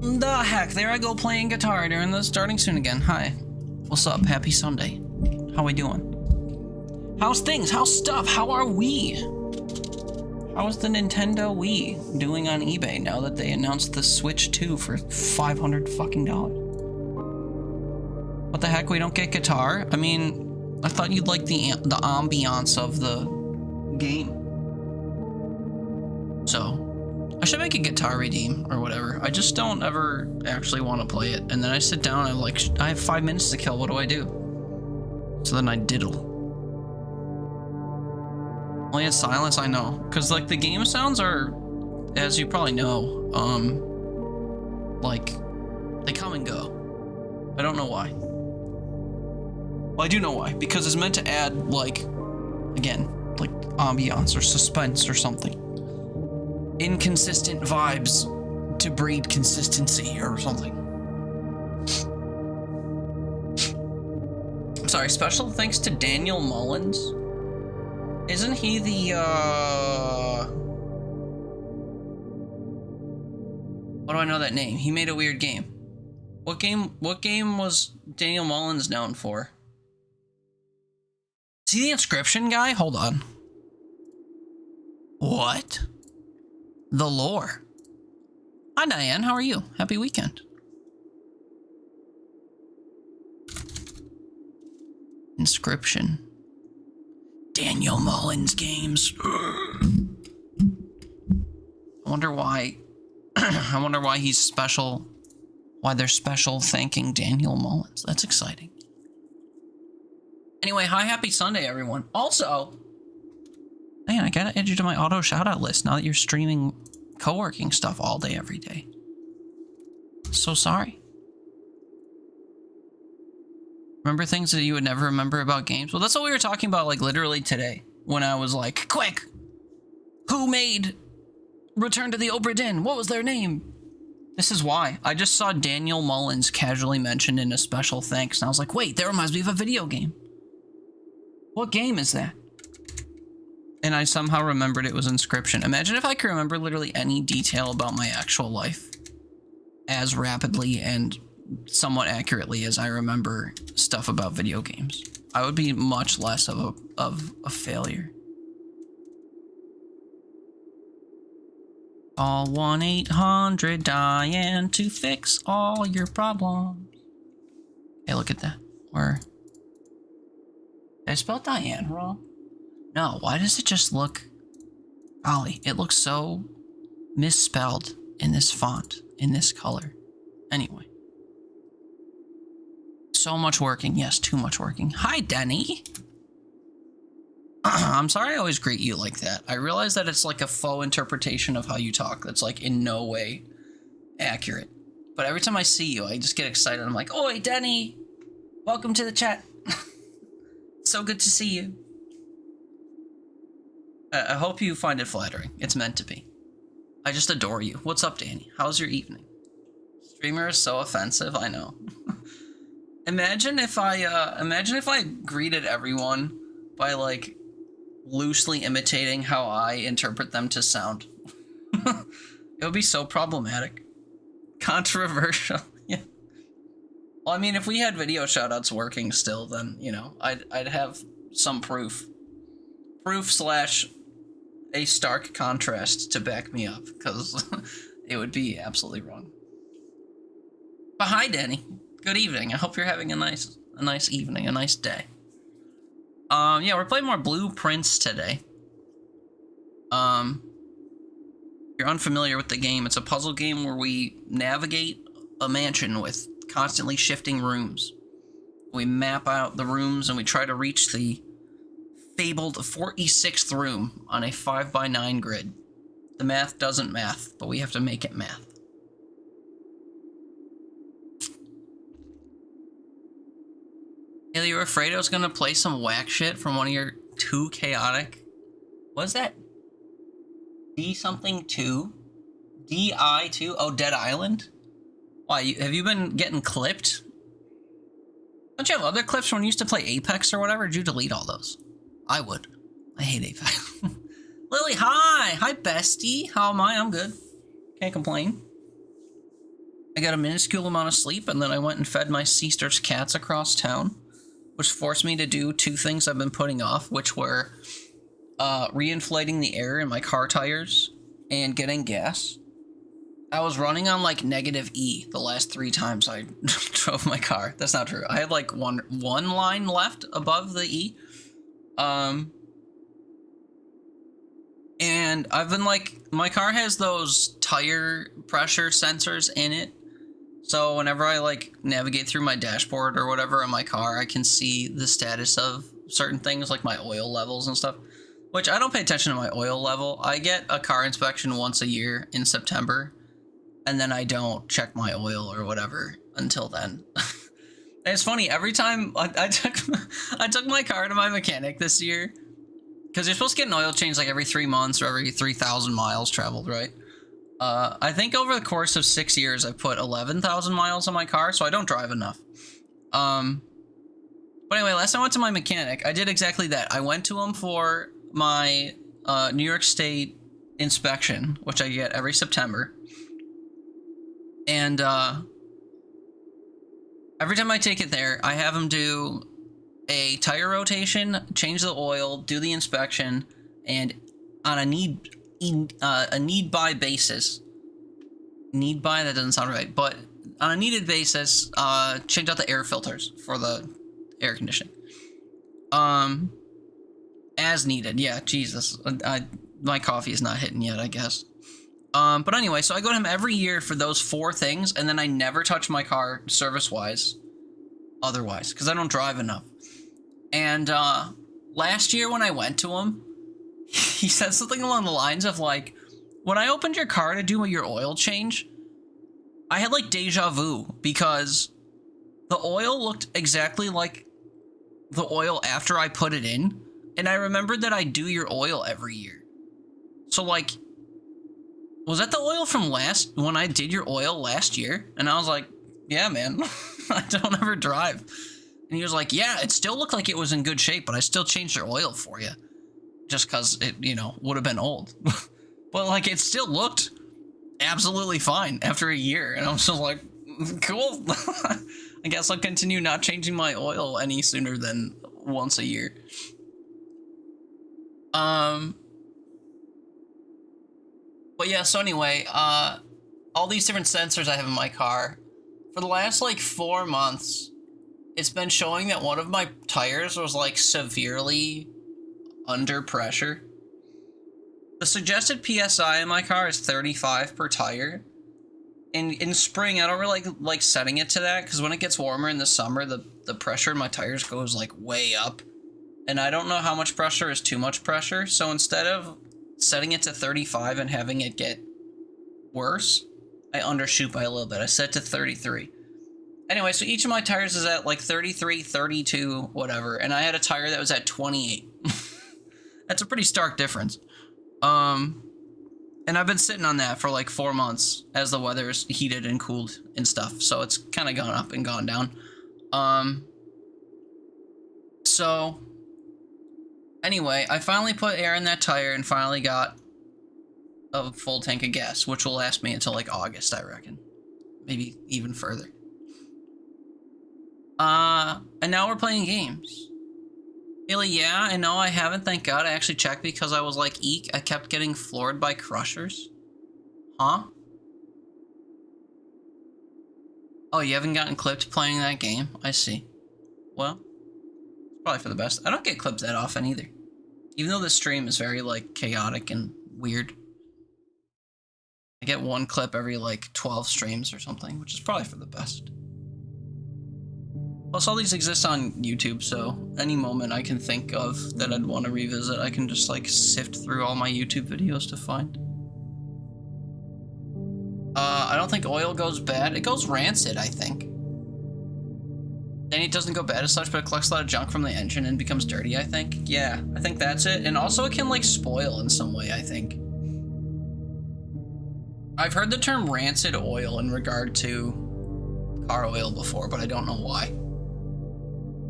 The heck, there I go playing guitar during the starting soon again. Hi. What's up? Happy Sunday. How we doing? How's things? How's stuff? How are we? How's the Nintendo Wii doing on eBay now that they announced the Switch 2 for $500 fucking dollars? What the heck? We don't get guitar? I mean, I thought you'd like the ambiance of the game. So, I should make a guitar redeem or whatever. I just don't ever actually want to play it. And then I sit down and I'm like, I have 5 minutes to kill. What do I do? So then I diddle. Only at silence, I know. Because, like, the game sounds are, as you probably know, like, they come and go. I don't know why. Well, I do know why. Because it's meant to add, like, again, like, ambiance or suspense or something. Inconsistent vibes to breed consistency or something. Sorry, special thanks to Daniel Mullins. Isn't he the, What do I know that name? He made a weird game. What game was Daniel Mullins known for? Is he the Inscription guy? Hold on. What? The lore. Hi, Diane. How are you? Happy weekend. Inscription. Daniel Mullins games. I wonder why. I wonder why he's special. Why they're special thanking Daniel Mullins. That's exciting. Anyway, hi, happy Sunday, everyone. Also, man, I gotta add you to my auto shoutout list now that you're streaming co-working stuff all day, every day. So sorry. Remember things that you would never remember about games? Well, that's what we were talking about, like, literally today. When I was like, quick! Who made Return to the Obra Dinn? What was their name? This is why. I just saw Daniel Mullins casually mentioned in a special thanks, and I was like, wait, that reminds me of a video game. What game is that? And I somehow remembered it was Inscription. Imagine if I could remember literally any detail about my actual life as rapidly and somewhat accurately as I remember stuff about video games. I would be much less of a failure. Call 1-800-DIANE to fix all your problems. Hey, look at that. Did I spell Diane wrong? No, why does it just look... Golly, it looks so misspelled in this font, in this color. Anyway. So much working. Yes, too much working. Hi, Denny. I'm sorry I always greet you like that. I realize that it's like a faux interpretation of how you talk that's like in no way accurate. But every time I see you, I just get excited. I'm like, oi, Denny. Welcome to the chat. So good to see you. I hope you find it flattering. It's meant to be. I just adore you. What's up, Danny? How's your evening? Streamer is so offensive, I know. Imagine if I greeted everyone by, like, loosely imitating how I interpret them to sound. It would be so problematic. Controversial. Yeah. Well, I mean, if we had video shoutouts working still, then, you know, I'd have some proof. Proof / a stark contrast to back me up, because it would be absolutely wrong. But hi, Danny. Good evening. I hope you're having a nice evening, a nice day. Yeah, we're playing more Blueprints today. If you're unfamiliar with the game, it's a puzzle game where we navigate a mansion with constantly shifting rooms. We map out the rooms and we try to reach the fabled 46th room on a 5x9 grid. The math doesn't math, but we have to make it math. Haley, you were afraid I was gonna play some whack shit from one of your too chaotic... What is that? D something 2? DI 2? Oh, Dead Island? Why, have you been getting clipped? Don't you have other clips from when you used to play Apex or whatever? Or did you delete all those? I would. I hate Apex. Lily, hi! Hi, bestie! How am I? I'm good. Can't complain. I got a minuscule amount of sleep, and then I went and fed my sister's cats across town, which forced me to do 2 things I've been putting off, which were reinflating the air in my car tires and getting gas. I was running on like -E the last 3 times I drove my car. That's not true. I had like one line left above the E. And I've been like, my car has those tire pressure sensors in it. So whenever I like navigate through my dashboard or whatever on my car, I can see the status of certain things like my oil levels and stuff, which I don't pay attention to my oil level. I get a car inspection once a year in September, and then I don't check my oil or whatever until then. And it's funny, every time I took my car to my mechanic this year, because you're supposed to get an oil change like every 3 months or every 3,000 miles traveled, right? I think over the course of 6 years, I've put 11,000 miles on my car, so I don't drive enough. But anyway, last time I went to my mechanic, I did exactly that. I went to him for my New York State inspection, which I get every September. And every time I take it there, I have him do a tire rotation, change the oil, do the inspection, and on a need-by basis. Need-by, that doesn't sound right, but on a needed basis, change out the air filters for the air conditioning. As needed. Yeah, Jesus. My coffee is not hitting yet, I guess. But anyway, so I go to him every year for those 4 things, and then I never touch my car service-wise otherwise, because I don't drive enough. And last year when I went to him, he said something along the lines of like, when I opened your car to do your oil change, I had like deja vu, because the oil looked exactly like the oil after I put it in, and I remembered that I do your oil every year. So like, was that the oil from when I did your oil last year? And I was like, yeah, man, I don't ever drive. And he was like, yeah, it still looked like it was in good shape, but I still changed your oil for you. Just because it, would have been old. But like, it still looked absolutely fine after a year. And I was just like, cool. I guess I'll continue not changing my oil any sooner than once a year. But yeah, so anyway, all these different sensors I have in my car, for the last like 4 months, it's been showing that one of my tires was like severely under pressure. The suggested PSI in my car is 35 per tire. And in spring, I don't really like setting it to that, because when it gets warmer in the summer, the pressure in my tires goes like way up. And I don't know how much pressure is too much pressure. So instead of setting it to 35 and having it get worse, I undershoot by a little bit. I set it to 33. Anyway, so each of my tires is at like 33, 32, whatever. And I had a tire that was at 28. That's a pretty stark difference. And I've been sitting on that for like 4 months as the weather's heated and cooled and stuff. So it's kind of gone up and gone down. So anyway, I finally put air in that tire and finally got a full tank of gas, which will last me until like August, I reckon. Maybe even further. And now we're playing games. Really, yeah, and no, I haven't, thank God. I actually checked because I was like, eek, I kept getting floored by crushers. Huh? Oh, you haven't gotten clipped playing that game? I see. Well, it's probably for the best. I don't get clipped that often either. Even though this stream is very, like, chaotic and weird. I get 1 clip every, like, 12 streams or something, which is probably for the best. Plus, all these exist on YouTube, so any moment I can think of that I'd want to revisit, I can just, like, sift through all my YouTube videos to find. I don't think oil goes bad. It goes rancid, I think. Then it doesn't go bad as such, but it collects a lot of junk from the engine and becomes dirty, I think. Yeah, I think that's it. And also it can, like, spoil in some way, I think. I've heard the term rancid oil in regard to car oil before, but I don't know why.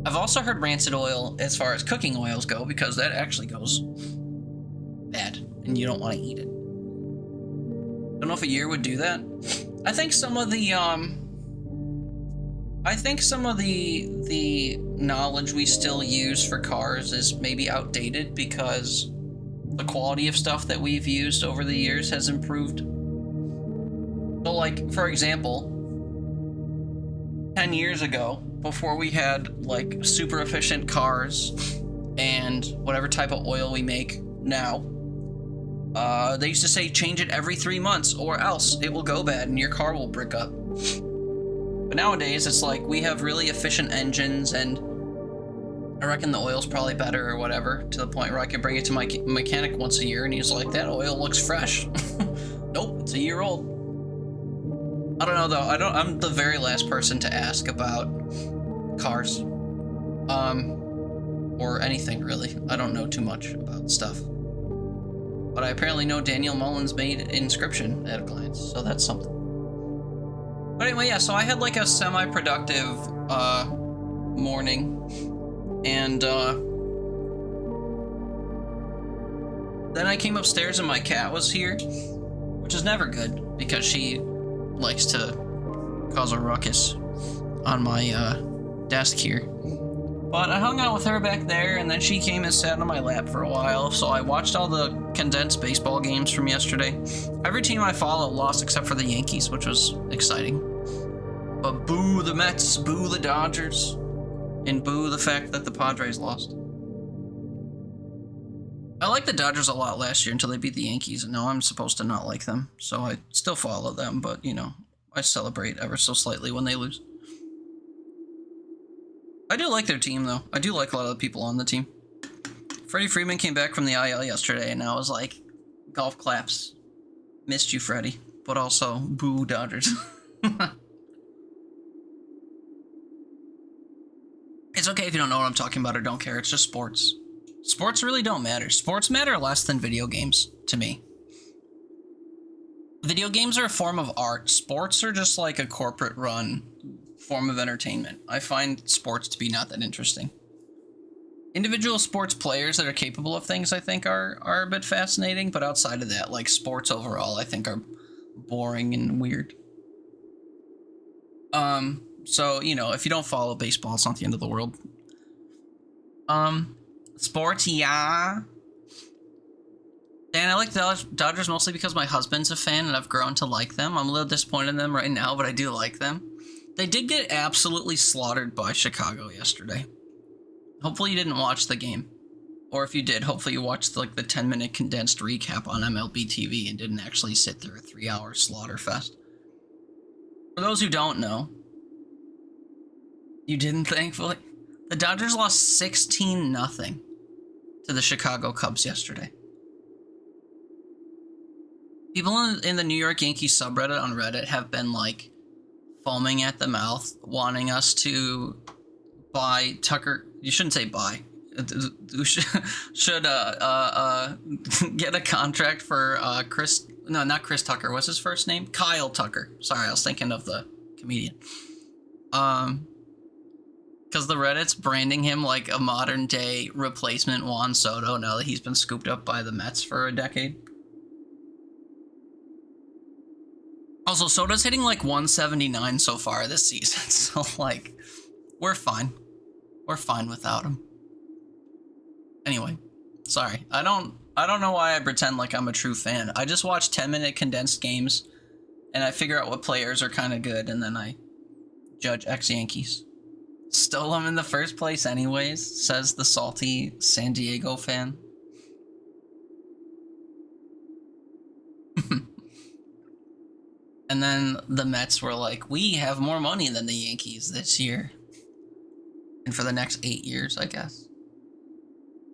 I've also heard rancid oil as far as cooking oils go, because that actually goes bad, and you don't want to eat it. Don't know if a year would do that. I think some of the knowledge we still use for cars is maybe outdated because the quality of stuff that we've used over the years has improved. So, like, for example, 10 years ago, before we had like super efficient cars and whatever type of oil we make now, they used to say change it every 3 months or else it will go bad and your car will brick up. But nowadays it's like we have really efficient engines, and I reckon the oil's probably better or whatever, to the point where I could bring it to my mechanic once a year and he's like, that oil looks fresh. Nope, it's a year old. I don't know though. I'm the very last person to ask about cars. Or anything really. I don't know too much about stuff. But I apparently know Daniel Mullins made Inscription at a glance, so that's something. But anyway, yeah, so I had like a semi-productive morning, and then I came upstairs and my cat was here, which is never good because she likes to cause a ruckus on my desk here. But I hung out with her back there, and then she came and sat on my lap for a while, so I watched all the condensed baseball games from yesterday. Every team I follow lost except for the Yankees, which was exciting. But boo the Mets, boo the Dodgers, and boo the fact that the Padres lost. I liked the Dodgers a lot last year until they beat the Yankees, and now I'm supposed to not like them, so I still follow them, but, you know, I celebrate ever so slightly when they lose. I do like their team, though. I do like a lot of the people on the team. Freddie Freeman came back from the IL yesterday, and I was like, golf claps. Missed you, Freddie. But also, boo Dodgers. It's okay if you don't know what I'm talking about or don't care. It's just sports. Sports really don't matter. Sports matter less than video games, to me. Video games are a form of art. Sports are just like a corporate-run form of entertainment. I find sports to be not that interesting. Individual sports players that are capable of things, I think, are a bit fascinating, but outside of that, like, sports overall, I think are boring and weird. So, you know, if you don't follow baseball, it's not the end of the world. Sports, yeah. And I like the Dodgers mostly because my husband's a fan and I've grown to like them. I'm a little disappointed in them right now, but I do like them. They did get absolutely slaughtered by Chicago yesterday. Hopefully you didn't watch the game. Or if you did, hopefully you watched like the 10-minute condensed recap on MLB TV and didn't actually sit through a 3-hour slaughter fest. For those who don't know, you didn't, thankfully. The Dodgers lost 16-0 to the Chicago Cubs yesterday. People in the New York Yankees subreddit on Reddit have been like foaming at the mouth, wanting us to buy Tucker. You shouldn't say buy. Should get a contract for Chris. No, not Chris Tucker. What's his first name? Kyle Tucker. Sorry, I was thinking of the comedian. Because the Reddit's branding him like a modern day replacement Juan Soto now that he's been scooped up by the Mets for a decade. Also, Soto's hitting like 179 so far this season, so like, we're fine. We're fine without him. Anyway, sorry. I don't know why I pretend like I'm a true fan. I just watch 10-minute condensed games, and I figure out what players are kind of good, and then I judge ex-Yankees. Stole them in the first place anyways, says the salty San Diego fan. And then the Mets were like, we have more money than the Yankees this year. And for the next 8 years, I guess.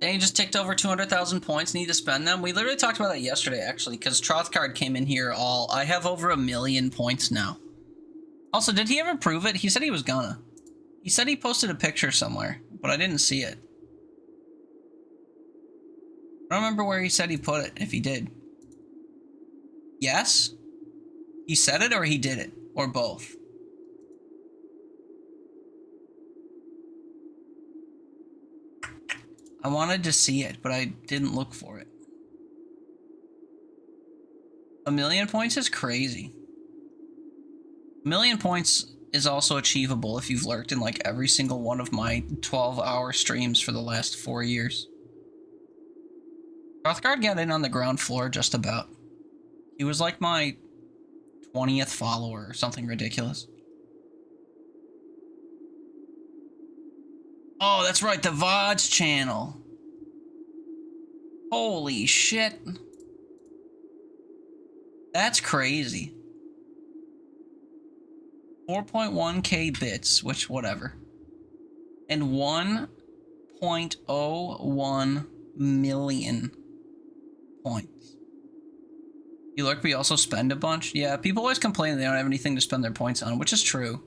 Then he just ticked over 200,000 points, need to spend them. We literally talked about that yesterday, actually, because Trothcard came in here I have over 1 million points now. Also, did he ever prove it? He said he was gonna. He said he posted a picture somewhere, but I didn't see it. I don't remember where he said he put it, if he did. Yes? He said it or he did it? Or both? I wanted to see it, but I didn't look for it. 1 million points is crazy. 1,000,000 points is also achievable if you've lurked in like every single one of my 12-hour streams for the last 4 years. Rothgard got in on the ground floor just about. He was like my 20th follower or something ridiculous. Oh, that's right, the VODs channel. Holy shit. That's crazy. 4.1k bits, which whatever. And 1.01 million points. You lurk, but you also spend a bunch? Yeah, people always complain they don't have anything to spend their points on, which is true.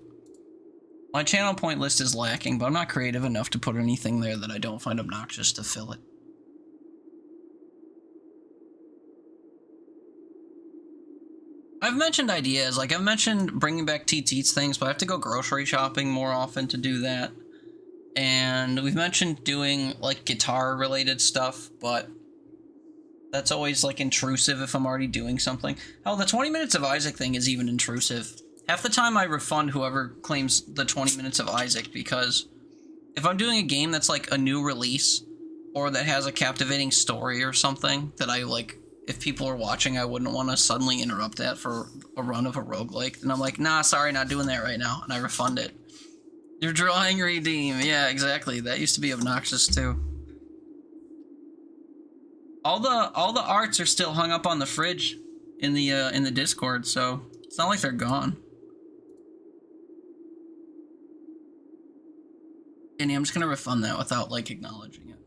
My channel point list is lacking, but I'm not creative enough to put anything there that I don't find obnoxious to fill it. I've mentioned ideas, like I've mentioned bringing back Teats Eats things, but I have to go grocery shopping more often to do that. And we've mentioned doing like guitar related stuff, but that's always like intrusive if I'm already doing something. Hell, the 20 minutes of Isaac thing is even intrusive. Half the time I refund whoever claims the 20 minutes of Isaac, because if I'm doing a game that's like a new release or that has a captivating story or something that I like, if people are watching, I wouldn't want to suddenly interrupt that for a run of a roguelike. And I'm like, nah, sorry, not doing that right now. And I refund it. You're drawing redeem. Yeah, exactly. That used to be obnoxious too. All the arts are still hung up on the fridge in the Discord, so it's not like they're gone. Danny, I'm just gonna refund that without like acknowledging it.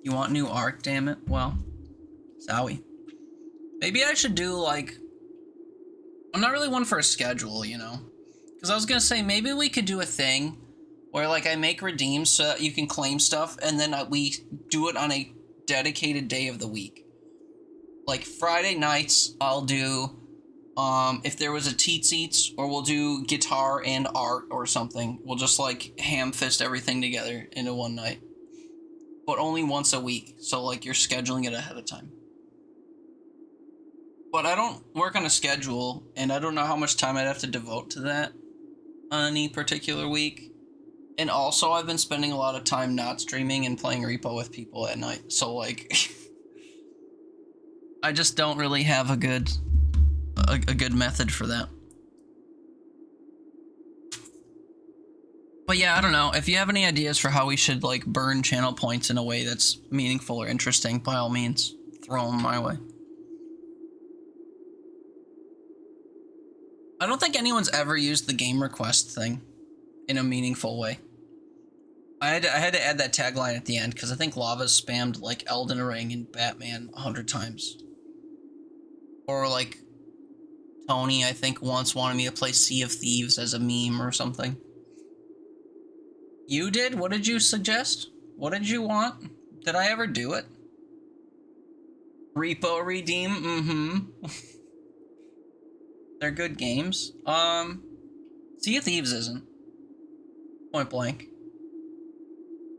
You want new art, damn it? Well, Zowie. Maybe I should do like, I'm not really one for a schedule, you know? Because I was gonna say, maybe we could do a thing where like I make redeems so that you can claim stuff, and then we do it on a dedicated day of the week. Like Friday nights, I'll do, if there was a Teats Eats, or we'll do guitar and art or something. We'll just like ham fist everything together into one night. But only once a week, so like you're scheduling it ahead of time. But I don't work on a schedule, and I don't know how much time I'd have to devote to that on any particular week. And also, I've been spending a lot of time not streaming and playing Repo with people at night, so like, I just don't really have a good method for that. But yeah, I don't know. If you have any ideas for how we should like burn channel points in a way that's meaningful or interesting, by all means, throw them my way. I don't think anyone's ever used the game request thing in a meaningful way. I had to add that tagline at the end because I think Lava's spammed like Elden Ring and Batman 100 times. Or like Tony, I think, once wanted me to play Sea of Thieves as a meme or something. You did? What did you suggest? What did you want? Did I ever do it? Repo redeem? Mm-hmm. They're good games. Sea of Thieves isn't. Point blank.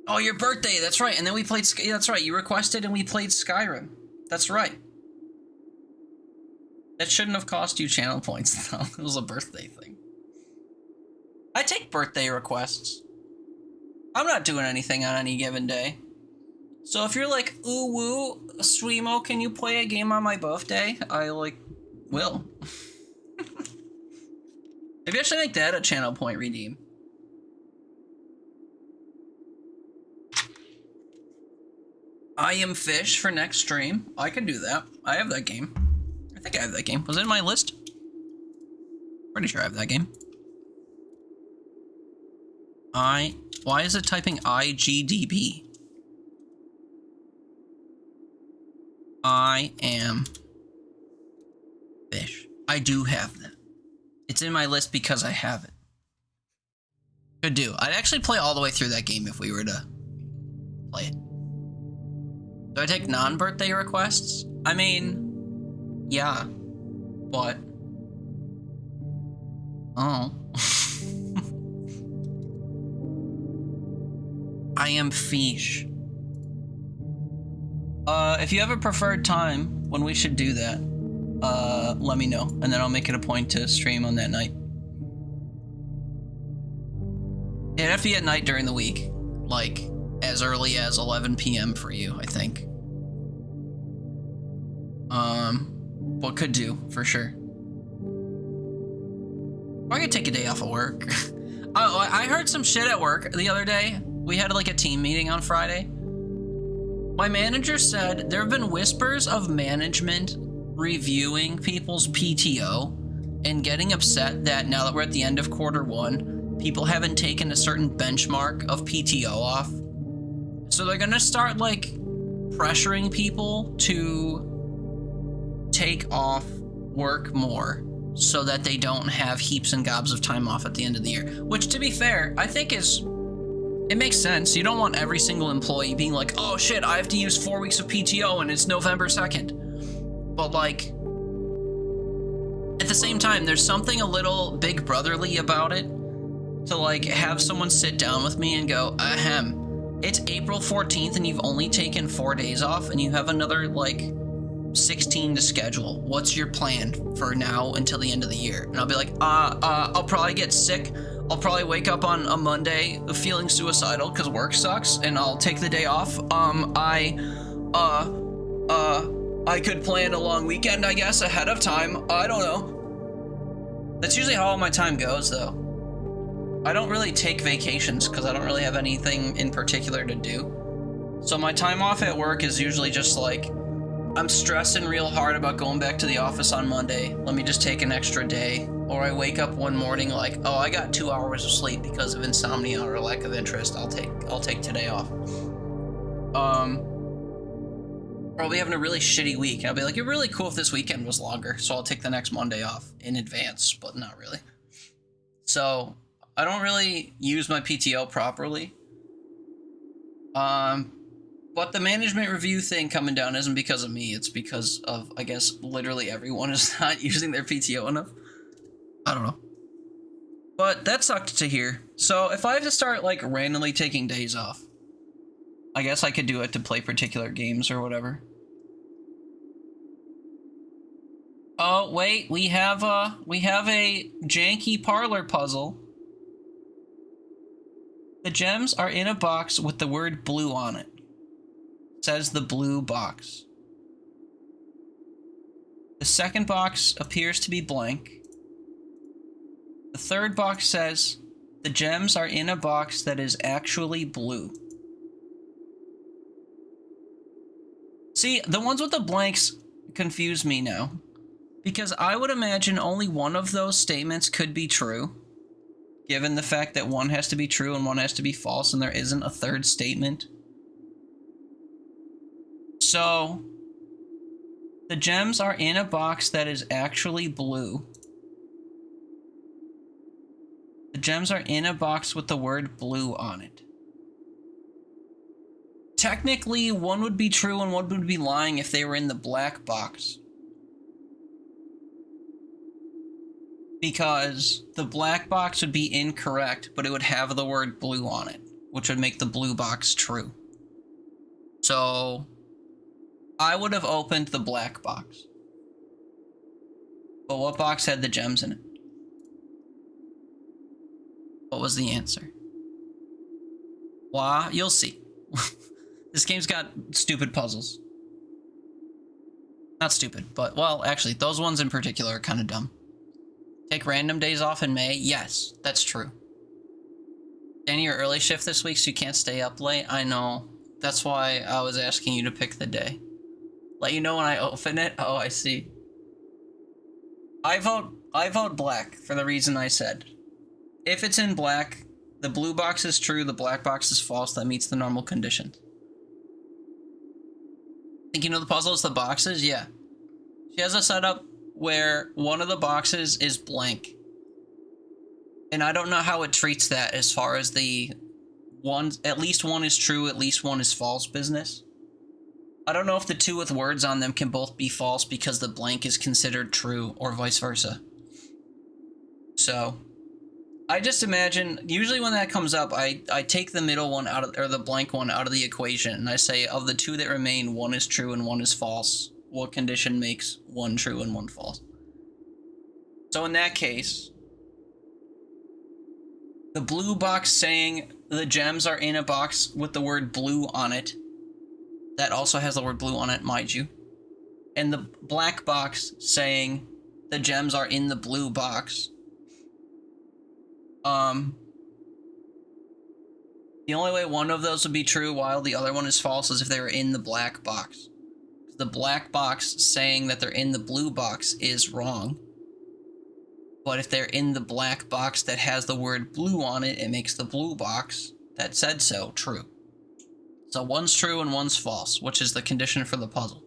Oh, your birthday, that's right. And then we played, yeah, that's right. You requested and we played Skyrim. That's right. That shouldn't have cost you channel points, though. It was a birthday thing. I take birthday requests. I'm not doing anything on any given day. So if you're like, ooh woo, Streamo, can you play a game on my birthday? I, like, will. Maybe I should make that a channel point redeem. I Am Fish for next stream. I can do that. I have that game. I think I have that game. Was it in my list? Pretty sure I have that game. Why is it typing IGDB? I Am Fish. I do have that. It's in my list because I have it. Could do. I'd actually play all the way through that game if we were to play it. Do I take non-birthday requests? I mean, yeah, but... Oh. I Am Fish. If you have a preferred time when we should do that, let me know, and then I'll make it a point to stream on that night. It'd have to be at night during the week, like as early as 11 p.m. for you, I think. What could do for sure. I could take a day off of work. I heard some shit at work the other day. We had like a team meeting on Friday. My manager said there have been whispers of management reviewing people's PTO and getting upset that now that we're at the end of Q1, people haven't taken a certain benchmark of PTO off. So they're gonna start like pressuring people to take off work more so that they don't have heaps and gobs of time off at the end of the year. Which, to be fair, I think it makes sense. You don't want every single employee being like, oh shit, I have to use 4 weeks of PTO and it's November 2nd. But like, at the same time, there's something a little big brotherly about it to like have someone sit down with me and go, ahem, it's April 14th and you've only taken 4 days off and you have another like 16 to schedule. What's your plan for now until the end of the year? And I'll be like, I'll probably get sick. I'll probably wake up on a Monday feeling suicidal because work sucks and I'll take the day off. I could plan a long weekend, I guess, ahead of time. I don't know. That's usually how all my time goes, though. I don't really take vacations because I don't really have anything in particular to do. So my time off at work is usually just like, I'm stressing real hard about going back to the office on Monday. Let me just take an extra day. Or I wake up one morning like, oh, I got 2 hours of sleep because of insomnia or lack of interest. I'll take today off. Or I'll be having a really shitty week. I'll be like, it'd be really cool if this weekend was longer, so I'll take the next Monday off in advance, but not really. So I don't really use my PTO properly. But the management review thing coming down isn't because of me. It's because of, I guess, literally everyone is not using their PTO enough. I don't know. But that sucked to hear. So if I have to start, like, randomly taking days off, I guess I could do it to play particular games or whatever. Oh, wait, we have a janky parlor puzzle. The gems are in a box with the word blue on it. Says the blue box. The second box appears to be blank. The third box says the gems are in a box that is actually blue. See, the ones with the blanks confuse me now, because I would imagine only one of those statements could be true, given the fact that one has to be true and one has to be false and there isn't a third statement. So, the gems are in a box that is actually blue. The gems are in a box with the word blue on it. Technically, one would be true and one would be lying if they were in the black box. Because the black box would be incorrect, but it would have the word blue on it, which would make the blue box true. So I would have opened the black box. But what box had the gems in it? What was the answer? Why? You'll see. This game's got stupid puzzles. Not stupid, but, well, actually, those ones in particular are kind of dumb. Take random days off in May? Yes, that's true. Danny, your early shift this week, so you can't stay up late? I know. That's why I was asking you to pick the day. Let you know when I open it? Oh, I see. I vote black for the reason I said. If it's in black, the blue box is true, the black box is false, that meets the normal conditions. Think you know the puzzle is the boxes? Yeah. She has a setup where one of the boxes is blank. And I don't know how it treats that as far as the ones, at least one is true, at least one is false business. I don't know if the two with words on them can both be false because the blank is considered true or vice versa. So, I just imagine, usually when that comes up, I take the middle one out of, or the blank one out of the equation, and I say, of the two that remain, one is true and one is false. What condition makes one true and one false? So in that case, the blue box saying the gems are in a box with the word blue on it, that also has the word blue on it, mind you. And the black box saying the gems are in the blue box. The only way one of those would be true while the other one is false is if they were in the black box. The black box saying that they're in the blue box is wrong. But if they're in the black box that has the word blue on it, it makes the blue box that said so true. So one's true and one's false, which is the condition for the puzzle.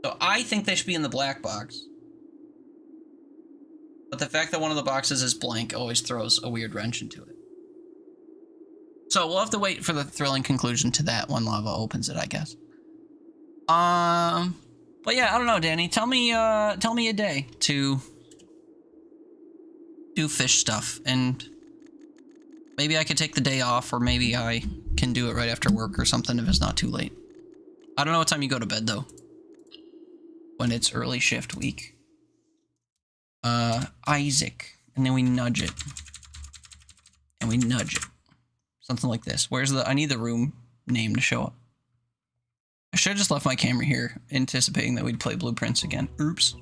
So I think they should be in the black box. But the fact that one of the boxes is blank always throws a weird wrench into it. So we'll have to wait for the thrilling conclusion to that when lava opens it, I guess. But yeah, I don't know, Danny. Tell me a day to do fish stuff, and maybe I could take the day off, or maybe I can do it right after work or something if it's not too late. I don't know what time you go to bed though, when it's early shift week. Isaac, and then we nudge it, and we nudge it, something like this. Where's the? I need the room name to show up. I should have just left my camera here, anticipating that we'd play Blueprints again. Oops.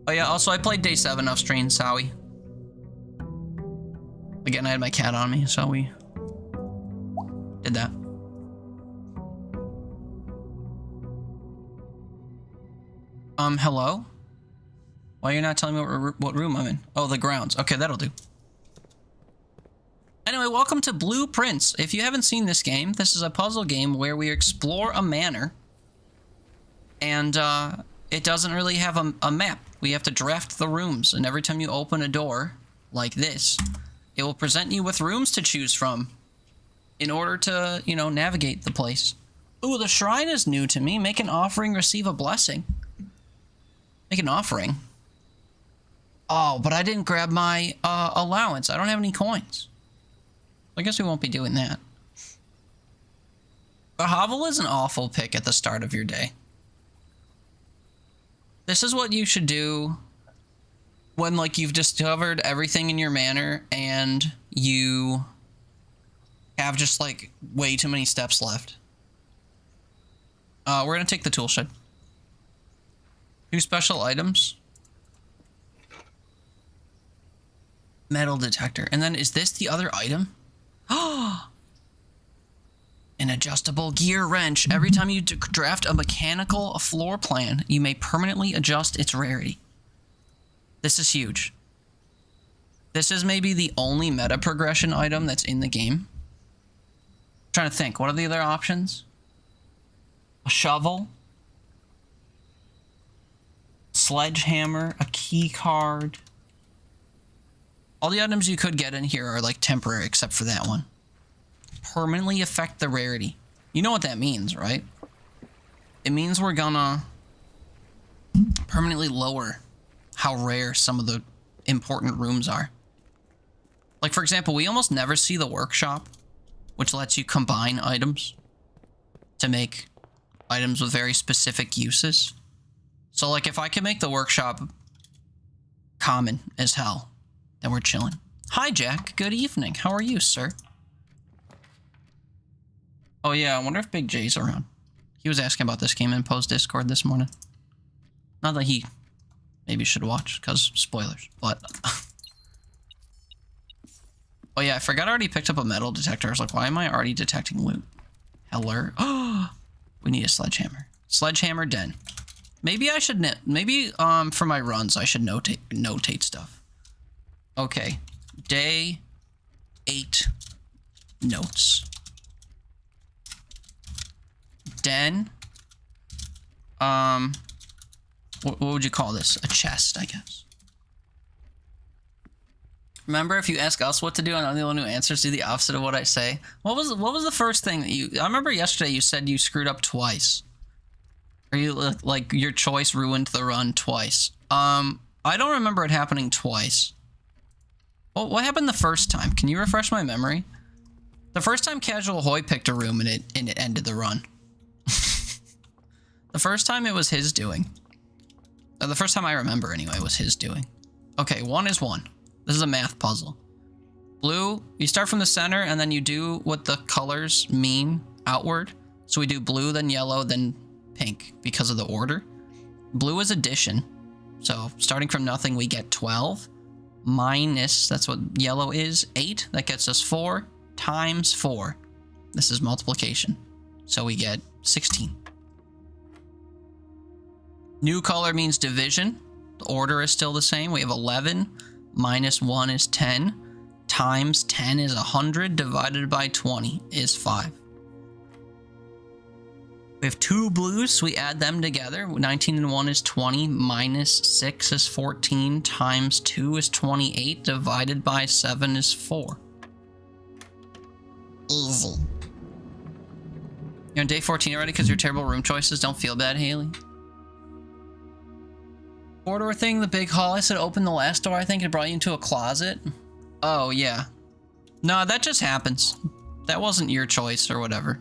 Oh yeah, also I played day 7 off stream, Sowie. Again, I had my cat on me, so we did that. Hello? Why are you not telling me what room I'm in? Oh, the grounds. Okay, that'll do. Anyway, welcome to Blueprints. If you haven't seen this game, this is a puzzle game where we explore a manor. And, it doesn't really have a map. We have to draft the rooms, and every time you open a door, like this, it will present you with rooms to choose from in order to, you know, navigate the place. Ooh, the shrine is new to me. Make an offering, receive a blessing. Make an offering. Oh, but I didn't grab my allowance. I don't have any coins. I guess we won't be doing that. But Hovel is an awful pick at the start of your day. This is what you should do when, like, you've discovered everything in your manor and you have just, like, way too many steps left. We're gonna take the tool shed. 2 special items. Metal detector. And then is this the other item? Oh! An adjustable gear wrench. Every time you draft a mechanical floor plan, you may permanently adjust its rarity. This is huge. This is maybe the only meta progression item that's in the game. I'm trying to think. What are the other options? A shovel. Sledgehammer. A key card. All the items you could get in here are like temporary except for that one. Permanently affect the rarity. You know what that means, right? It means we're gonna permanently lower how rare some of the important rooms are. Like, for example, we almost never see the workshop, which lets you combine items to make items with very specific uses. So, like, if I can make the workshop common as hell, then we're chilling. Hi, Jack. Good evening. How are you, sir? Oh, yeah. I wonder if Big J's around. He was asking about this game in Poe's Discord this morning. Not that he maybe should watch, because spoilers, but... Oh, yeah. I forgot I already picked up a metal detector. I was like, why am I already detecting loot? Heller. Oh, we need a sledgehammer. Sledgehammer den. Maybe I should... Maybe, for my runs, I should notate stuff. Okay, day 8 notes. Den. What would you call this? A chest, I guess. Remember, if you ask us what to do, and I'm the one who answers, do the opposite of what I say. What was the first thing that you... I remember yesterday you said you screwed up twice. Or you, like, your choice ruined the run twice. I don't remember it happening twice. Well, what happened the first time? Can you refresh my memory? The first time Casual Hoy picked a room and it ended the run. The first time it was his doing. The first time I remember anyway was his doing. Okay, 1 is 1. This is a math puzzle. Blue, you start from the center and then you do what the colors mean outward. So we do blue, then yellow, then pink because of the order. Blue is addition. So starting from nothing, we get 12 minus, that's what yellow is, 8. That gets us 4 times 4. This is multiplication. So we get 16. New color means division. The order is still the same. We have 11 minus 1 is 10 times 10 is 100 divided by 20 is 5. We have 2 blues, so we add them together. 19 and 1 is 20, minus 6 is 14, times 2 is 28, divided by 7 is 4. Easy. You're on day 14 already because your terrible room choices. Don't feel bad, Haley. Four-door thing, the big hall. I said open the last door, I think it brought you into a closet. Oh, yeah. No, that just happens. That wasn't your choice or whatever.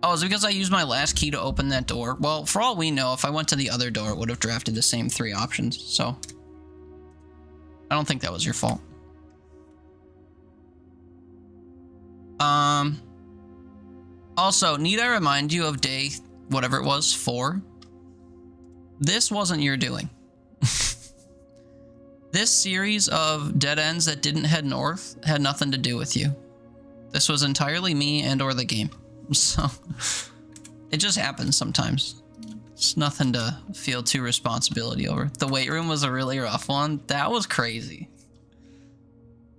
Oh, it's because I used my last key to open that door. Well, for all we know, if I went to the other door, it would have drafted the same 3 options, so... I don't think that was your fault. Also, need I remind you of day, whatever it was, 4? This wasn't your doing. This series of dead ends that didn't head north had nothing to do with you. This was entirely me and or the game. So, it just happens sometimes. It's nothing to feel too responsibility over. The weight room was a really rough one. That was crazy.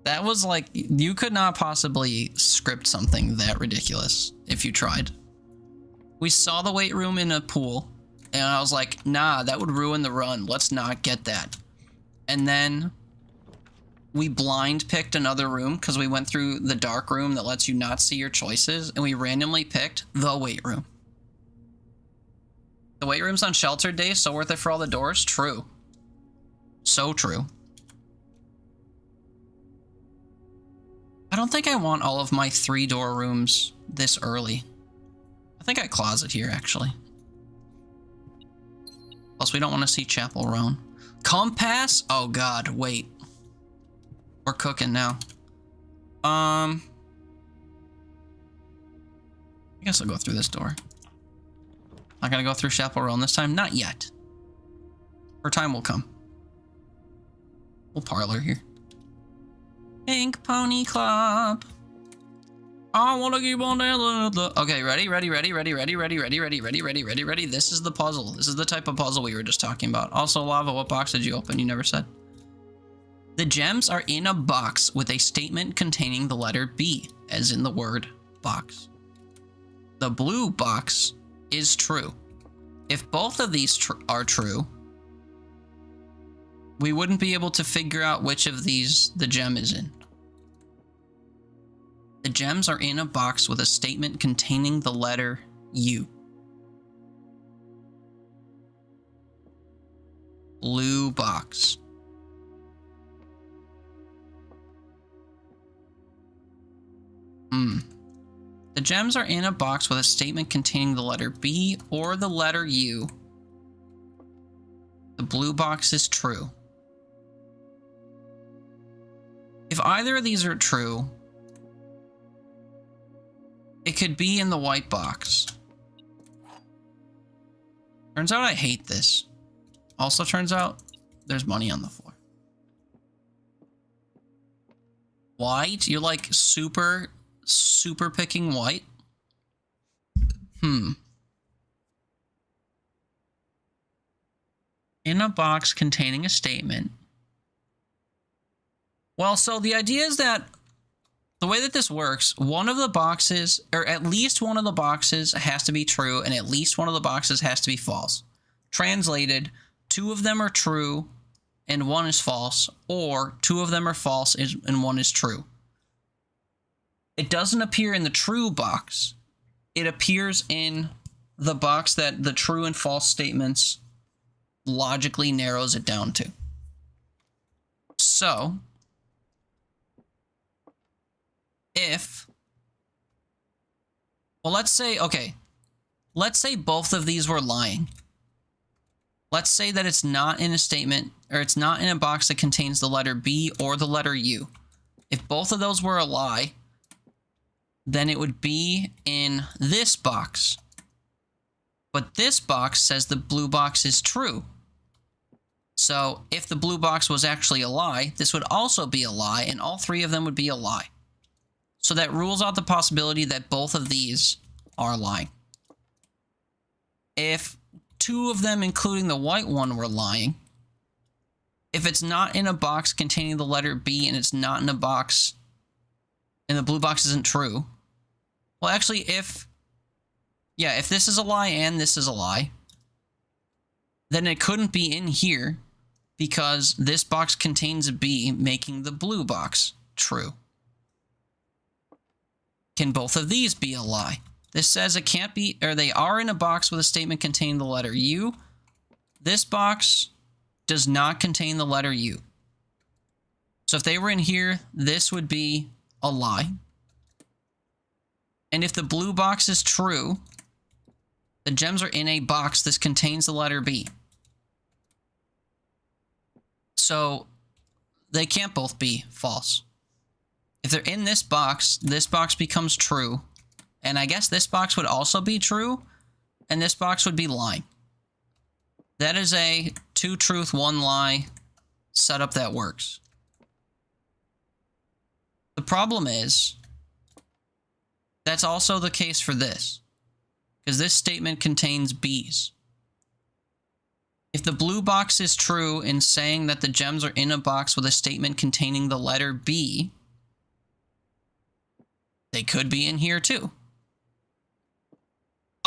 That was like, you could not possibly script something that ridiculous if you tried. We saw the weight room in a pool, and I was like, nah, that would ruin the run. Let's not get that. And then we blind picked another room because we went through the dark room that lets you not see your choices, and we randomly picked the weight room. The weight room's on sheltered days, so worth it for all the doors? True. So true. I don't think I want all of my 3-door rooms this early. I think I closet here, actually. Plus, we don't want to see Chapel Roan. Compass? Oh, God, wait. We're cooking now. I guess I'll go through this door. Not gonna go through Chapel Roan this time? Not yet. Her time will come. We'll parlor here. Pink Pony Club. I wanna keep on dancing. Okay, ready? This is the puzzle. This is the type of puzzle we were just talking about. Also, Lava, what box did you open? You never said. The gems are in a box with a statement containing the letter B, as in the word box. The blue box is true. If both of these are true, we wouldn't be able to figure out which of these the gem is in. The gems are in a box with a statement containing the letter U. Blue box. The gems are in a box with a statement containing the letter B or the letter U. The blue box is true. If either of these are true, it could be in the white box. Turns out I hate this. Also turns out there's money on the floor. White? You're like super picking white? In a box containing a statement. Well, so the idea is that the way that this works, one of the boxes, or at least one of the boxes has to be true, and at least one of the boxes has to be false. Translated, 2 of them are true and 1 is false, or 2 of them are false and 1 is true. It doesn't appear in the true box. It appears in the box that the true and false statements logically narrows it down to. So, if, well, let's say, okay, let's say both of these were lying. Let's say that it's not in a statement, or it's not in a box that contains the letter B or the letter U. If both of those were a lie, then it would be in this box. But this box says the blue box is true. So if the blue box was actually a lie, this would also be a lie, and all three of them would be a lie. So that rules out the possibility that both of these are lying. If two of them, including the white one, were lying, if it's not in a box containing the letter B and it's not in a box and the blue box isn't true, well, actually, if this is a lie and this is a lie, then it couldn't be in here because this box contains a B, making the blue box true. Can both of these be a lie? This says it can't be, or they are in a box with a statement containing the letter U. This box does not contain the letter U. So if they were in here, this would be a lie. And if the blue box is true, the gems are in a box that contains the letter B. So they can't both be false. If they're in this box becomes true. And I guess this box would also be true, and this box would be lying. That is a 2 truth, 1 lie setup that works. The problem is, that's also the case for this, because this statement contains B's. If the blue box is true in saying that the gems are in a box with a statement containing the letter B, they could be in here too.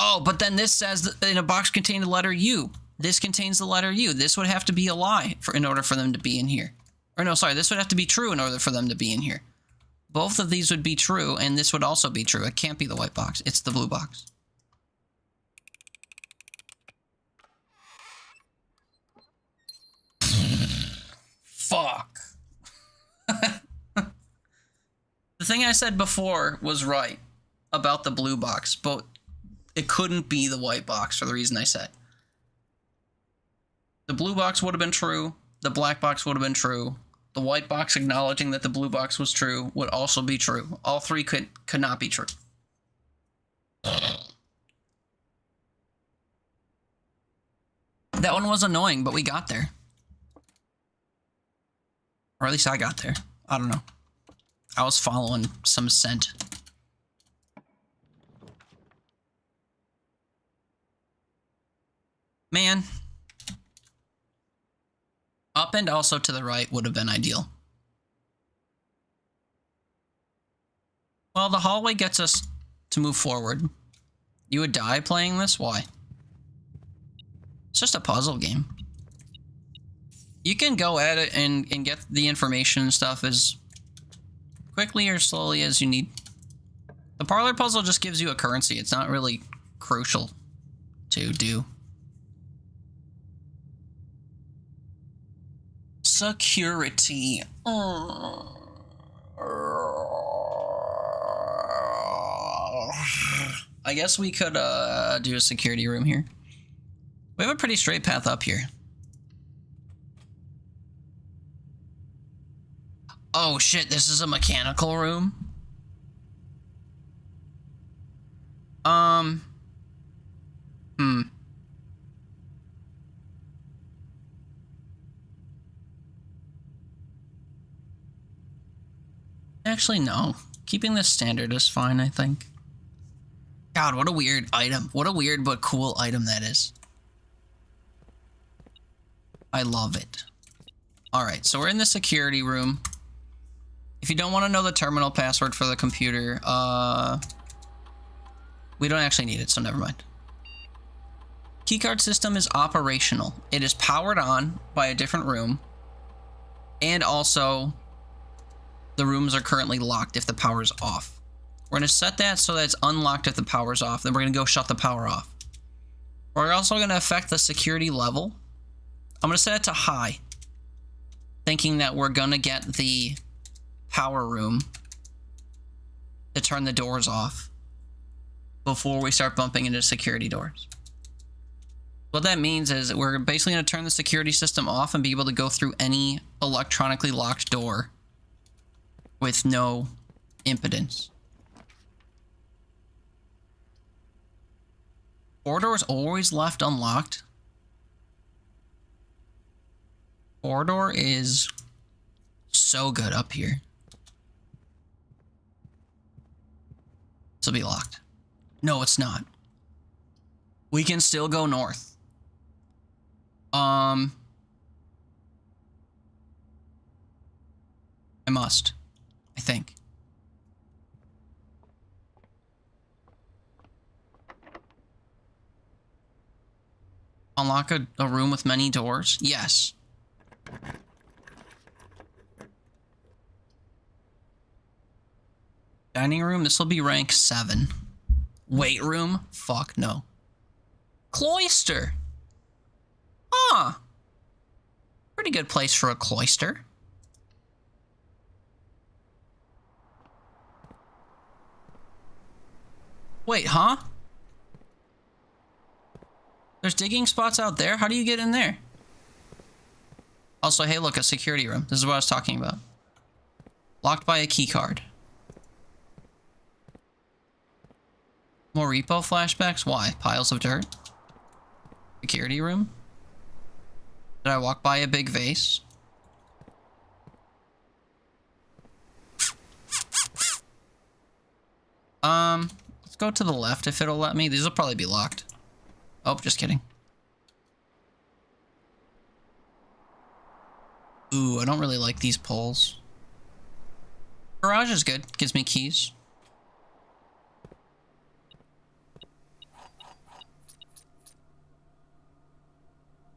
Oh, but then this says that in a box containing the letter U. This contains the letter U. This would have to be a lie in order for them to be in here. Or no, sorry, this would have to be true in order for them to be in here. Both of these would be true, and this would also be true. It can't be the white box. It's the blue box. Fuck. The thing I said before was right about the blue box, but it couldn't be the white box for the reason I said. The blue box would have been true. The black box would have been true. The white box acknowledging that the blue box was true would also be true. All three could not be true. That one was annoying, but we got there. Or at least I got there. I don't know. I was following some scent. Man. Up and also to the right would have been ideal. Well, the hallway gets us to move forward. You would die playing this? Why? It's just a puzzle game. You can go at it and get the information and stuff as quickly or slowly as you need. The parlor puzzle just gives you a currency. It's not really crucial to do. Security. I guess we could do a security room here. We have a pretty straight path up here. Oh shit, this is a mechanical room? Actually, no. Keeping this standard is fine, I think. God, what a weird item. What a weird but cool item that is. I love it. Alright, so we're in the security room. If you don't want to know the terminal password for the computer, we don't actually need it, so never mind. Keycard system is operational. It is powered on by a different room, and also the rooms are currently locked if the power's off. We're going to set that so that it's unlocked if the power's off. Then we're going to go shut the power off. We're also going to affect the security level. I'm going to set it to high, thinking that we're going to get the power room to turn the doors off before we start bumping into security doors. What that means is that we're basically going to turn the security system off and be able to go through any electronically locked door with no impedance. Corridor is always left unlocked. Corridor is so good up here. This will be locked. No, it's not. We can still go north. I must. I think. Unlock a room with many doors? Yes. Dining room, this will be rank 7. Weight room? Fuck no. Cloister. Huh. Pretty good place for a cloister. Wait, huh? There's digging spots out there? How do you get in there? Also, hey, look, a security room. This is what I was talking about. Locked by a key card. More repo flashbacks? Why? Piles of dirt? Security room? Did I walk by a big vase? Let's go to the left if it'll let me. These will probably be locked. Oh, just kidding. Ooh, I don't really like these poles. Garage is good. Gives me keys.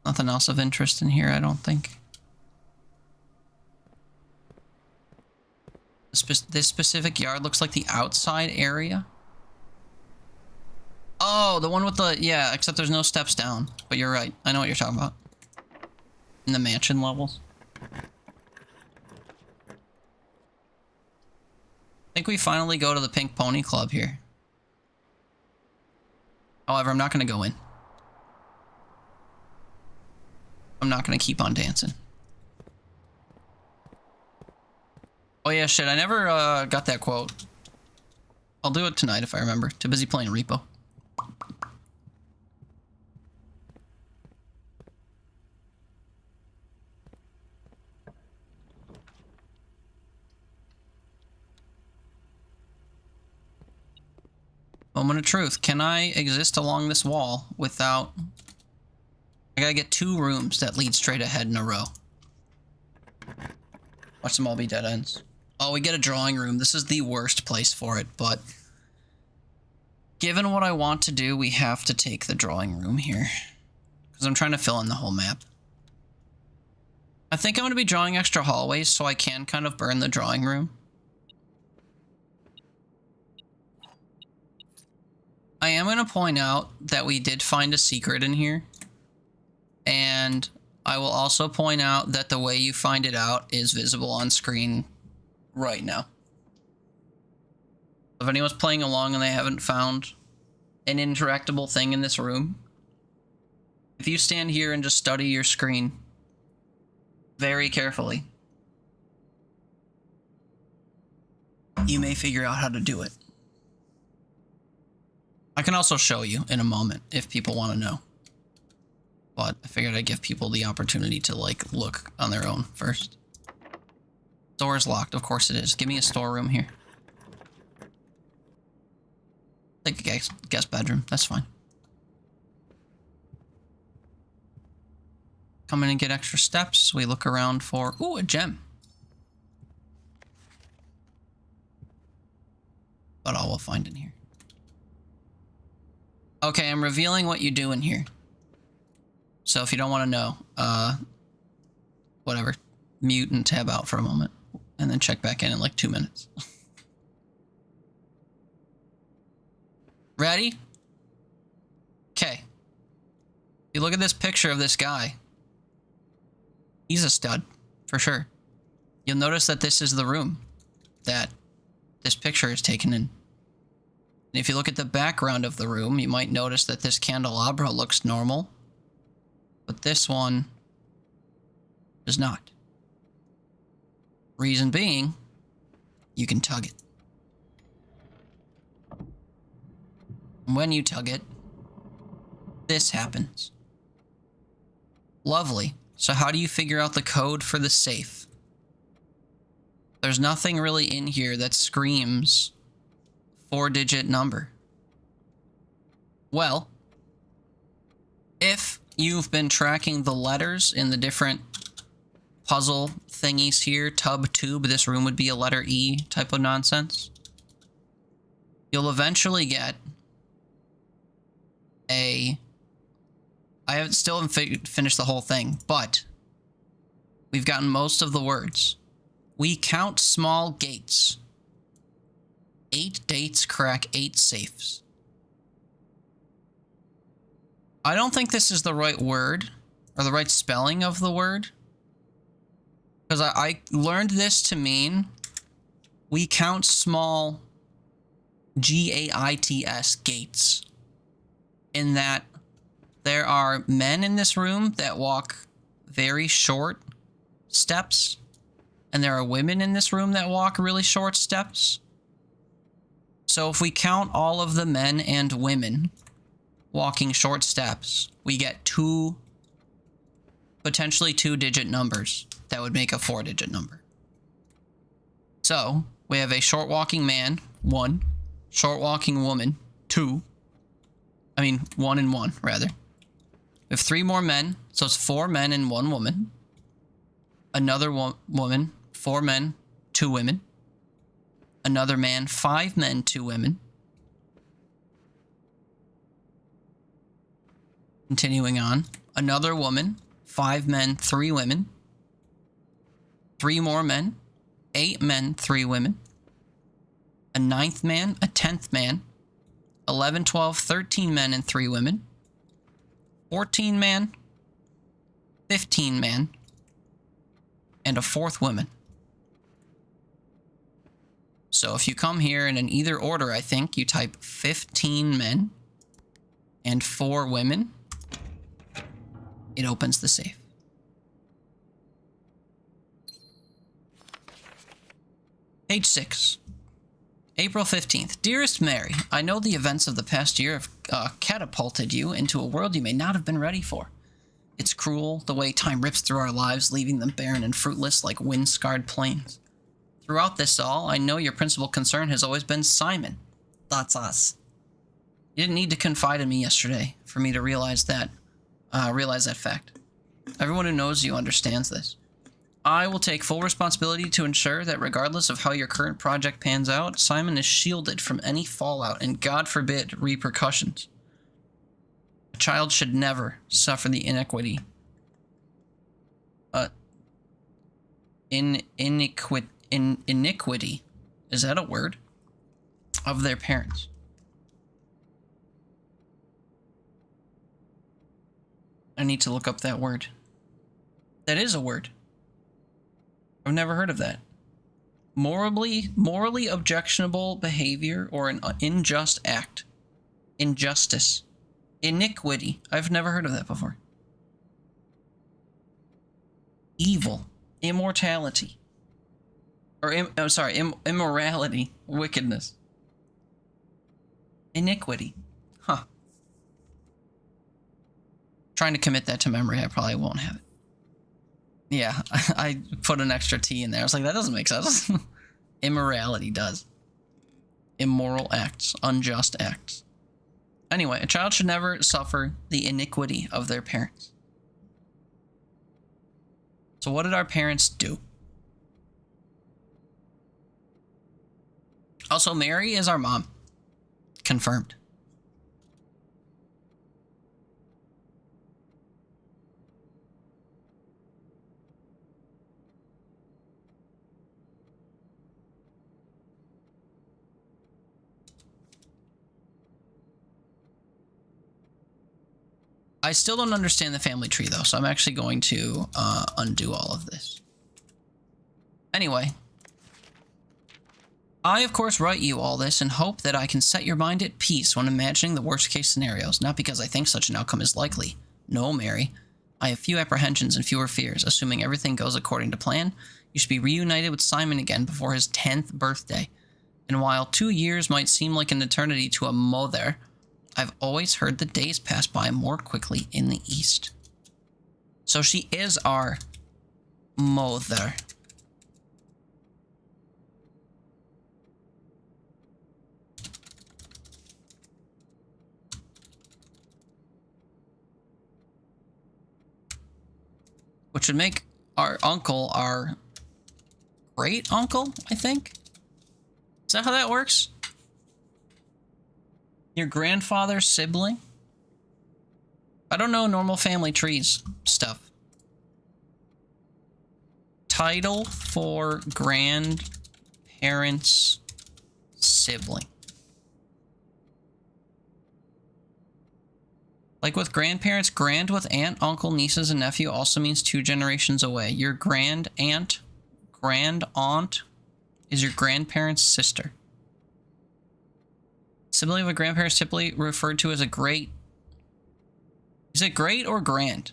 Nothing else of interest in here, I don't think. This specific yard looks like the outside area. Oh, the one with the... Yeah, except there's no steps down. But you're right. I know what you're talking about. In the mansion levels. I think we finally go to the Pink Pony Club here. However, I'm not going to go in. I'm not going to keep on dancing. Oh yeah, shit, I never got that quote. I'll do it tonight if I remember. Too busy playing Repo. Moment of truth. Can I exist along this wall without... I gotta get 2 rooms that lead straight ahead in a row. Watch them all be dead ends. Oh, we get a drawing room. This is the worst place for it, but... given what I want to do, we have to take the drawing room here. Because I'm trying to fill in the whole map. I think I'm going to be drawing extra hallways so I can kind of burn the drawing room. I am going to point out that we did find a secret in here. And I will also point out that the way you find it out is visible on screen right now. If anyone's playing along and they haven't found an interactable thing in this room, if you stand here and just study your screen very carefully, you may figure out how to do it. I can also show you in a moment if people want to know. But I figured I'd give people the opportunity to, like, look on their own first. Door is locked. Of course it is. Give me a storeroom here. Take a guest bedroom. That's fine. Come in and get extra steps. We look around for... Ooh, a gem. But all we'll find in here. Okay, I'm revealing what you do in here. So if you don't want to know, whatever, mute and tab out for a moment, and then check back in like 2 minutes. Ready? Okay. You look at this picture of this guy. He's a stud, for sure. You'll notice that this is the room that this picture is taken in. And if you look at the background of the room, you might notice that this candelabra looks normal, but this one does not. Reason being, you can tug it. And when you tug it, this happens. Lovely. So how do you figure out the code for the safe? There's nothing really in here that screams 4-digit number. Well, if you've been tracking the letters in the different puzzle thingies here, tube, this room would be a letter E type of nonsense, you'll eventually get a... I still haven't finished the whole thing, but we've gotten most of the words. We count small gates. 8 dates crack 8 safes. I don't think this is the right word, or the right spelling of the word. Because I learned this to mean we count small G-A-I-T-S gates. In that there are men in this room that walk very short steps, and there are women in this room that walk really short steps. So if we count all of the men and women walking short steps, we get potentially 2-digit numbers that would make a 4-digit number. So we have a short walking man, 1, short walking woman, 2. 1 and 1, rather. We have 3 more men, so it's 4 men and 1 woman. Another woman, 4 men, 2 women. Another man, 5 men, 2 women. Continuing on. Another woman, 5 men, 3 women. 3 more men, 8 men, 3 women. A 9th man, a 10th man. 11, 12, 13 men and 3 women. 14 man, 15 man, and a 4th woman. So if you come here and in either order, I think, you type 15 men and 4 women, it opens the safe. Page 6. April 15th. Dearest Mary, I know the events of the past year have catapulted you into a world you may not have been ready for. It's cruel, the way time rips through our lives, leaving them barren and fruitless like wind-scarred plains. Throughout this all, I know your principal concern has always been Simon. That's us. You didn't need to confide in me yesterday for me to realize that fact. Everyone who knows you understands this. I will take full responsibility to ensure that regardless of how your current project pans out, Simon is shielded from any fallout and, God forbid, repercussions. A child should never suffer the iniquity. Iniquity. Is that a word? Of their parents. I need to look up that word. That is a word. I've never heard of that. Morally objectionable behavior or an unjust act. Injustice. Iniquity. I've never heard of that before. Evil. Immortality. Immorality. Wickedness. Iniquity. Huh. Trying to commit that to memory, I probably won't have it. Yeah, I put an extra T in there. I was like, that doesn't make sense. Immorality does. Immoral acts. Unjust acts. Anyway, a child should never suffer the iniquity of their parents. So what did our parents do? Also, Mary is our mom. Confirmed. I still don't understand the family tree, though, so I'm actually going to undo all of this. Anyway. I, of course, write you all this and hope that I can set your mind at peace when imagining the worst-case scenarios, not because I think such an outcome is likely. No, Mary. I have few apprehensions and fewer fears. Assuming everything goes according to plan, you should be reunited with Simon again before his 10th birthday. And while 2 years might seem like an eternity to a mother, I've always heard the days pass by more quickly in the East. So she is our mother. Which would make our uncle our great uncle, I think. Is that how that works? Your grandfather's sibling? I don't know normal family trees stuff. Title for grandparents' sibling. Like with grandparents, grand with aunt, uncle, nieces, and nephew also means 2 generations away. Your grand aunt is your grandparent's sister. Sibling of a grandparent is typically referred to as a great. Is it great or grand?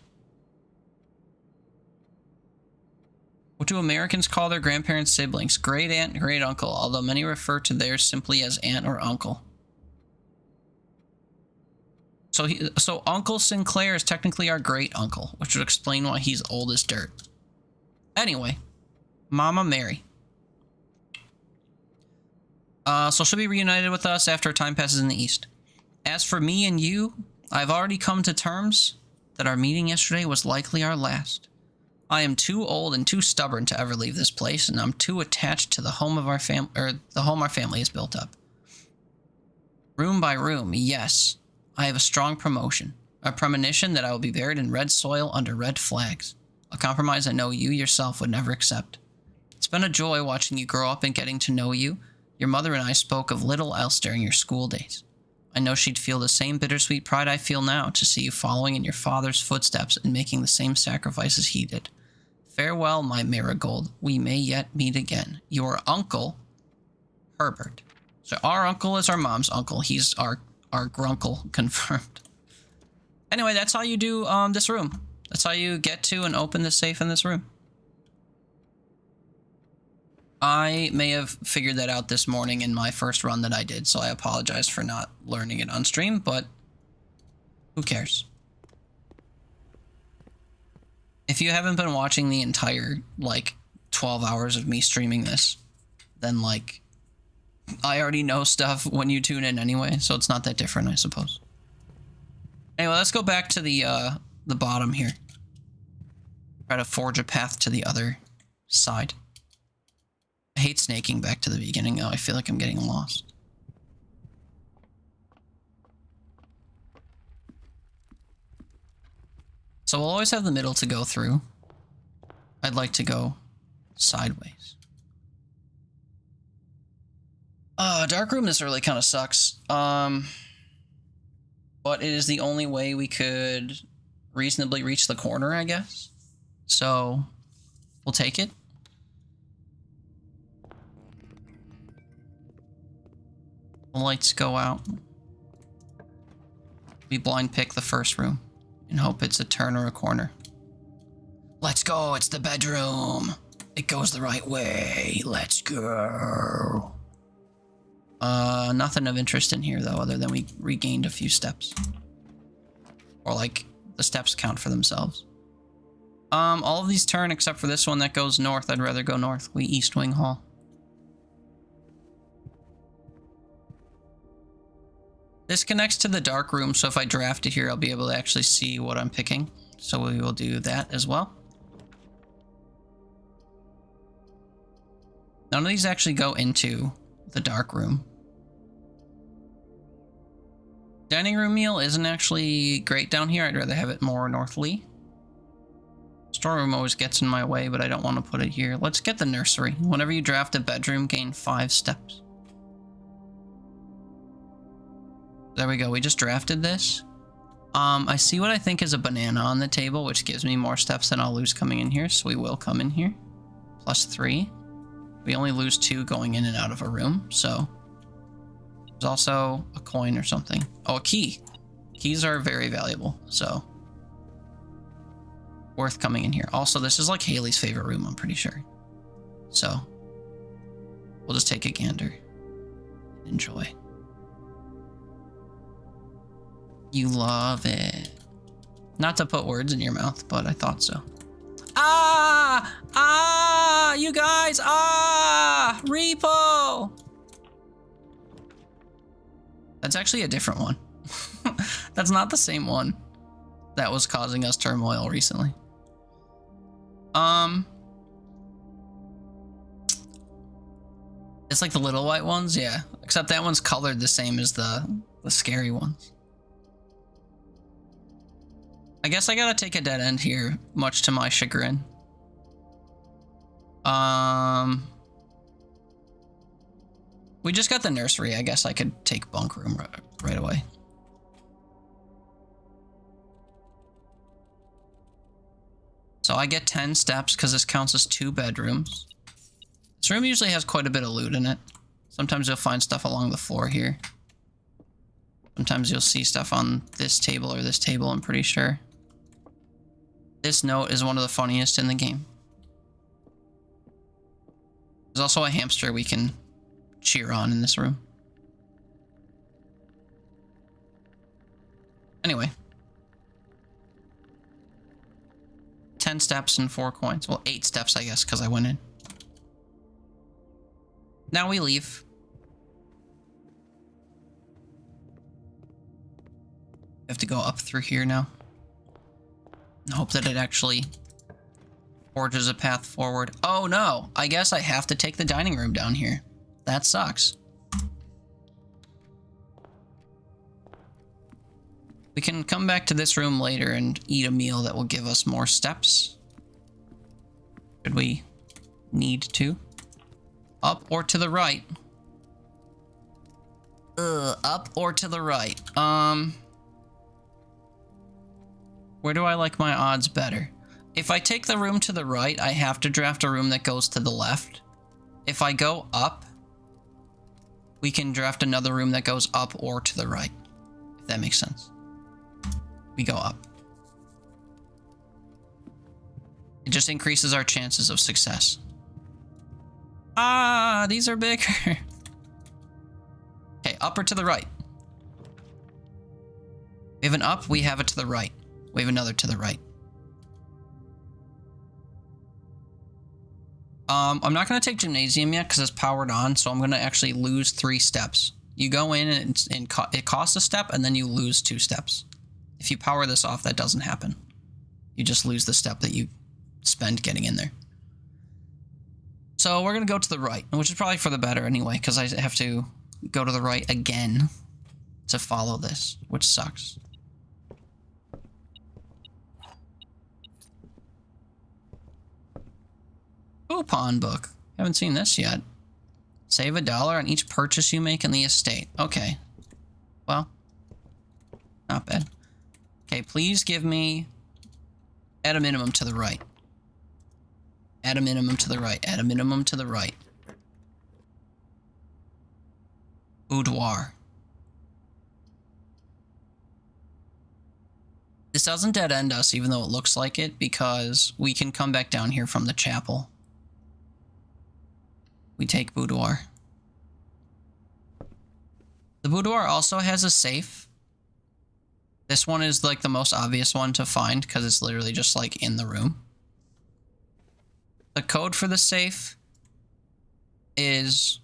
What do Americans call their grandparents' siblings? Great aunt, great uncle, although many refer to theirs simply as aunt or uncle. So Uncle Sinclair is technically our great uncle, which would explain why he's old as dirt. Anyway, Mama Mary. So she'll be reunited with us after time passes in the East. As for me and you, I've already come to terms that our meeting yesterday was likely our last. I am too old and too stubborn to ever leave this place, and I'm too attached to the home of our the home our family has built up. Room by room, yes. I have a strong premonition that I will be buried in red soil under red flags. A compromise I know you yourself would never accept. It's been a joy watching you grow up and getting to know you. Your mother and I spoke of little else during your school days. I know she'd feel the same bittersweet pride I feel now to see you following in your father's footsteps and making the same sacrifices he did. Farewell, my marigold. We may yet meet again. Your uncle, Herbert. So our uncle is our mom's uncle. He's our grunkle confirmed. Anyway, that's how you do this room. That's how you get to and open the safe in this room. I may have figured that out this morning in my first run that I did, so I apologize for not learning it on stream, but who cares? If you haven't been watching the entire, 12 hours of me streaming this, then, I already know stuff when you tune in anyway, so it's not that different, I suppose. Anyway, let's go back to the bottom here. Try to forge a path to the other side. I hate snaking back to the beginning, though. I feel like I'm getting lost. So we'll always have the middle to go through. I'd like to go sideways. Dark room this really kind of sucks. But it is the only way we could reasonably reach the corner, I guess. So we'll take it. The lights go out. We blind pick the first room and hope it's a turn or a corner. Let's go, it's the bedroom. It goes the right way. Let's go. Nothing of interest in here though, other than we regained a few steps. Or the steps count for themselves. All of these turn except for this one that goes north. I'd rather go north. We East Wing Hall. This connects to the dark room, so if I draft it here, I'll be able to actually see what I'm picking. So we will do that as well. None of these actually go into the dark room. Dining room meal isn't actually great down here. I'd rather have it more northly. Storeroom always gets in my way, but I don't want to put it here. Let's get the nursery. Whenever you draft a bedroom, gain 5 steps. There we go. We just drafted this. I see what I think is a banana on the table, which gives me more steps than I'll lose coming in here, so we will come in here. +3. We only lose 2 going in and out of a room, so... There's also a coin or something. Oh, a key. Keys are very valuable, so... Worth coming in here. Also, this is like Haley's favorite room, I'm pretty sure. So... We'll just take a gander. Enjoy. You love it. Not to put words in your mouth, but I thought so. Ah! Ah! You guys! Ah! Repo! That's actually a different one. That's not the same one that was causing us turmoil recently. It's like the little white ones, yeah. Except that one's colored the same as the scary ones. I guess I gotta take a dead end here, much to my chagrin. We just got the nursery. I guess I could take bunk room right away. So I get 10 steps because this counts as 2 bedrooms. This room usually has quite a bit of loot in it. Sometimes you'll find stuff along the floor here. Sometimes you'll see stuff on this table or this table, I'm pretty sure. This note is one of the funniest in the game. There's also a hamster we can cheer on in this room. Anyway. 10 steps and 4 coins. Well, 8 steps, I guess, because I went in. Now we leave. We have to go up through here now. And hope that it actually forges a path forward. Oh no! I guess I have to take the dining room down here. That sucks. We can come back to this room later and eat a meal that will give us more steps. Should we need to? Up or to the right? Up or to the right? Where do I like my odds better? If I take the room to the right, I have to draft a room that goes to the left. If I go up, we can draft another room that goes up or to the right. If that makes sense. We go up. It just increases our chances of success. Ah, these are bigger. Okay, up or to the right? We have an up, we have it to the right. We have another to the right. I'm not going to take gymnasium yet because it's powered on, so I'm going to actually lose 3 steps. You go in and it costs a step, and then you lose 2 steps. If you power this off, that doesn't happen. You just lose the step that you spend getting in there. So we're going to go to the right, which is probably for the better anyway, because I have to go to the right again to follow this, which sucks. Coupon book. Haven't seen this yet. Save $1 on each purchase you make in the estate. Okay. Well, not bad. Okay, please give me at a minimum to the right. At a minimum to the right. At a minimum to the right. Boudoir. This doesn't dead end us, even though it looks like it, because we can come back down here from the chapel. We take boudoir. The boudoir also has a safe. This one is like the most obvious one to find because it's literally just like in the room. The code for the safe is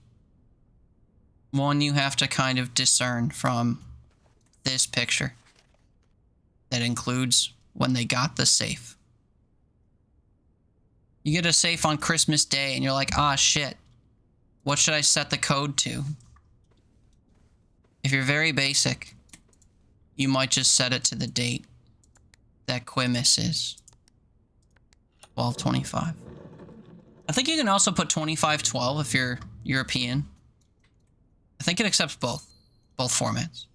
one you have to kind of discern from this picture that includes when they got the safe. You get a safe on Christmas Day and you're like, ah, shit. What should I set the code to? If you're very basic, you might just set it to the date that Quimus is. 12/25. I think you can also put 25/12 if you're European. I think it accepts both formats.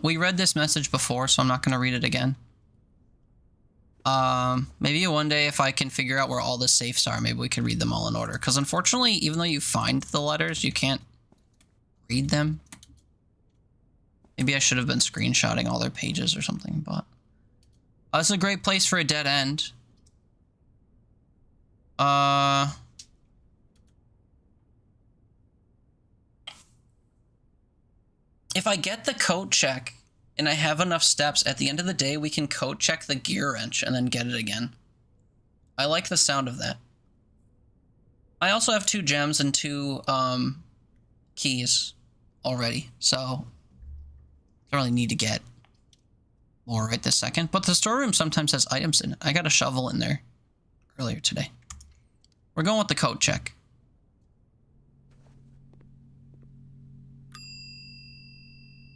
We read this message before, so I'm not going to read it again. Maybe one day if I can figure out where all the safes are, maybe we could read them all in order. Because unfortunately, even though you find the letters, you can't read them. Maybe I should have been screenshotting all their pages or something, but... It's a great place for a dead end. If I get the code check and I have enough steps, at the end of the day, we can code check the gear wrench and then get it again. I like the sound of that. I also have 2 gems and 2 keys already, so I don't really need to get more right this second. But the storeroom sometimes has items in it. I got a shovel in there earlier today. We're going with the code check.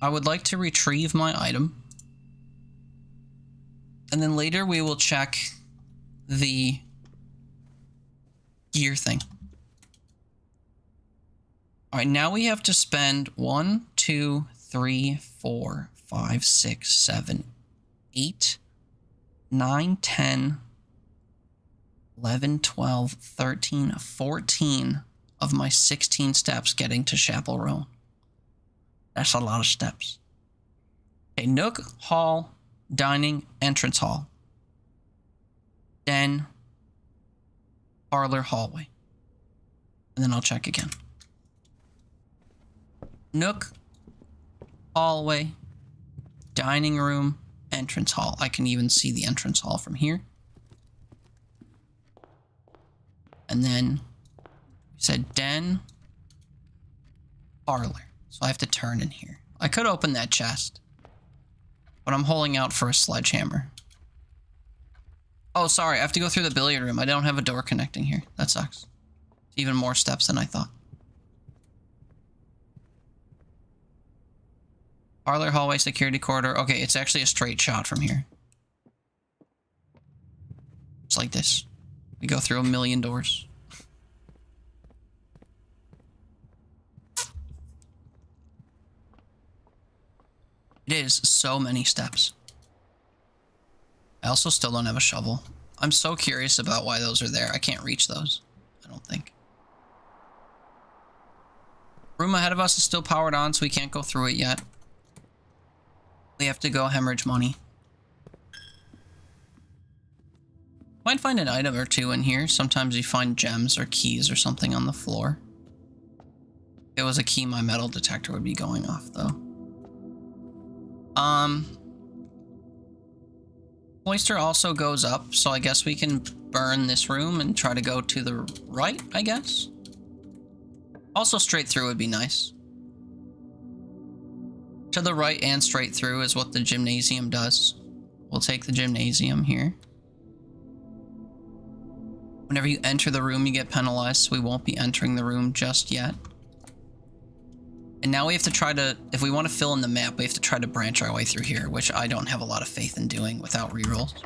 I would like to retrieve my item. And then later we will check the gear thing. All right, now we have to spend 1, 2, 3, 4, 5, 6, 7, 8, 9, 10, 11, 12, 13, 14 of my 16 steps getting to Chapel Roan. That's a lot of steps. Okay, Nook, Hall, Dining, Entrance Hall. Den, Parlor, Hallway. And then I'll check again. Nook, Hallway, Dining Room, Entrance Hall. I can even see the Entrance Hall from here. And then we said Den, Parlor. So I have to turn in here. I could open that chest, but I'm holding out for a sledgehammer. Oh, sorry. I have to go through the billiard room. I don't have a door connecting here. That sucks. It's even more steps than I thought. Parlor, hallway, security corridor. Okay, it's actually a straight shot from here. It's like this. We go through 1,000,000 doors. It is so many steps. I also still don't have a shovel. I'm so curious about why those are there. I can't reach those, I don't think. Room ahead of us is still powered on, so we can't go through it yet. We have to go hemorrhage money. Might find an item or two in here. Sometimes you find gems or keys or something on the floor. If it was a key, my metal detector would be going off, though. Cloister also goes up, so I guess we can burn this room and try to go to the right, I guess? Also straight through would be nice. To the right and straight through is what the gymnasium does. We'll take the gymnasium here. Whenever you enter the room, you get penalized, so we won't be entering the room just yet. And now we have to try to, if we want to fill in the map, we have to try to branch our way through here, which I don't have a lot of faith in doing without rerolls.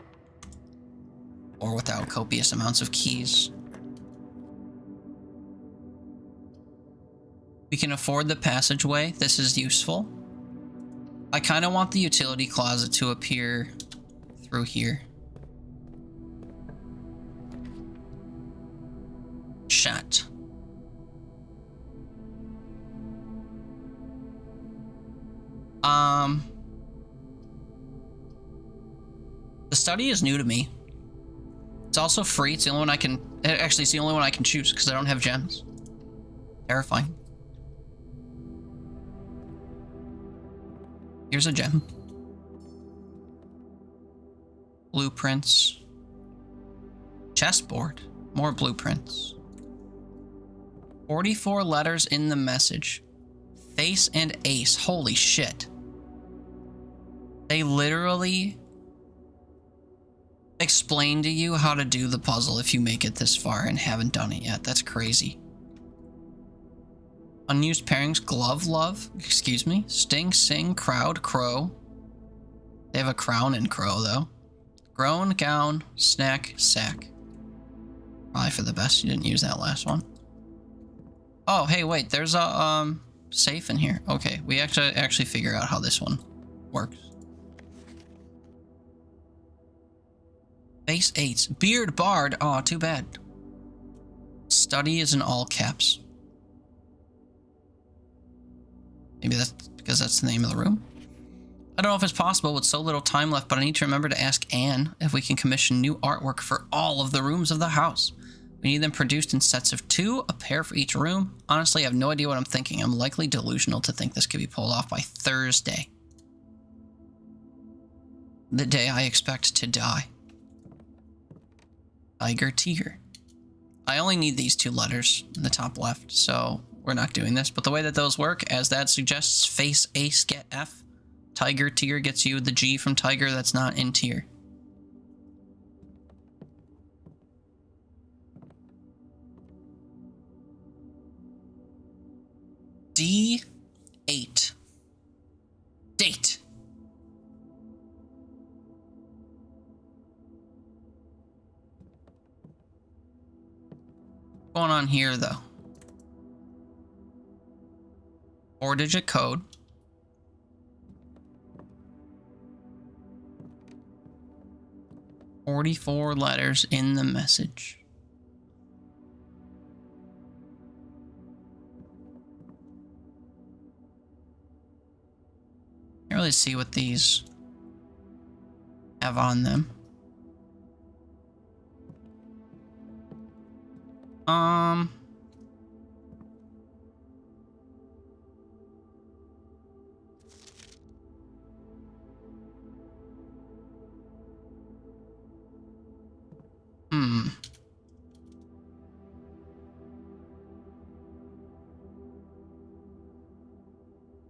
Or without copious amounts of keys. We can afford the passageway. This is useful. I kind of want the utility closet to appear through here. Shut. The study is new to me. It's also free. It's the only one I can... Actually, it's the only one I can choose because I don't have gems. Terrifying. Here's a gem. Blueprints. Chessboard. More blueprints. 44 letters in the message. Face and ace. Holy shit. They literally explain to you how to do the puzzle if you make it this far and haven't done it yet. That's crazy. Unused pairings. Glove, love. Excuse me. Sting, sing, crowd, crow. They have a crown in crow, though. Groan, gown, snack, sack. Probably for the best you didn't use that last one. Oh, hey, wait. There's a, safe in here. Okay, we have to actually figure out how this one works. Base 8. Beard Bard. Oh, too bad. Study is in all caps. Maybe that's because that's the name of the room. I don't know if it's possible with so little time left, but I need to remember to ask Anne if we can commission new artwork for all of the rooms of the house. We need them produced in sets of 2, a pair for each room. Honestly, I have no idea what I'm thinking. I'm likely delusional to think this could be pulled off by Thursday. The day I expect to die. Tiger Tiger. I only need these 2 letters in the top left, so we're not doing this. But the way that those work, as that suggests, face ace get F. Tiger tier gets you the G from tiger that's not in tier. D8. Date. What's going on here, though? 4-digit code. "44 letters in the message. Can't really see what these have on them.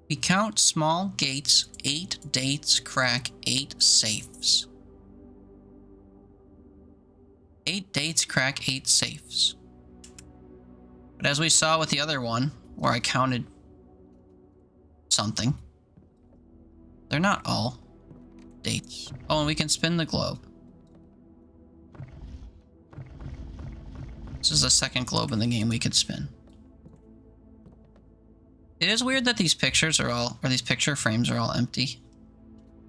We count small gates, 8 dates, crack 8 safes. 8 dates, crack 8 safes. But as we saw with the other one, where I counted something, they're not all dates. Oh, and we can spin the globe. This is the second globe in the game we could spin. It is weird that these pictures are all, or these picture frames are all empty.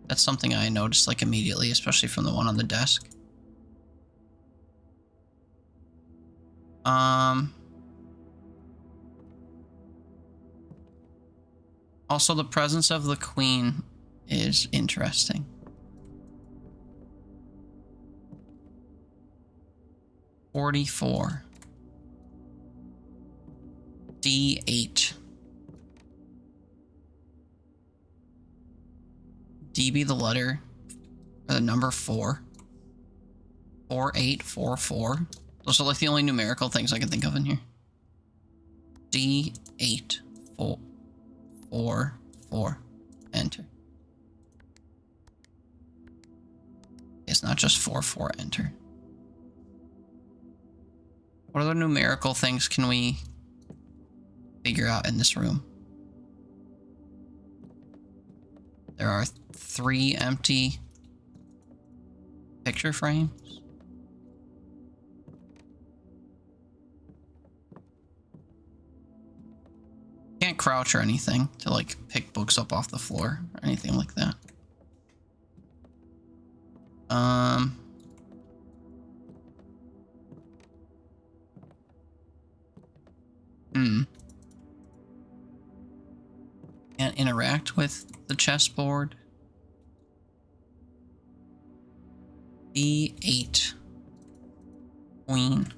That's something I noticed like immediately, especially from the one on the desk. Also, the presence of the queen is interesting. "44. D8. D be the letter, or the number 4. 4844. Those are like the only numerical things I can think of in here. D8. 4. Enter. It's not just 4. Enter. What other numerical things can we figure out in this room? There are 3 empty picture frames. Can't crouch or anything to like pick books up off the floor or anything like that. Can't interact with the chessboard. D8. Queen.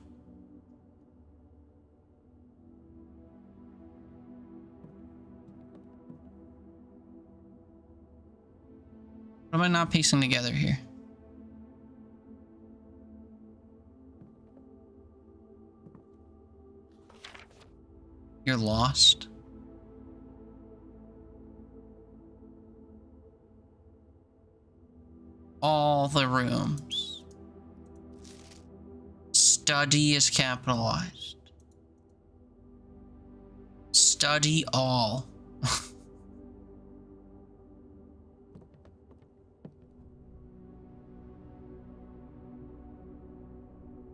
What am I not piecing together here? You're lost. All the rooms. Study is capitalized. Study all.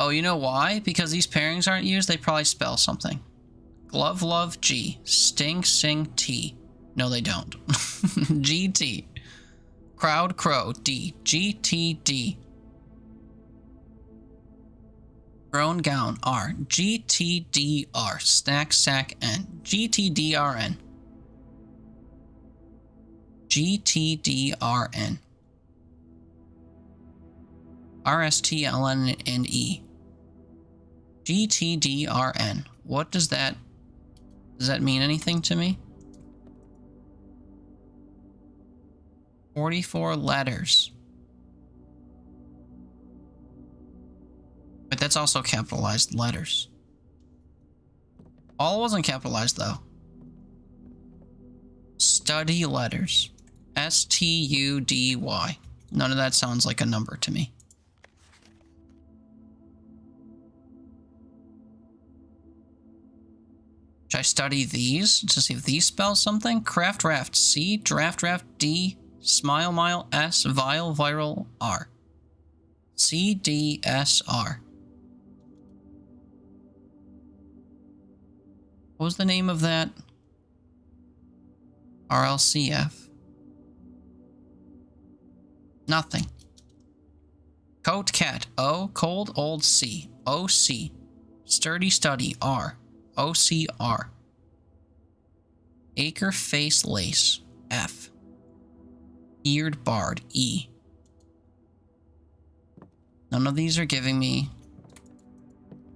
Oh, you know why? Because these pairings aren't used, they probably spell something. Glove, love, G. Sting, sing, T. No, they don't. GT. Crowd, crow, D. GTD. Grown gown. R. GTDR. Stack sack N. GTDRN. GTDRN. RSTLN and E. GTDRN. What does that mean anything to me? 44 letters. But that's also capitalized letters. All wasn't capitalized though. Study letters. STUDY. None of that sounds like a number to me. Should I study these to see if these spell something? Craft raft C, draft raft D, smile mile S, vial viral R. CDSR. What was the name of that? RLCF. Nothing. Coat cat O, cold old C, OC. Sturdy study R. OCR. Acre face lace F. Eared bard E. None of these are giving me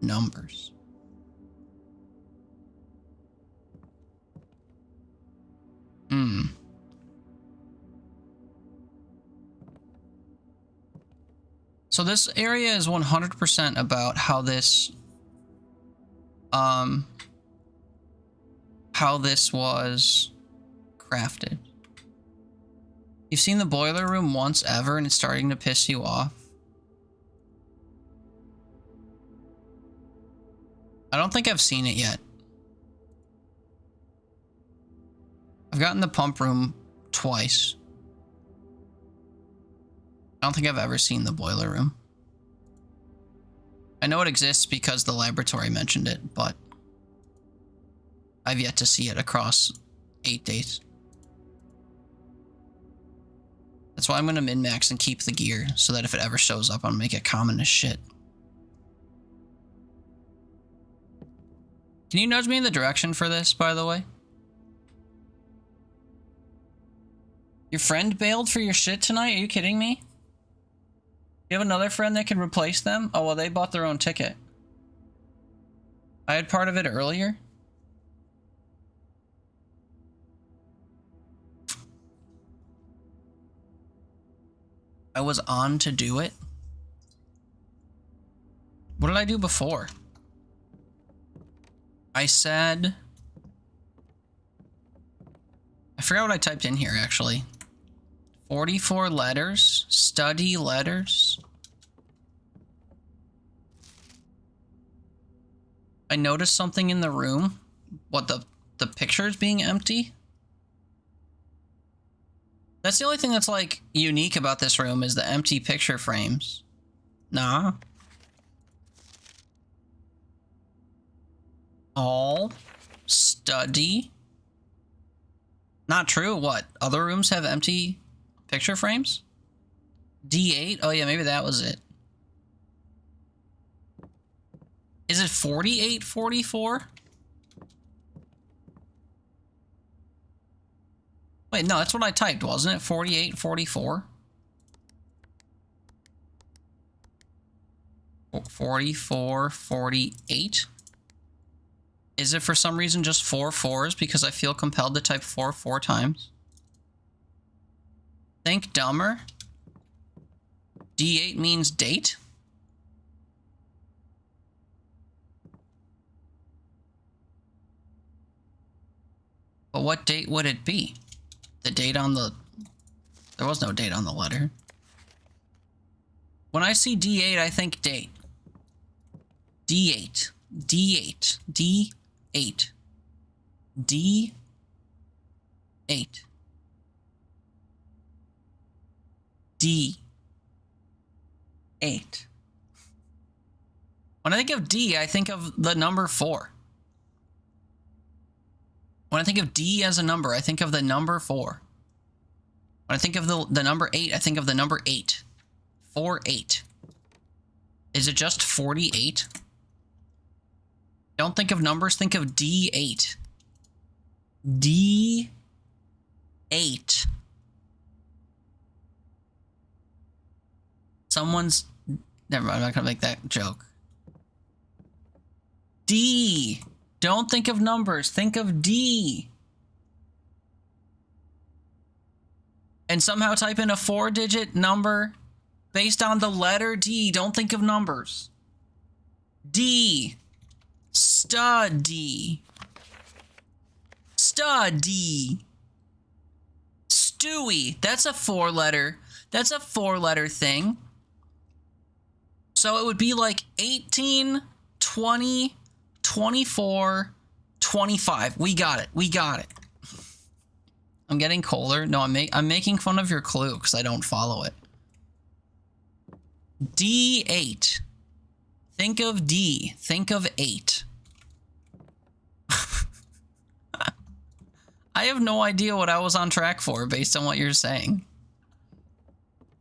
numbers. So this area is 100% about how this was crafted. You've seen the boiler room once ever and it's starting to piss you off? I don't think I've seen it yet. I've gotten the pump room twice. I don't think I've ever seen the boiler room. I know it exists because the laboratory mentioned it, but I've yet to see it across 8 days. That's why I'm going to min-max and keep the gear, so that if it ever shows up, I'll make it common as shit. Can you nudge me in the direction for this, by the way? Your friend bailed for your shit tonight? Are you kidding me? You have another friend that can replace them? Oh, well, they bought their own ticket. I had part of it earlier. I was on to do it. What did I do before? I said... I forgot what I typed in here, actually. 44 letters. Study letters. I noticed something in the room. What, the pictures being empty? That's the only thing that's, like, unique about this room is the empty picture frames. Nah. All. Study. Not true. What? Other rooms have empty picture frames? D8? Oh yeah, maybe that was it. Is it 4844? Wait, no, that's what I typed, wasn't it? 4844? 44, 48? Is it for some reason just 4 4s because I feel compelled to type 4 times? Think dumber. D8 means date? But what date would it be? The date on the... There was no date on the letter. When I see D8, I think date. D8. D8. D8. D8. D8. When I think of D, I think of the number 4. When I think of D as a number, I think of the number 4. When I think of the number 8, I think of the number 8. 48. Is it just 48? Don't think of numbers, think of D8. D8. Someone's... Never mind, I'm not gonna make that joke. D. Don't think of numbers, think of D. And somehow type in a 4-digit number based on the letter D. Don't think of numbers. D. Study. Study. Stewie. That's a 4-letter. That's a 4-letter thing. So it would be like 18, 20, 24, 25. We got it. We got it. I'm getting colder. No, I'm making fun of your clue because I don't follow it. D8. Think of D. Think of 8. I have no idea what I was on track for based on what you're saying.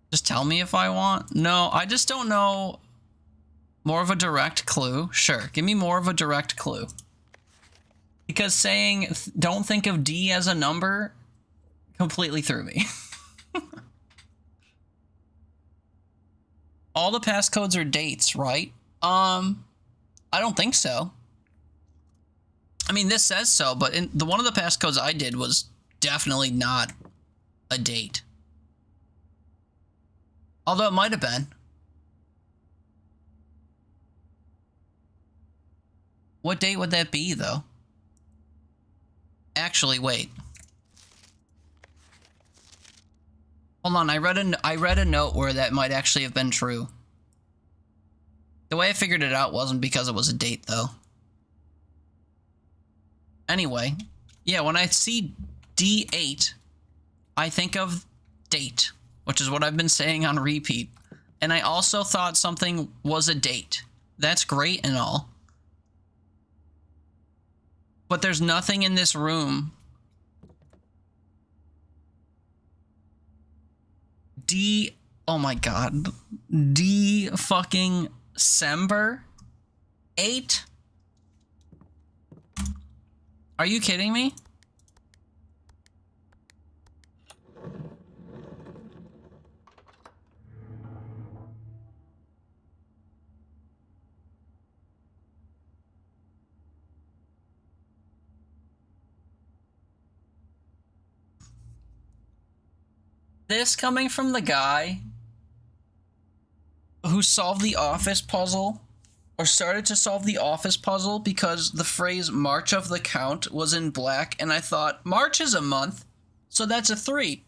Just tell me if I want. No, I just don't know. More of a direct clue? Sure, give me more of a direct clue. Because saying don't think of D as a number completely threw me. All the passcodes are dates, right? I don't think so. I mean, this says so, but one of the passcodes I did was definitely not a date. Although it might have been. What date would that be, though? Actually, wait. Hold on, I read a note where that might actually have been true. The way I figured it out wasn't because it was a date, though. Anyway, yeah, when I see D8, I think of date, which is what I've been saying on repeat. And I also thought something was a date. That's great and all. But there's nothing in this room. D, oh my god. D fucking Sember 8? Are you kidding me? This coming from the guy who solved the office puzzle, or started to solve the office puzzle because the phrase March of the Count was in black, and I thought, March is a month, so that's a 3.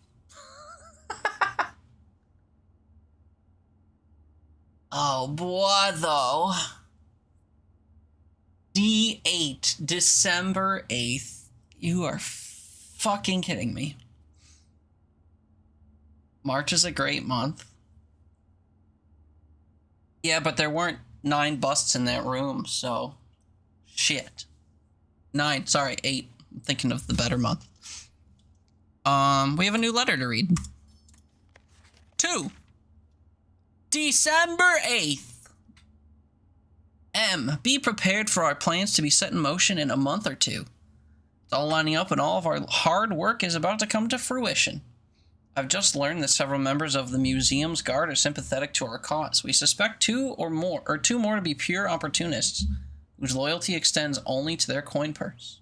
Oh, boy, though. D8, December 8th. You are fucking kidding me. March is a great month. Yeah, but there weren't 9 busts in that room, so... Shit. 9, sorry, 8. I'm thinking of the better month. We have a new letter to read. 2. December 8th. M. Be prepared for our plans to be set in motion in a month or two. It's all lining up and all of our hard work is about to come to fruition. I've just learned that several members of the museum's guard are sympathetic to our cause. We suspect 2 more to be pure opportunists, whose loyalty extends only to their coin purse.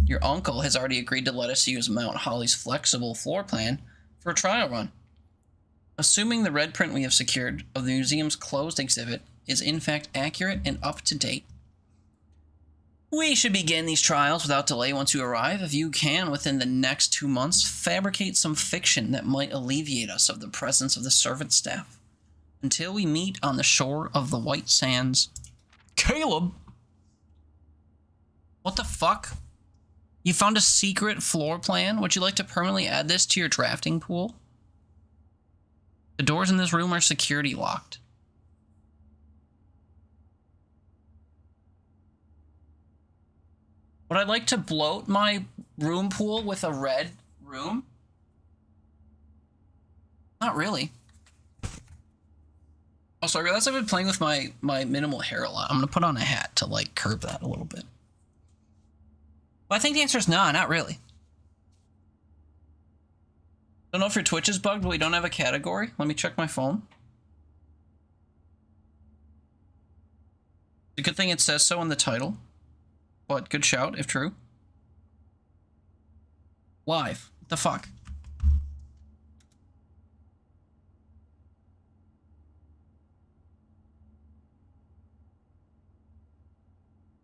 Your uncle has already agreed to let us use Mount Holly's flexible floor plan for a trial run. Assuming the red print we have secured of the museum's closed exhibit is in fact accurate and up to date, we should begin these trials without delay once you arrive. If you can, within the next 2 months, fabricate some fiction that might alleviate us of the presence of the servant staff. Until we meet on the shore of the White Sands. Caleb! What the fuck? You found a secret floor plan? Would you like to permanently add this to your drafting pool? The doors in this room are security locked. Would I like to bloat my room pool with a red room? Not really. Also, I realized I've been playing with my minimal hair a lot. I'm gonna put on a hat to like curb that a little bit. Well, I think the answer is no, not really. Don't know if your Twitch is bugged, but we don't have a category. Let me check my phone. It's a good thing it says so in the title. But good shout, if true. Live. What the fuck?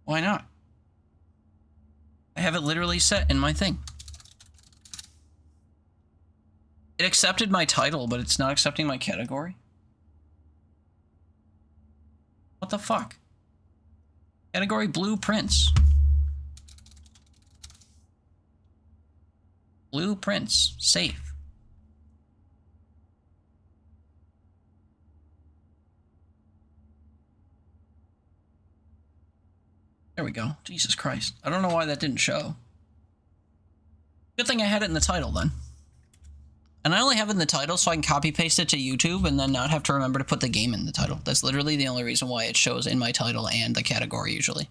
Why not? I have it literally set in my thing. It accepted my title, but it's not accepting my category. What the fuck? Category blueprints. Blueprints. Safe. There we go. Jesus Christ. I don't know why that didn't show. Good thing I had it in the title then. And I only have it in the title so I can copy paste it to YouTube and then not have to remember to put the game in the title. That's literally the only reason why it shows in my title and the category usually.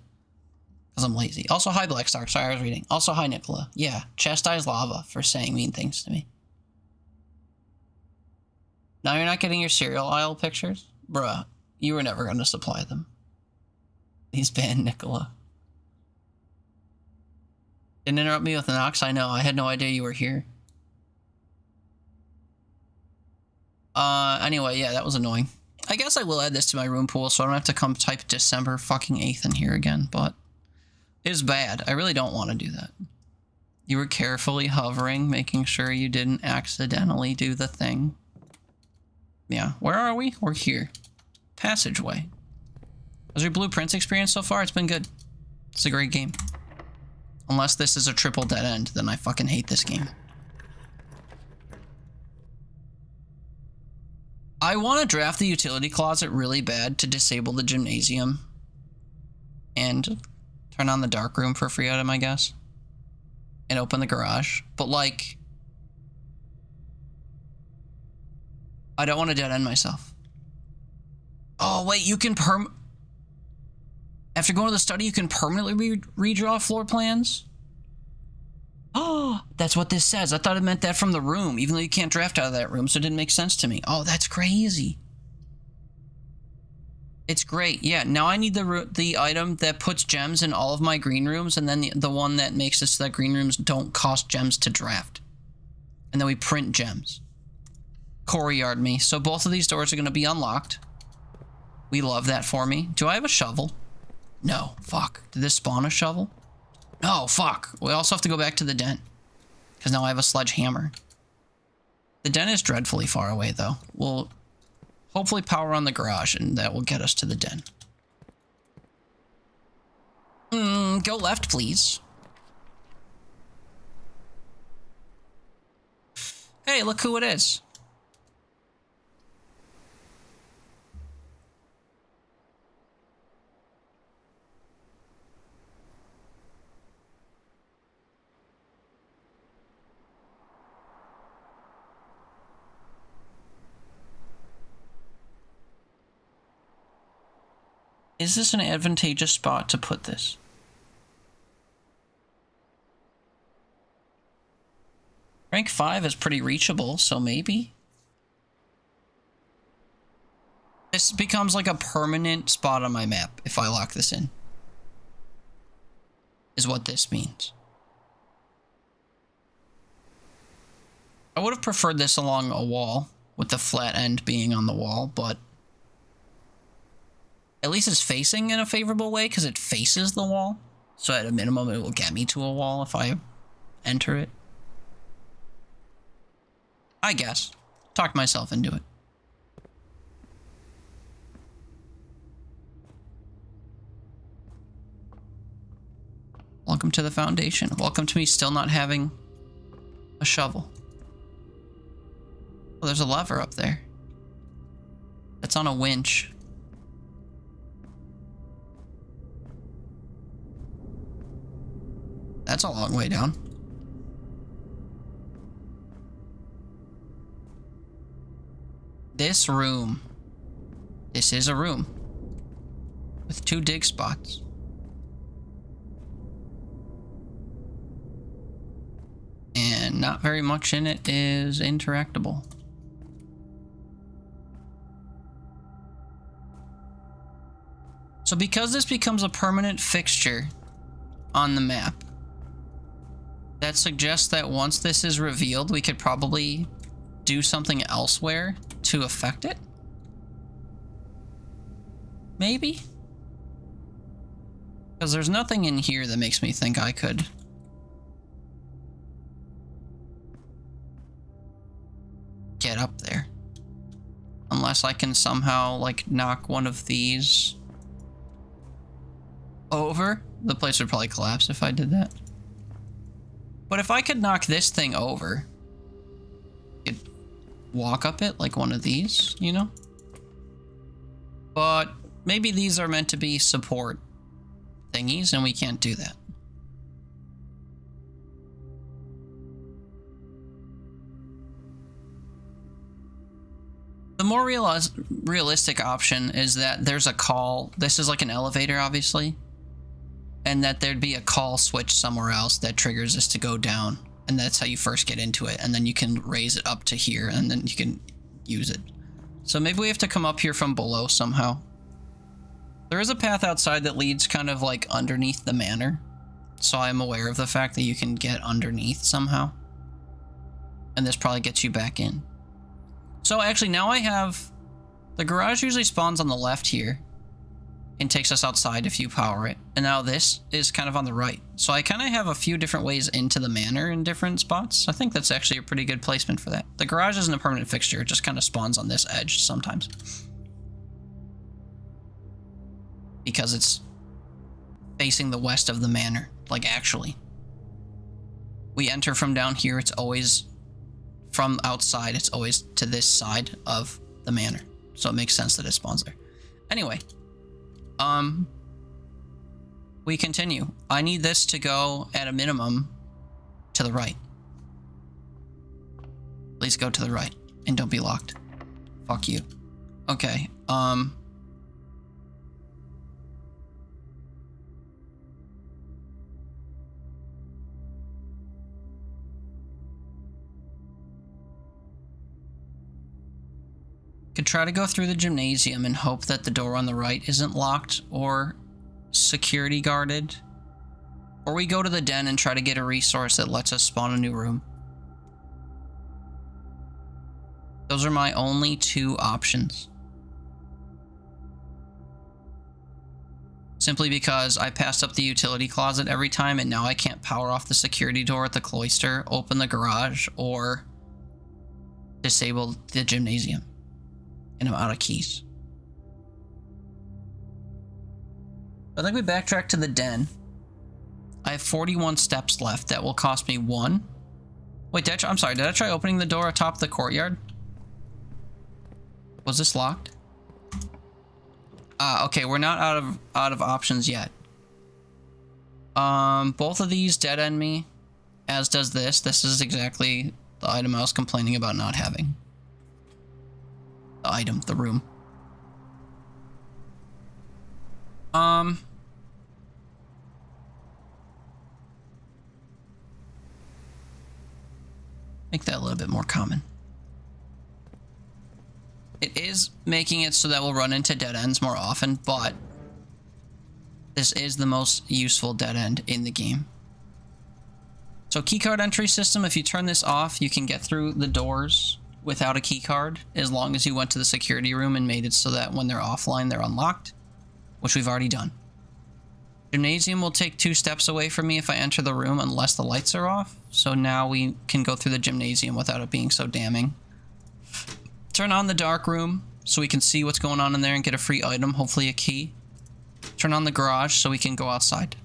Because I'm lazy. Also, hi Blackstar. Sorry, I was reading. Also, hi Nicola. Yeah, chastise Lava for saying mean things to me. Now you're not getting your cereal aisle pictures? Bruh, you were never going to supply them. He's banned Nicola. Didn't interrupt me with an ox. I know. I had no idea you were here. Anyway, yeah, that was annoying. I guess I will add this to my room pool so I don't have to come type December fucking 8th in here again, but it is bad. I really don't want to do that. You were carefully hovering, making sure you didn't accidentally do the thing. Yeah, where are we? We're here. Passageway. How's your Blueprints experience so far? It's been good. It's a great game. Unless this is a triple dead end, then I fucking hate this game. I want to draft the utility closet really bad to disable the gymnasium and turn on the dark room for a free item, I guess, and open the garage. But like, I don't want to dead end myself. Oh wait, you can after going to the study, you can permanently redraw floor plans? Oh, that's what this says. I thought it meant that from the room, even though you can't draft out of that room, so it didn't make sense to me. Oh, that's crazy. It's great. Yeah, now I need the item that puts gems in all of my green rooms, and then the one that makes it so that green rooms don't cost gems to draft. And then we print gems. Coryard me. So both of these doors are going to be unlocked. We love that for me. Do I have a shovel? No. Fuck. Did this spawn a shovel? No, fuck. We also have to go back to the den. Because now I have a sledgehammer. The den is dreadfully far away, though. We'll hopefully power on the garage, and that will get us to the den. Go left, please. Hey, look who it is. Is this an advantageous spot to put this? Rank 5 is pretty reachable, so maybe? This becomes like a permanent spot on my map if I lock this in. Is what this means. I would have preferred this along a wall, with the flat end being on the wall, but at least it's facing in a favorable way because it faces the wall. So at a minimum, it will get me to a wall if I enter it. I guess. Talk myself into it. Welcome to the foundation. Welcome to me still not having a shovel. Oh, there's a lever up there. It's on a winch. That's a long way down. This room This is a room with 2 dig spots. And not very much in it is interactable. So because this becomes a permanent fixture on the map, that suggests that once this is revealed, we could probably do something elsewhere to affect it. Maybe? Because there's nothing in here that makes me think I could get up there. Unless I can somehow, like, knock one of these over. The place would probably collapse if I did that. But if I could knock this thing over, I could walk up it like one of these, you know? But maybe these are meant to be support thingies and we can't do that. The more realistic option is that there's a call. This is like an elevator, obviously. And that there'd be a call switch somewhere else that triggers this to go down. And that's how you first get into it. And then you can raise it up to here and then you can use it. So maybe we have to come up here from below somehow. There is a path outside that leads kind of like underneath the manor. So I'm aware of the fact that you can get underneath somehow. And this probably gets you back in. So actually now I have... The garage usually spawns on the left here. And takes us outside if you power it. And now this is kind of on the right. So I kind of have a few different ways into the manor in different spots. I think that's actually a pretty good placement for that. The garage isn't a permanent fixture. It just kind of spawns on this edge sometimes. Because it's facing the west of the manor. Like actually. We enter from down here. It's always... From outside, it's always to this side of the manor. So it makes sense that it spawns there. Anyway. We continue. I need this to go at a minimum to the right. Please go to the right and don't be locked. Fuck you. Okay. Could try to go through the gymnasium and hope that the door on the right isn't locked or security guarded. Or we go to the den and try to get a resource that lets us spawn a new room. Those are my only 2 options. Simply because I passed up the utility closet every time and now I can't power off the security door at the cloister, open the garage, or disable the gymnasium. And I'm out of keys. I think we backtrack to the den. I have 41 steps left. That will cost me 1. Wait, I'm sorry. Did I try opening the door atop the courtyard? Was this locked? Okay, we're not out of options yet. Both of these dead end me, as does this. This is exactly the item I was complaining about not having. The item, the room. Make that a little bit more common. It is making it so that we'll run into dead ends more often, but this is the most useful dead end in the game. So keycard entry system, if you turn this off, you can get through the doors without a keycard, as long as you went to the security room and made it so that when they're offline, they're unlocked, which we've already done. Gymnasium will take 2 steps away from me if I enter the room unless the lights are off, so now we can go through the gymnasium without it being so damning. Turn on the dark room so we can see what's going on in there and get a free item, hopefully a key. Turn on the garage so we can go outside.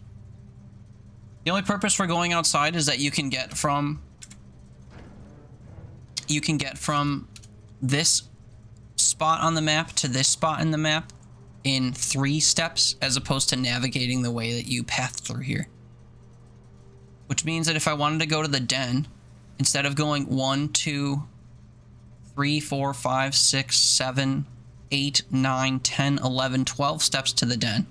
The only purpose for going outside is that you can get from this spot on the map to this spot in the map in 3 steps, as opposed to navigating the way that you path through here. Which means that if I wanted to go to the den, instead of going 1, 2, 3, 4, 5, 6, 7, 8, 9, 10, 11, 12 steps to the den.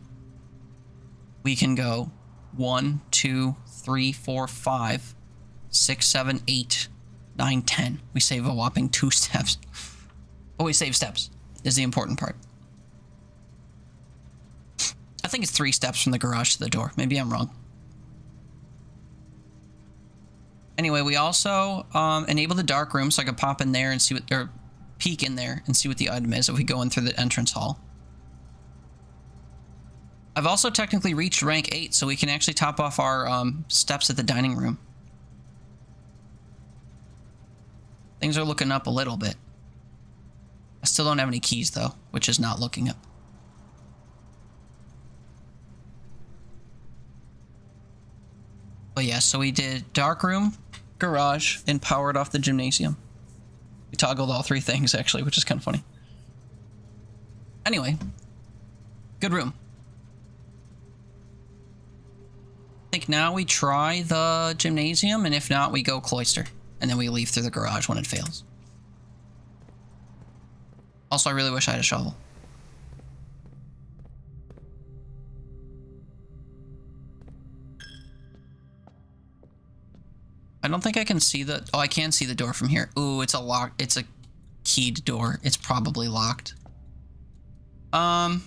We can go 1, 2, 3, 4, 5, 6, 7, 8, 9, 10. We save a whopping 2 steps. But we save steps is the important part. I think it's 3 steps from the garage to the door. Maybe I'm wrong. Anyway, we also enable the dark room so I can pop in there and see what, or peek in there and see what the item is if we go in through the entrance hall. I've also technically reached rank 8, so we can actually top off our steps at the dining room. Things are looking up a little bit. I still don't have any keys though, which is not looking up. But yeah, so we did dark room, garage, and powered off the gymnasium. We toggled all 3 things actually, which is kind of funny. Anyway, good room. I think now we try the gymnasium, and if not, we go cloister, and then we leave through the garage when it fails. Also, I really wish I had a shovel. I don't think I can see the... Oh, I can see the door from here. Ooh, it's a lock. It's a keyed door. It's probably locked. We'll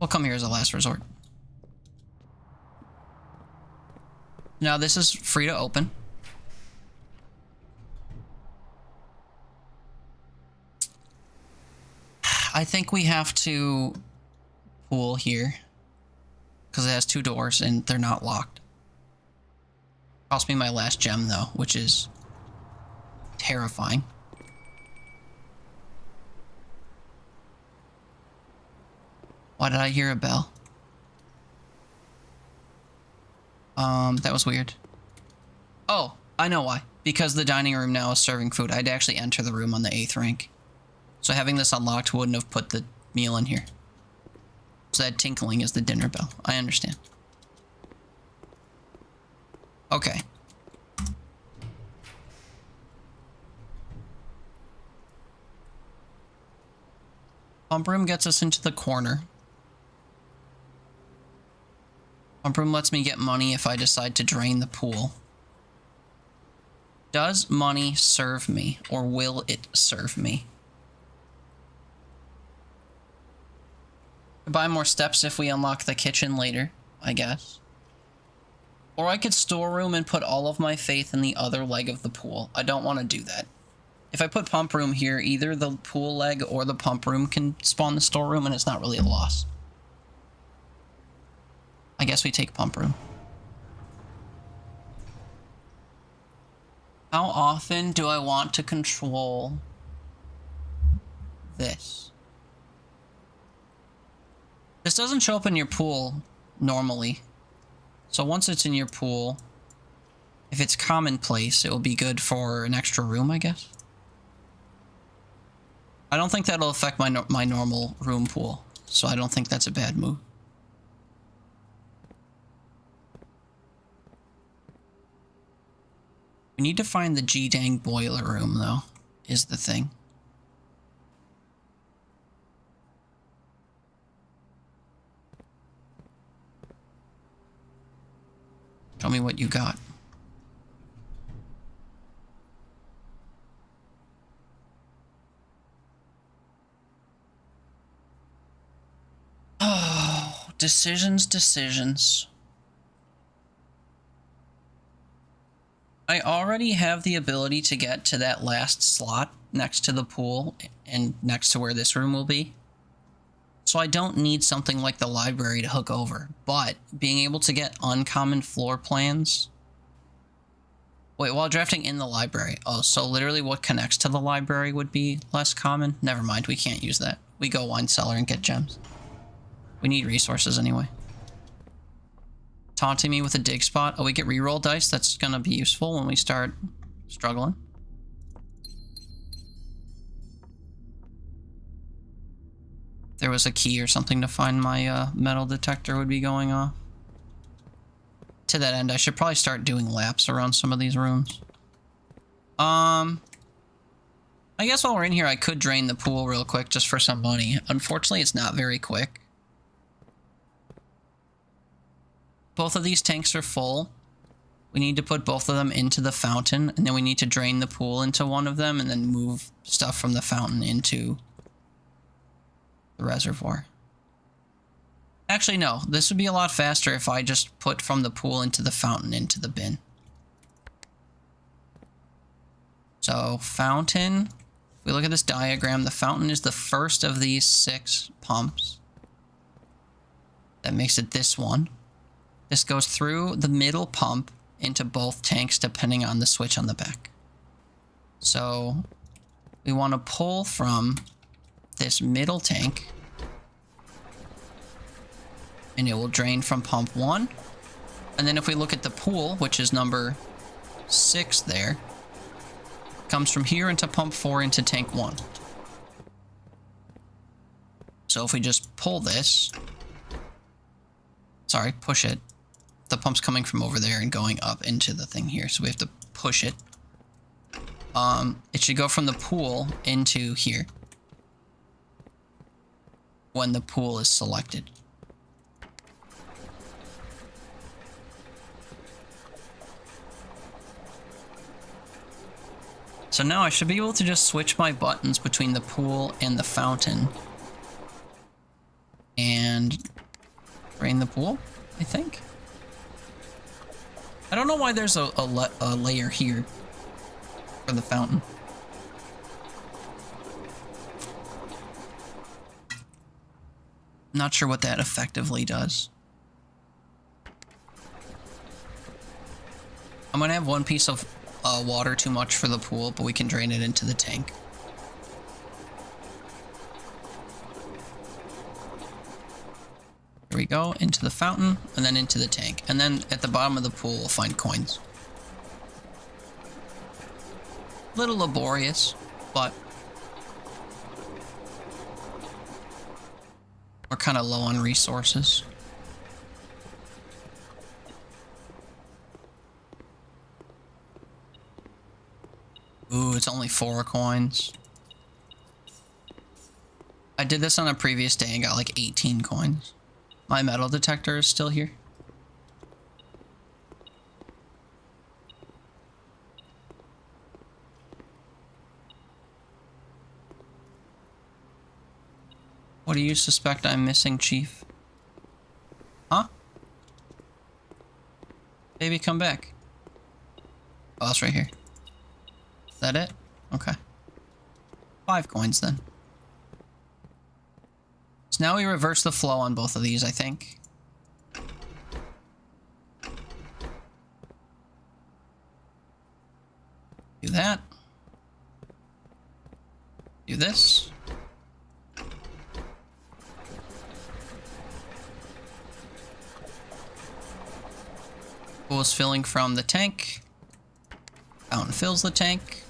come here as a last resort. Now, this is free to open. I think we have to pool here because it has 2 doors and they're not locked. Cost me my last gem though, which is terrifying. Why did I hear a bell? That was weird. Oh, I know why. Because the dining room now is serving food. I had to actually enter the room on the 8th rank. So having this unlocked wouldn't have put the meal in here. So that tinkling is the dinner bell. I understand. Okay. Pump room gets us into the corner. Pump room lets me get money if I decide to drain the pool. Does money serve me, or will it serve me? Buy more steps if we unlock the kitchen later, I guess. Or I could storeroom and put all of my faith in the other leg of the pool. I don't want to do that. If I put pump room here, either the pool leg or the pump room can spawn the storeroom, and it's not really a loss. I guess we take pump room. How often do I want to control this? This doesn't show up in your pool normally. So once it's in your pool, if it's commonplace, it will be good for an extra room, I guess. I don't think that'll affect my normal room pool, so I don't think that's a bad move. We need to find the G-dang boiler room, though, is the thing. Show me what you got. Oh, decisions. I already have the ability to get to that last slot next to the pool and next to where this room will be. So I don't need something like the library to hook over, but being able to get uncommon floor plans. Wait, while drafting in the library. Oh, so literally what connects to the library would be less common? Never mind, we can't use that. We go wine cellar and get gems. We need resources anyway. Taunting me with a dig spot. Oh, we get reroll dice. That's gonna be useful when we start struggling. There was a key or something to find my metal detector would be going off. To that end, I should probably start doing laps around some of these rooms. I I guess while we're in here, I could drain the pool real quick just for some money. Unfortunately, it's not very quick. Both of these tanks are full. We need to put both of them into the fountain, and then we need to drain the pool into one of them and then move stuff from the fountain into the reservoir. Actually, no. This would be a lot faster if I just put from the pool into the fountain into the bin. So, fountain. If we look at this diagram, the fountain is the first of these 6 pumps. That makes it this one. This goes through the middle pump into both tanks depending on the switch on the back. So, we want to pull from this middle tank, and it will drain from pump 1. And then if we look at the pool, which is number 6 there, comes from here into pump 4 into tank 1. So if we just pull this, sorry, push it, the pump's coming from over there and going up into the thing here, so we have to push it. It should go from the pool into here when the pool is selected. So now I should be able to just switch my buttons between the pool and the fountain and drain the pool, I think. I don't know why there's a layer here for the fountain. Not sure what that effectively does. I'm gonna have one piece of water too much for the pool, but we can drain it into the tank. Here we go, into the fountain, and then into the tank. And then at the bottom of the pool, we'll find coins. A little laborious, but we're kind of low on resources. Ooh, it's only 4 coins. I did this on a previous day and got like 18 coins. My metal detector is still here. What do you suspect I'm missing, Chief? Huh? Baby, come back. Oh, it's right here. Is that it? Okay. 5 coins then. So now we reverse the flow on both of these, I think. Do that. Do this. Pool is filling from the tank. Fountain fills the tank.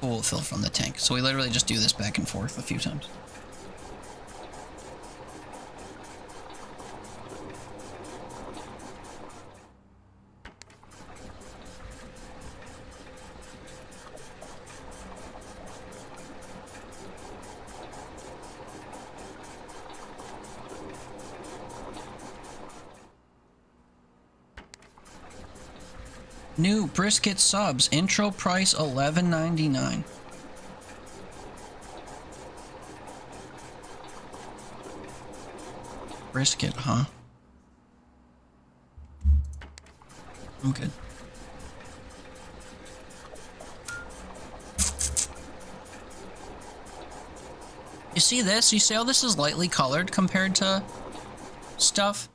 Pool will fill from the tank. So we literally just do this back and forth a few times. New brisket subs, intro price $11.99. Brisket, huh? I'm good. You see this? You see how this is lightly colored compared to stuff?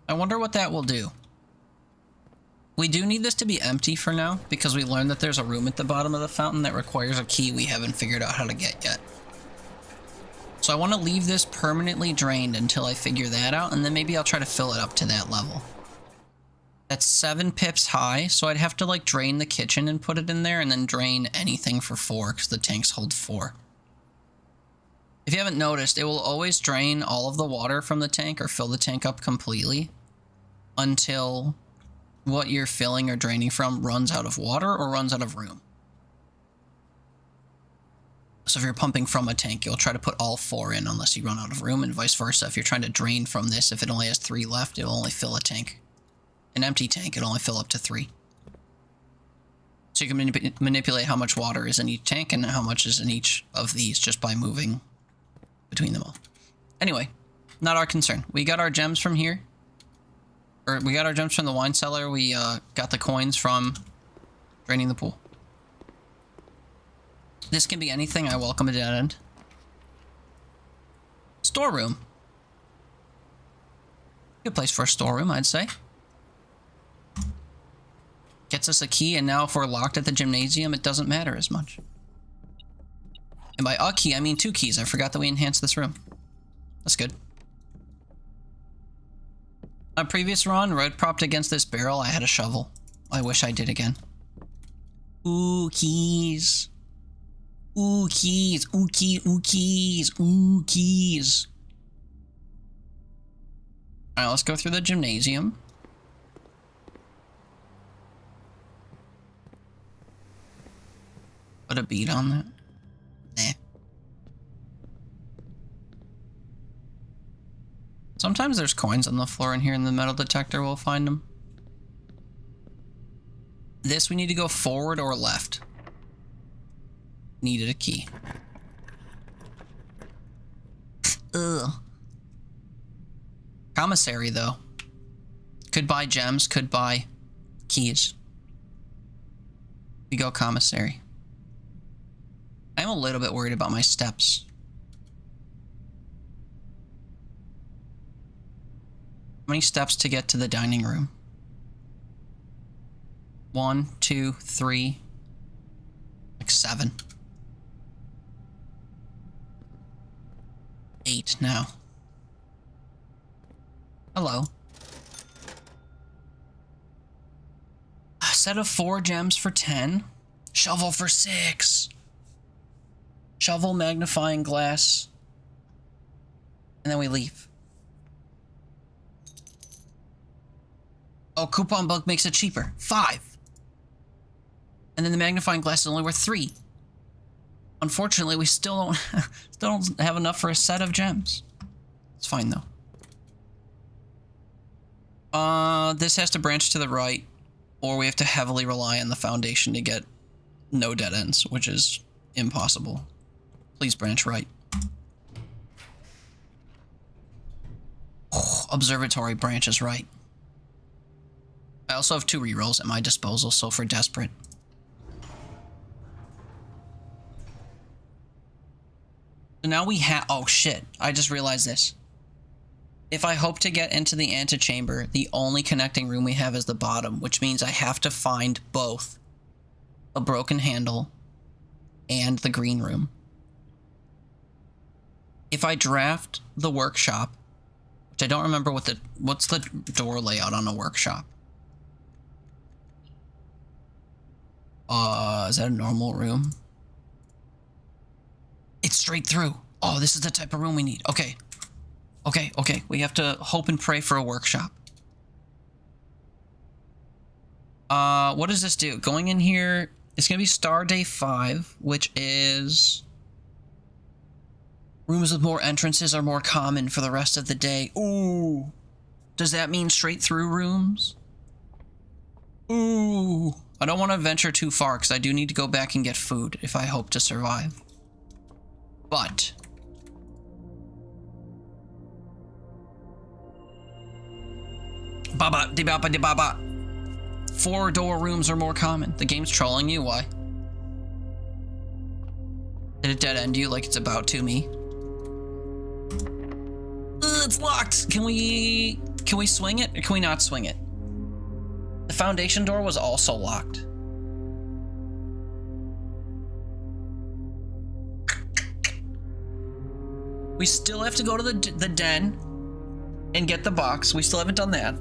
I wonder what that will do. We do need this to be empty for now, because we learned that there's a room at the bottom of the fountain that requires a key we haven't figured out how to get yet. So I want to leave this permanently drained until I figure that out, and then maybe I'll try to fill it up to that level. That's 7 pips high, so I'd have to like drain the kitchen and put it in there, and then drain anything for 4, because the tanks hold 4. If you haven't noticed, it will always drain all of the water from the tank, or fill the tank up completely, until what you're filling or draining from runs out of water or runs out of room. So if you're pumping from a tank, you'll try to put all 4 in unless you run out of room, and vice versa. If you're trying to drain from this, if it only has 3 left, it'll only fill a tank. An empty tank, it'll only fill up to 3. So you can manipulate how much water is in each tank and how much is in each of these just by moving between them all. Anyway, not our concern. We got our gems from here. Or we got our gems from the wine cellar. We got the coins from draining the pool. This can be anything. I welcome a dead end. Storeroom. Good place for a storeroom, I'd say. Gets us a key, and now if we're locked at the gymnasium, it doesn't matter as much. And by a key, I mean 2 keys. I forgot that we enhanced this room. That's good. On a previous run, road propped against this barrel, I had a shovel. I wish I did again. Ooh, keys. Ooh, keys. Ooh, ooh, keys. Ooh, keys. Alright, let's go through the gymnasium. Put a bead on that. Nah. Sometimes there's coins on the floor in here, and the metal detector will find them. This, we need to go forward or left. Needed a key. Ugh. Commissary, though. Could buy gems, could buy keys. We go commissary. I'm a little bit worried about my steps. How many steps to get to the dining room? 1, 2, 3, like 7. 8 now. Hello. A set of 4 gems for 10. Shovel for 6. Shovel, magnifying glass. And then we leave. Oh, coupon book makes it cheaper. 5. And then the magnifying glass is only worth 3. Unfortunately, we still don't have enough for a set of gems. It's fine though. This has to branch to the right, or we have to heavily rely on the foundation to get no dead ends, which is impossible. Please branch right. Oh, observatory branches right. I also have 2 rerolls at my disposal, so for desperate. So now we have... Oh, shit. I just realized this. If I hope to get into the antechamber, the only connecting room we have is the bottom, which means I have to find both a broken handle and the green room. If I draft the workshop, which I don't remember what's the door layout on a workshop? Is that a normal room? It's straight through. Oh, this is the type of room we need. Okay. Okay. We have to hope and pray for a workshop. What does this do? Going in here, it's gonna be star day 5, which is... Rooms with more entrances are more common for the rest of the day. Ooh. Does that mean straight through rooms? Ooh. I don't want to venture too far because I do need to go back and get food if I hope to survive. But... Baba, de baba, de baba. 4-door rooms are more common. The game's trolling you, why? Did it dead end you like it's about to me? It's locked! Can we swing it, or can we not swing it? The foundation door was also locked. We still have to go to the den and get the box. We still haven't done that.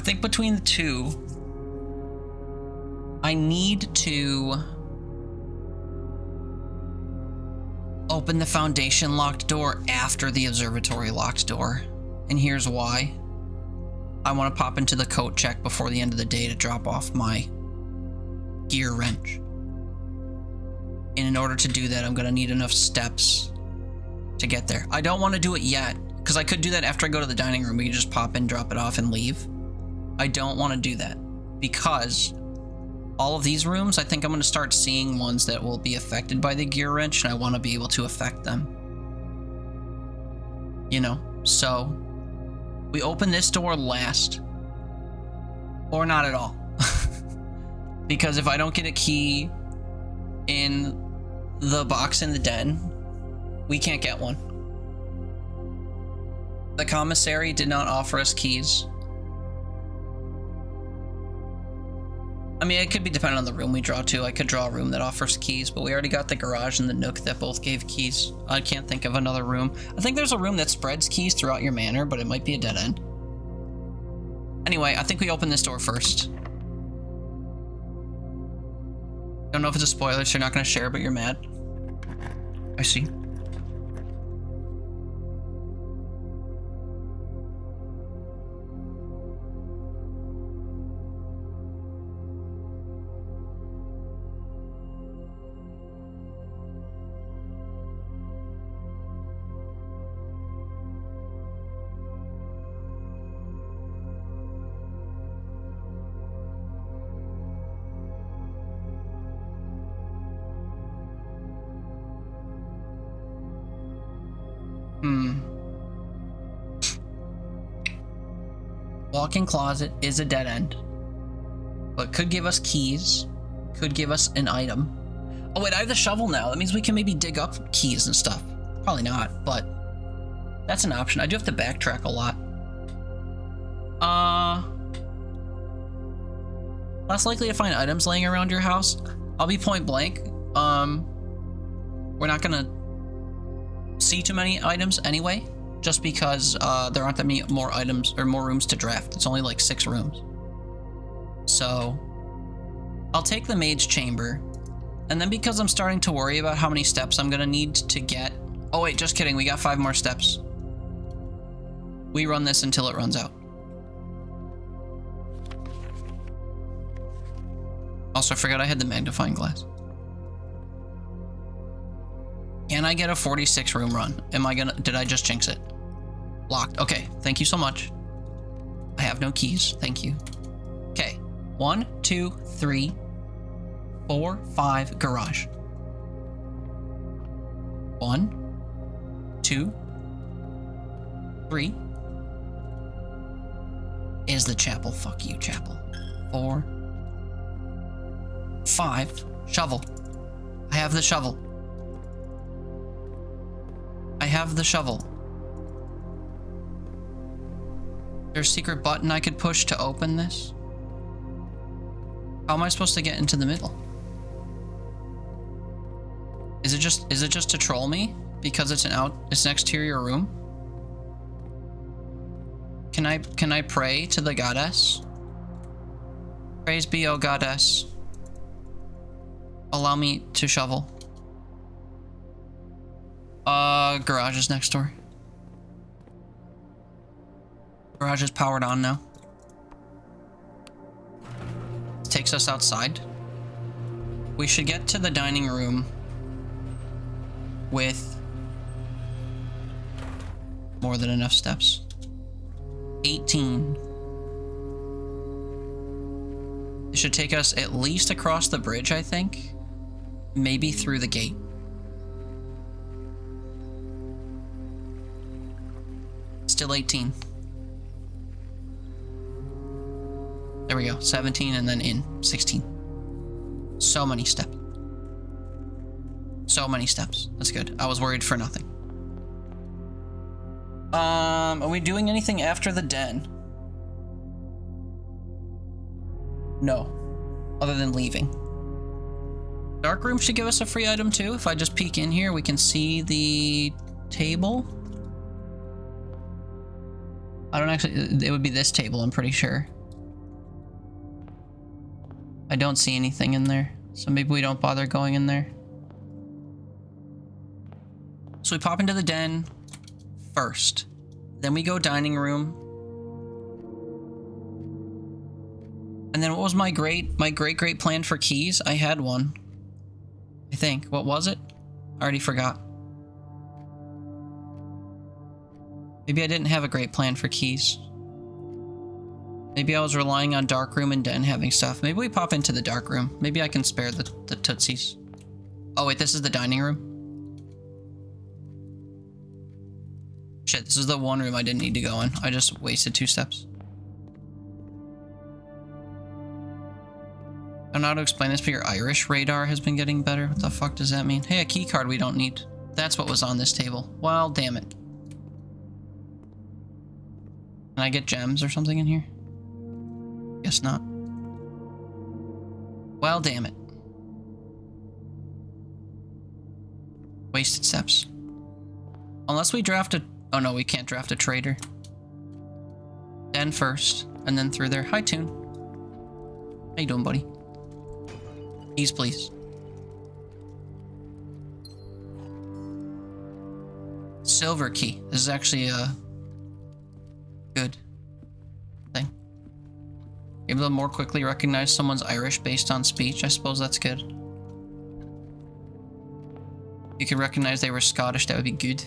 think between the two, I need to open the Foundation locked door after the Observatory locked door. And here's why. I want to pop into the coat check before the end of the day to drop off my gear wrench. And in order to do that, I'm going to need enough steps to get there. I don't want to do it yet, because I could do that after I go to the dining room. We could just pop in, drop it off, and leave. I don't want to do that, because all of these rooms, I think I'm going to start seeing ones that will be affected by the gear wrench, and I want to be able to affect them. You know, so we open this door last, or not at all. Because if I don't get a key in the box in the den, we can't get one. The commissary did not offer us keys. I mean, it could be dependent on the room we draw to. I could draw a room that offers keys, but we already got the garage and the nook that both gave keys. I can't think of another room. I think there's a room that spreads keys throughout your manor, but it might be a dead end. Anyway, I think we open this door first. Don't know if it's a spoiler, so you're not going to share, but you're mad. I see. Walk-in closet is a dead end, but could give us keys, could give us an item. Oh wait, I have the shovel now. That means we can maybe dig up keys and stuff. Probably not, but that's an option. I do have to backtrack a lot. Less likely to find items laying around your house. I'll be point blank. We're not gonna see too many items anyway, just because there aren't that many more items or more rooms to draft. It's only like 6 rooms. So I'll take the maid's chamber, and then because I'm starting to worry about how many steps I'm gonna need to get. Oh wait, just kidding, we got 5 more steps. We run this until it runs out. Also, I forgot I had the magnifying glass. Can I get a 46 room run? Did I just jinx it? Locked. Okay, thank you so much. I have no keys, thank you. Okay, 1, 2, 3, 4, 5, garage. 1, 2, 3. Is the chapel. Fuck you, chapel. 4, 5, shovel. I have the shovel. I have the shovel. There's a secret button I could push to open this. How am I supposed to get into the middle? Is it just to troll me because it's an exterior room? Can I pray to the goddess? Praise be, O goddess. Allow me to shovel. Garage is next door. Garage is powered on now. This takes us outside. We should get to the dining room with more than enough steps. 18. It should take us at least across the bridge, I think. Maybe through the gate. Still 18. There we go. 17 and then in. 16. So many steps. So many steps. That's good. I was worried for nothing. Are we doing anything after the den? No. Other than leaving. Dark room should give us a free item too. If I just peek in here, we can see the table. I don't actually, it would be this table, I'm pretty sure. I don't see anything in there. So maybe we don't bother going in there. So we pop into the den first. Then we go dining room. And then what was my great plan for keys? I had one. I think. What was it? I already forgot. Maybe I didn't have a great plan for keys. Maybe I was relying on dark room and den having stuff. Maybe we pop into the dark room. Maybe I can spare the tootsies. Oh wait, this is the dining room. Shit, this is the one room I didn't need to go in. I just wasted 2 steps. I don't know how to explain this, but your Irish radar has been getting better. What the fuck does that mean? Hey, a key card we don't need. That's what was on this table. Well, damn it. Can I get gems or something in here? Guess not. Well, damn it. Wasted steps. Unless we draft a... Oh no, we can't draft a trader. Den first, and then through there. Hi, Toon. How you doing, buddy? Keys, please. Silver key. This is actually a good thing. Able to more quickly recognize someone's Irish based on speech. I suppose that's good. You could recognize they were Scottish. That would be good.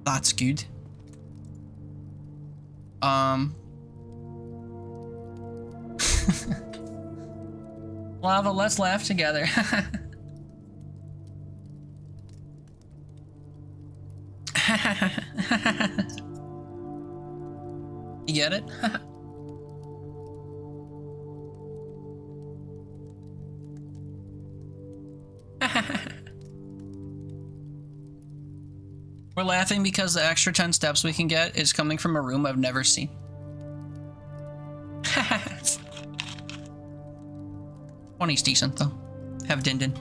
That's good. Lava, let's laugh together. You get it? We're laughing because the extra 10 steps we can get is coming from a room I've never seen. 20's decent though. Have Din Din.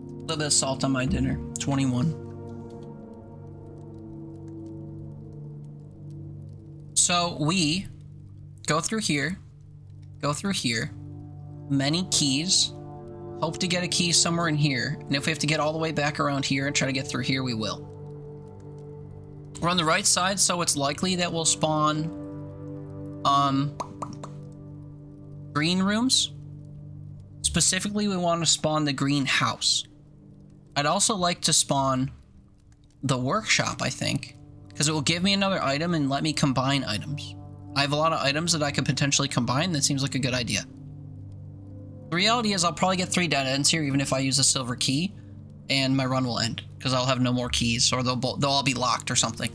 A little bit of salt on my dinner. 21. So we go through here. Go through here. Many keys. Hope to get a key somewhere in here. And if we have to get all the way back around here and try to get through here, we will. We're on the right side, so it's likely that we'll spawn green rooms. Specifically, we want to spawn the greenhouse. I'd also like to spawn the workshop, I think, because it will give me another item and let me combine items. I have a lot of items that I could potentially combine. That seems like a good idea. The reality is I'll probably get 3 dead ends here, even if I use a silver key, and my run will end, because I'll have no more keys, or they'll all be locked or something.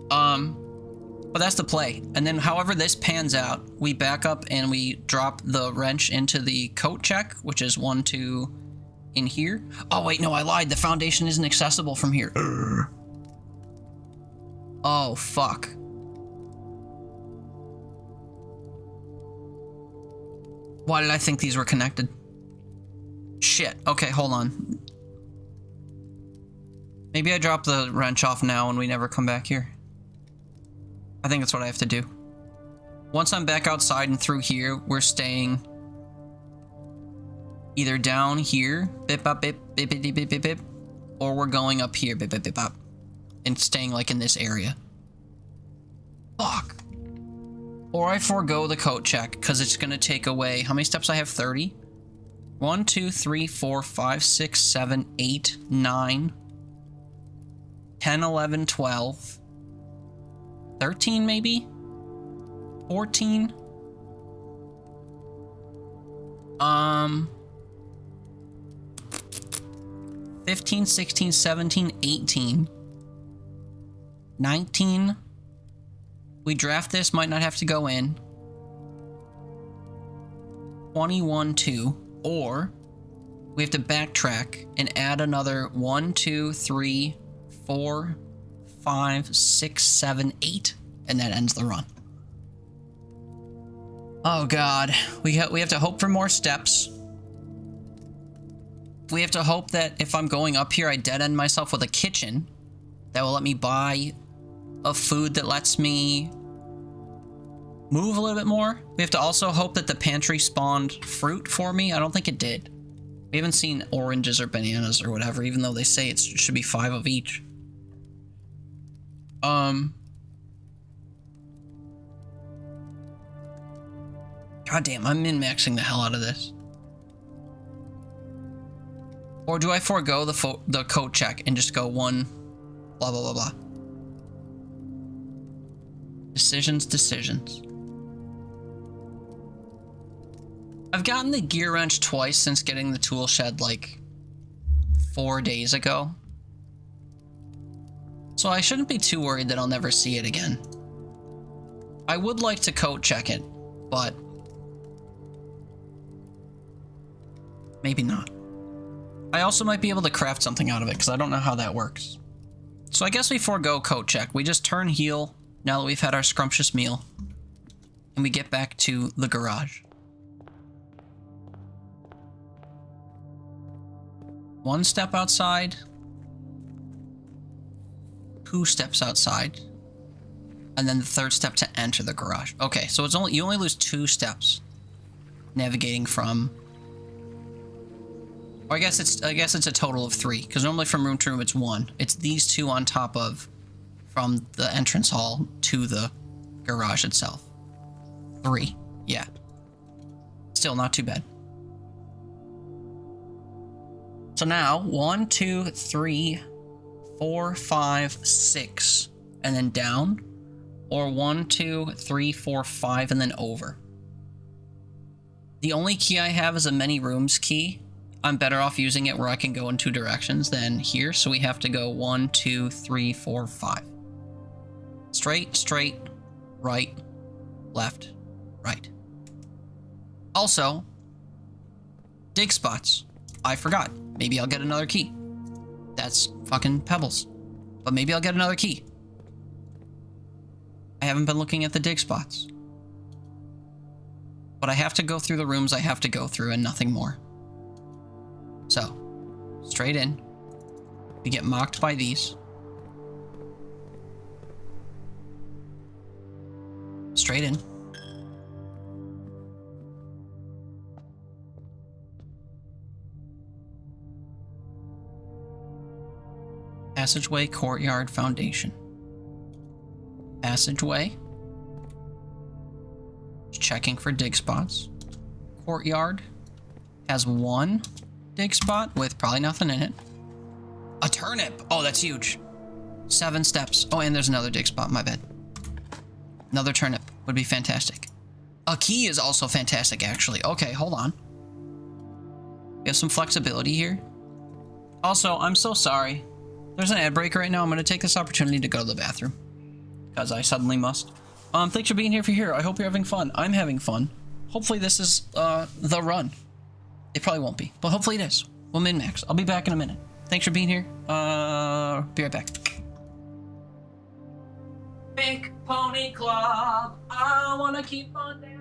But that's the play. And then however this pans out, we back up and we drop the wrench into the coat check, which is 1, 2 in here. Oh wait, no, I lied. The foundation isn't accessible from here. Oh, fuck. Why did I think these were connected? Shit. Okay, hold on. Maybe I drop the wrench off now and we never come back here. I think that's what I have to do. Once I'm back outside and through here, we're staying either down here, bip bop bip bip bip bip bip bip, or we're going up here, bip bip bip bop, and staying like in this area. Fuck. Or I forego the coat check because it's gonna take away how many steps I have? 30. 1, 2, 3, 4, 5, 6, 7, 8, 9, 10, 11, 12, 13 maybe? 14? 15, 16, 17, 18, 19. We draft this, might not have to go in. 21, 2. Or we have to backtrack and add another 1, 2, 3, 4, 5, 6, 7, 8, and that ends the run. Oh god, we have to hope for more steps. We have to hope that if I'm going up here, I dead end myself with a kitchen, that will let me buy a food that lets me move a little bit more. We have to also hope that the pantry spawned fruit for me. I don't think it did. We haven't seen oranges or bananas or whatever, even though they say it should be 5 of each. God damn, I'm min-maxing the hell out of this. Or do I forego the coat check and just go 1, blah, blah, blah, blah. Decisions. I've gotten the gear wrench twice since getting the tool shed like 4 days ago. So I shouldn't be too worried that I'll never see it again. I would like to coat check it, but maybe not. I also might be able to craft something out of it because I don't know how that works. So I guess we forego coat check. We just turn heel now that we've had our scrumptious meal. And we get back to the garage. 1 step outside. 2 steps outside. And then the 3rd step to enter the garage. Okay, so it's you only lose 2 steps navigating from. Or I guess it's a total of 3, because normally from room to room it's 1. It's these 2 on top of from the entrance hall to the garage itself. 3, yeah. Still not too bad. So now 1, 2, 3, 4, 5, 6, and then down, or 1, 2, 3, 4, 5, and then over. The only key I have is a many rooms key. I'm better off using it where I can go in 2 directions than here, so we have to go 1, 2, 3, 4, 5. Straight, right, left, right. Also, dig spots. I forgot. Maybe I'll get another key. That's fucking pebbles. But maybe I'll get another key. I haven't been looking at the dig spots. But I have to go through the rooms I have to go through and nothing more. So, straight in. We get mocked by these. Straight in. Passageway, courtyard, foundation. Passageway. Just checking for dig spots. Courtyard has 1 dig spot with probably nothing in it. A turnip! Oh, that's huge. 7 steps. Oh, and there's another dig spot, my bad. Another turnip would be fantastic. A key is also fantastic, actually. Okay, hold on. We have some flexibility here. Also, I'm so sorry. There's an ad break right now. I'm going to take this opportunity to go to the bathroom. Because I suddenly must. Thanks for being here for here. I hope you're having fun. I'm having fun. Hopefully this is, the run. It probably won't be, but hopefully it is. We'll min-max. I'll be back in a minute. Thanks for being here. Be right back. Pink Pony Club. I want to keep on dancing.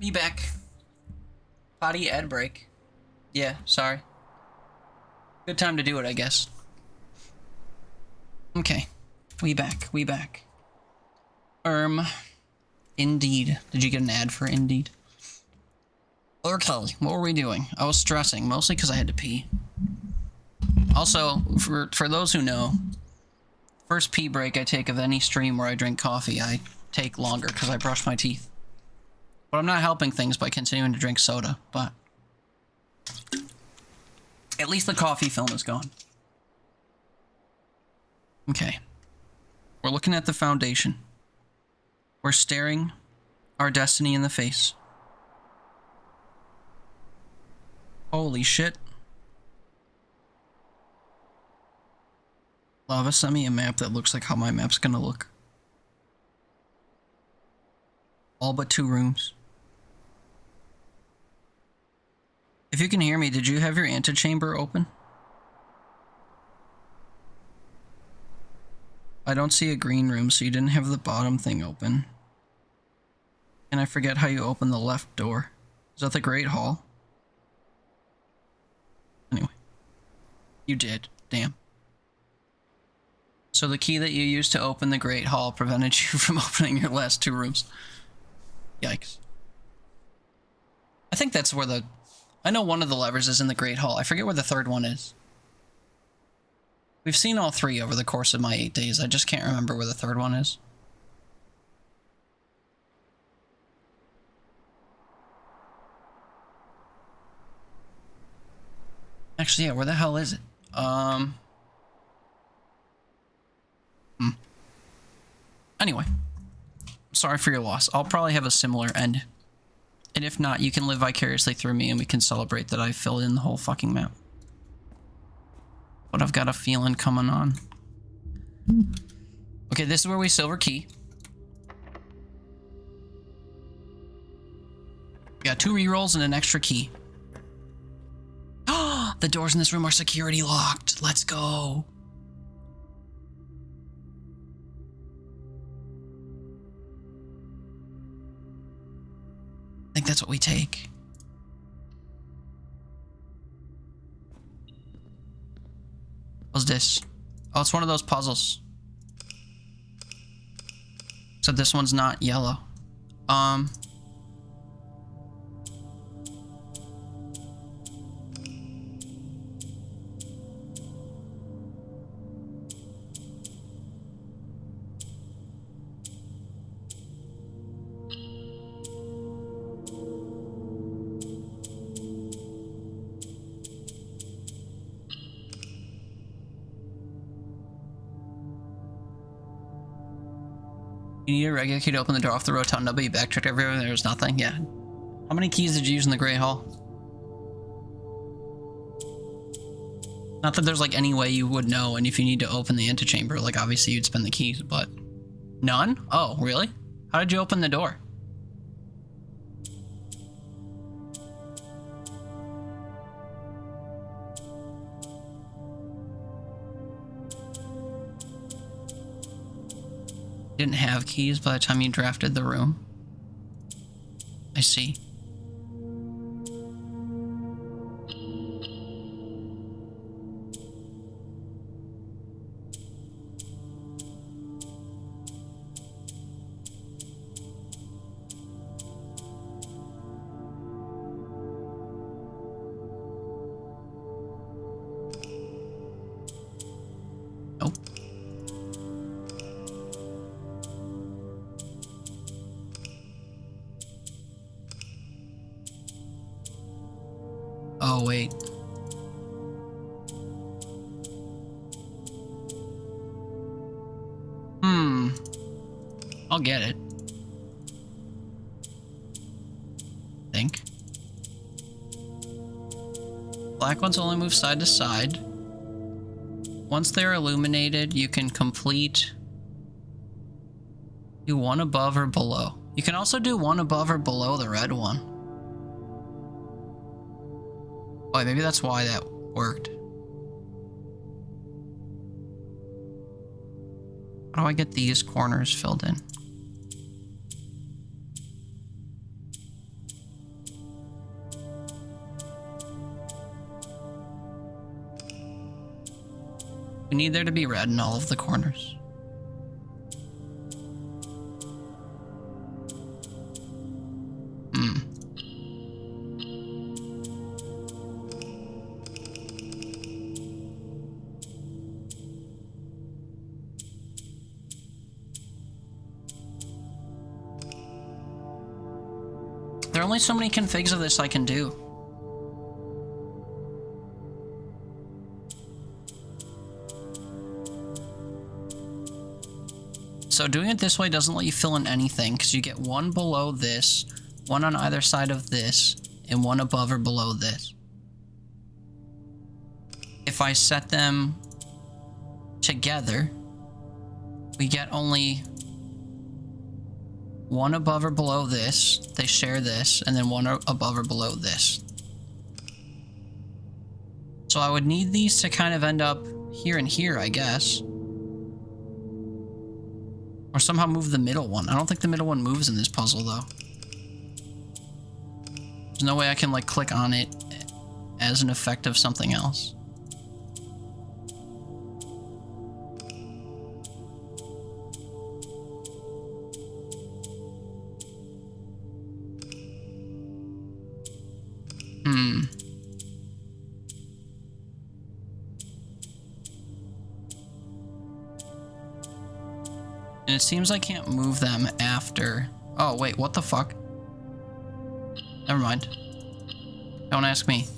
Be back. Potty ad break. Yeah, sorry. Good time to do it, I guess. Okay. We back. We back. Indeed. Did you get an ad for Indeed? Okay, what were we doing? I was stressing, mostly because I had to pee. Also, for those who know, first pee break I take of any stream where I drink coffee, I take longer because I brush my teeth. But I'm not helping things by continuing to drink soda, but at least the coffee film is gone. Okay. We're looking at the foundation. We're staring our destiny in the face. Holy shit. Lava sent me a map that looks like how my map's gonna look. All but 2 rooms. If you can hear me, did you have your antechamber open? I don't see a green room, so you didn't have the bottom thing open. And I forget how you open the left door. Is that the Great Hall? Anyway. You did. Damn. So the key that you used to open the Great Hall prevented you from opening your last 2 rooms. Yikes. I think that's where I know one of the levers is in the Great Hall. I forget where the 3rd one is. We've seen all 3 over the course of my 8 days. I just can't remember where the 3rd one is. Actually, yeah, where the hell is it? Anyway. Sorry for your loss. I'll probably have a similar end. And if not, you can live vicariously through me and we can celebrate that I filled in the whole fucking map. But I've got a feeling coming on. Okay, this is where we silver key. We got 2 rerolls and an extra key. The doors in this room are security locked. Let's go. I think that's what we take. What's this? Oh, it's one of those puzzles. Except this one's not yellow. You need a regular key to open the door off the rotunda, but you backtracked everywhere and there was nothing? Yeah. How many keys did you use in the Great Hall? Not that there's like any way you would know, and if you need to open the antechamber, like obviously you'd spend the keys, but... None? Oh, really? How did you open the door? Didn't have keys by the time you drafted the room. I see. Nope. Oh, wait. I'll get it. Think. Black ones only move side to side. Once they're illuminated, you can complete... Do one above or below. You can also do one above or below the red one. Oh, maybe that's why that worked. How do I get these corners filled in? We need there to be red in all of the corners. There are only so many configs of this I can do. So doing it this way doesn't let you fill in anything, because you get one below this, one on either side of this, and one above or below this. If I set them together, we get only one above or below this, they share this, and then one above or below this. So I would need these to kind of end up here and here, I guess. Or somehow move the middle one. I don't think the middle one moves in this puzzle, though. There's no way I can, like, click on it as an effect of something else. And it seems I can't move them after... Oh, wait, what the fuck? Never mind. Don't ask me.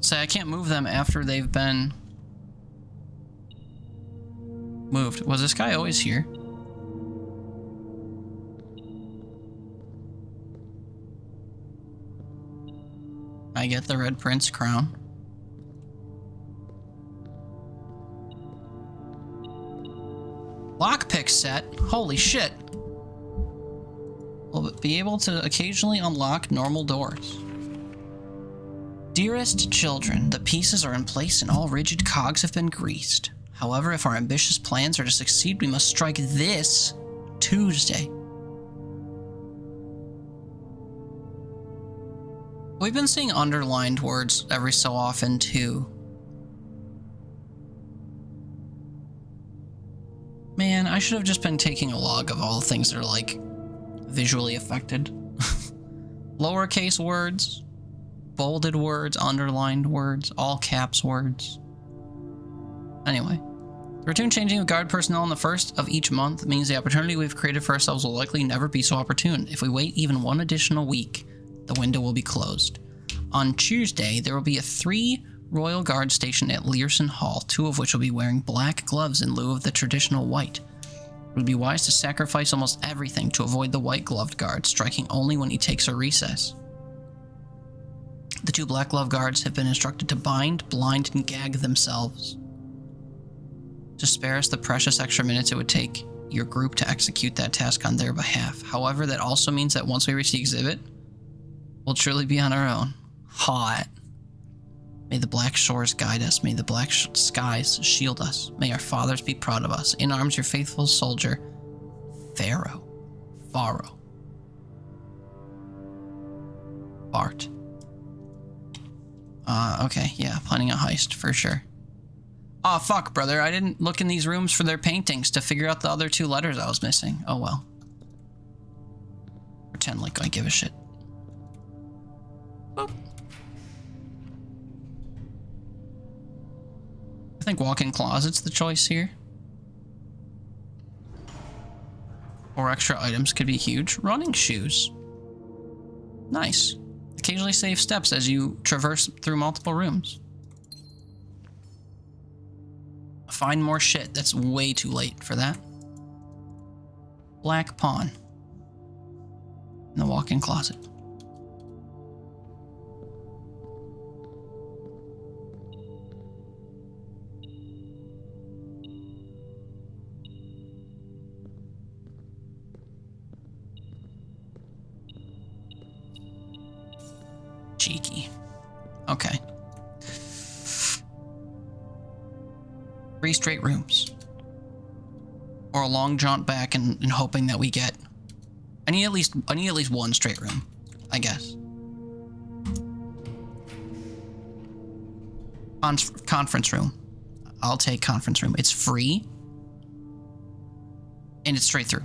Say I can't move them after they've been... moved. Was this guy always here? I get the Red Prince crown. Lockpick set? Holy shit. We'll be able to occasionally unlock normal doors. Dearest children, the pieces are in place and all rigid cogs have been greased. However, if our ambitious plans are to succeed, we must strike this Tuesday. We've been seeing underlined words every so often, too. Man, I should have just been taking a log of all the things that are, like, visually affected. Lowercase words, bolded words, underlined words, all caps words. Anyway. The routine changing of guard personnel on the first of each month means the opportunity we've created for ourselves will likely never be so opportune. If we wait even one additional week, the window will be closed. On Tuesday, there will be a 3 Royal Guard stationed at Learson Hall, 2 of which will be wearing black gloves in lieu of the traditional white. It would be wise to sacrifice almost everything to avoid the white-gloved guard, striking only when he takes a recess. The 2 black-gloved guards have been instructed to bind, blind, and gag themselves to spare us the precious extra minutes it would take your group to execute that task on their behalf. However, that also means that once we reach the exhibit, we'll truly be on our own. Hot. May the black shores guide us. May the black skies shield us. May our fathers be proud of us. In arms, your faithful soldier, Pharaoh. Bart. Okay, yeah, planning a heist for sure. Aw, fuck, brother. I didn't look in these rooms for their paintings to figure out the other 2 letters I was missing. Oh well. Pretend like I give a shit. Boop. I think walk-in closet's the choice here. Or extra items could be huge. Running shoes. Nice. Occasionally save steps as you traverse through multiple rooms. Find more shit. That's way too late for that. Black pawn. In the walk-in closet. Cheeky. Okay. 3 straight rooms. Or a long jaunt back and hoping that we get... I need at least 1 straight room, I guess. Conference room. I'll take conference room. It's free. And it's straight through.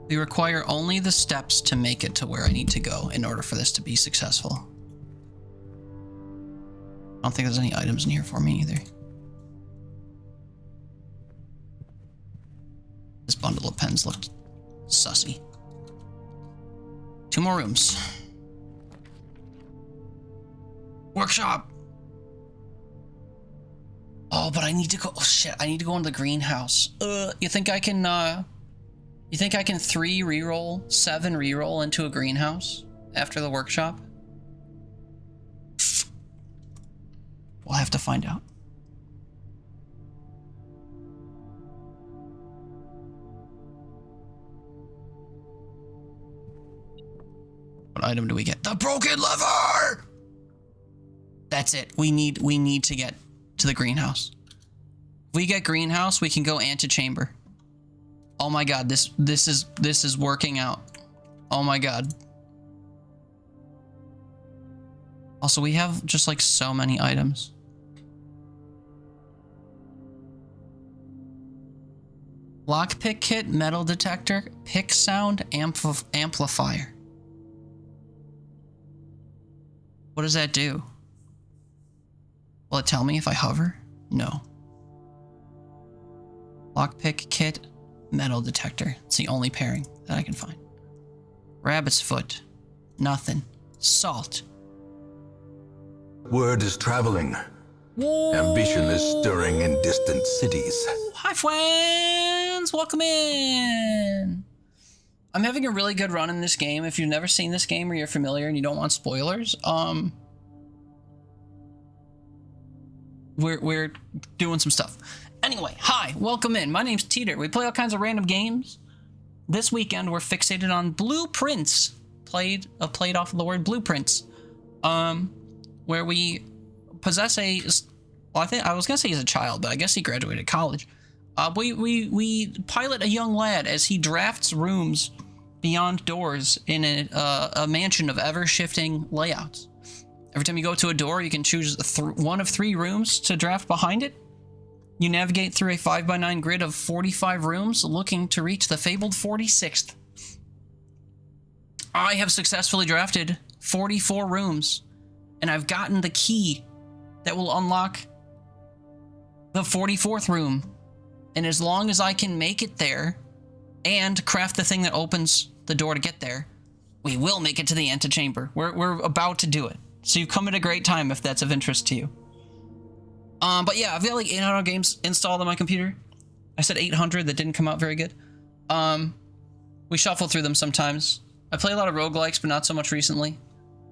We require only the steps to make it to where I need to go in order for this to be successful. I don't think there's any items in here for me either. This bundle of pens looked sussy. 2 more rooms. Workshop! Oh, but I need to go. Oh shit! I need to go into the greenhouse. You think I can? You think I can 3 reroll, 7 reroll into a greenhouse after the workshop? We'll have to find out. What item do we get? The broken lever! That's it. We need to get to the greenhouse. If we get greenhouse, we can go antechamber. Oh my god, this is working out. Oh my god. Also, we have just like so many items. Lockpick kit, metal detector, pick sound, amplifier. What does that do? Will it tell me if I hover? No. Lockpick kit, metal detector. It's the only pairing that I can find. Rabbit's foot. Nothing. Salt. Word is traveling. Whoa. Ambition is stirring in distant cities. Hi, friends! Welcome in! I'm having a really good run in this game. If you've never seen this game or you're familiar and you don't want spoilers, we're doing some stuff. Anyway, hi, welcome in. My name's Teeter. We play all kinds of random games. This weekend, we're fixated on blueprints. Played off of the word blueprints. Where we possess a... Well, I was gonna say he's a child, but I guess he graduated college. We pilot a young lad as he drafts rooms beyond doors in a mansion of ever-shifting layouts. Every time you go to a door, you can choose one of 3 rooms to draft behind it. You navigate through a 5x9 grid of 45 rooms, looking to reach the fabled 46th. I have successfully drafted 44 rooms, and I've gotten the key that will unlock the 44th room. And as long as I can make it there and craft the thing that opens the door to get there, we will make it to the antechamber. We're about to do it. So you've come at a great time if that's of interest to you. But yeah, I've got like 800 games installed on my computer. I said 800, that didn't come out very good. We shuffle through them sometimes. I play a lot of roguelikes, but not so much recently.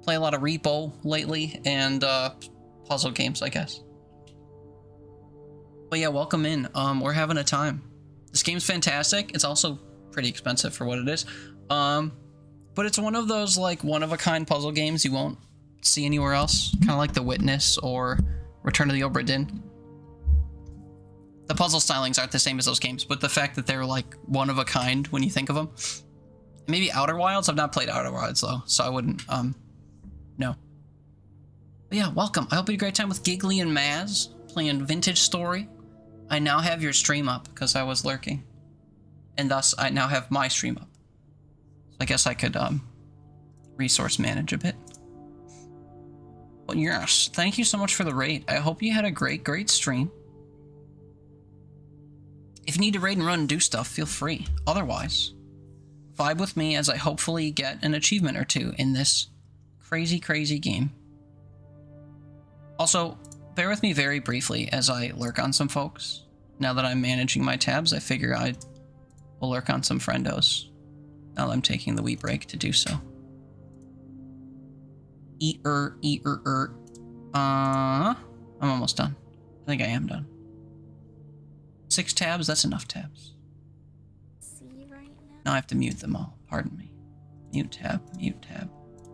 Play a lot of Repo lately, and puzzle games, I guess. But yeah, welcome in. We're having a time. This game's fantastic. It's also pretty expensive for what it is. But it's one of those like one-of-a-kind puzzle games you won't see anywhere else. Kind of like The Witness or Return of the Obra Dinn. The puzzle stylings aren't the same as those games, but the fact that they're like one-of-a-kind when you think of them. Maybe Outer Wilds? I've not played Outer Wilds though, so I wouldn't, no. But yeah, welcome. I hope you had a great time with Giggly and Maz, playing Vintage Story. I now have your stream up, because I was lurking. And thus, I now have my stream up. So I guess I could, resource manage a bit. Well, yes, thank you so much for the raid. I hope you had a great stream. If you need to raid and run and do stuff, feel free. Otherwise, vibe with me as I hopefully get an achievement or 2 in this crazy game. Also, bear with me very briefly as I lurk on some folks. Now that I'm managing my tabs, I figure I will lurk on some friendos. Now that I'm taking the wee break to do so. I'm almost done. I think I am done. 6 tabs, that's enough tabs. See right now? Now I have to mute them all. Pardon me. Mute tab, mute tab,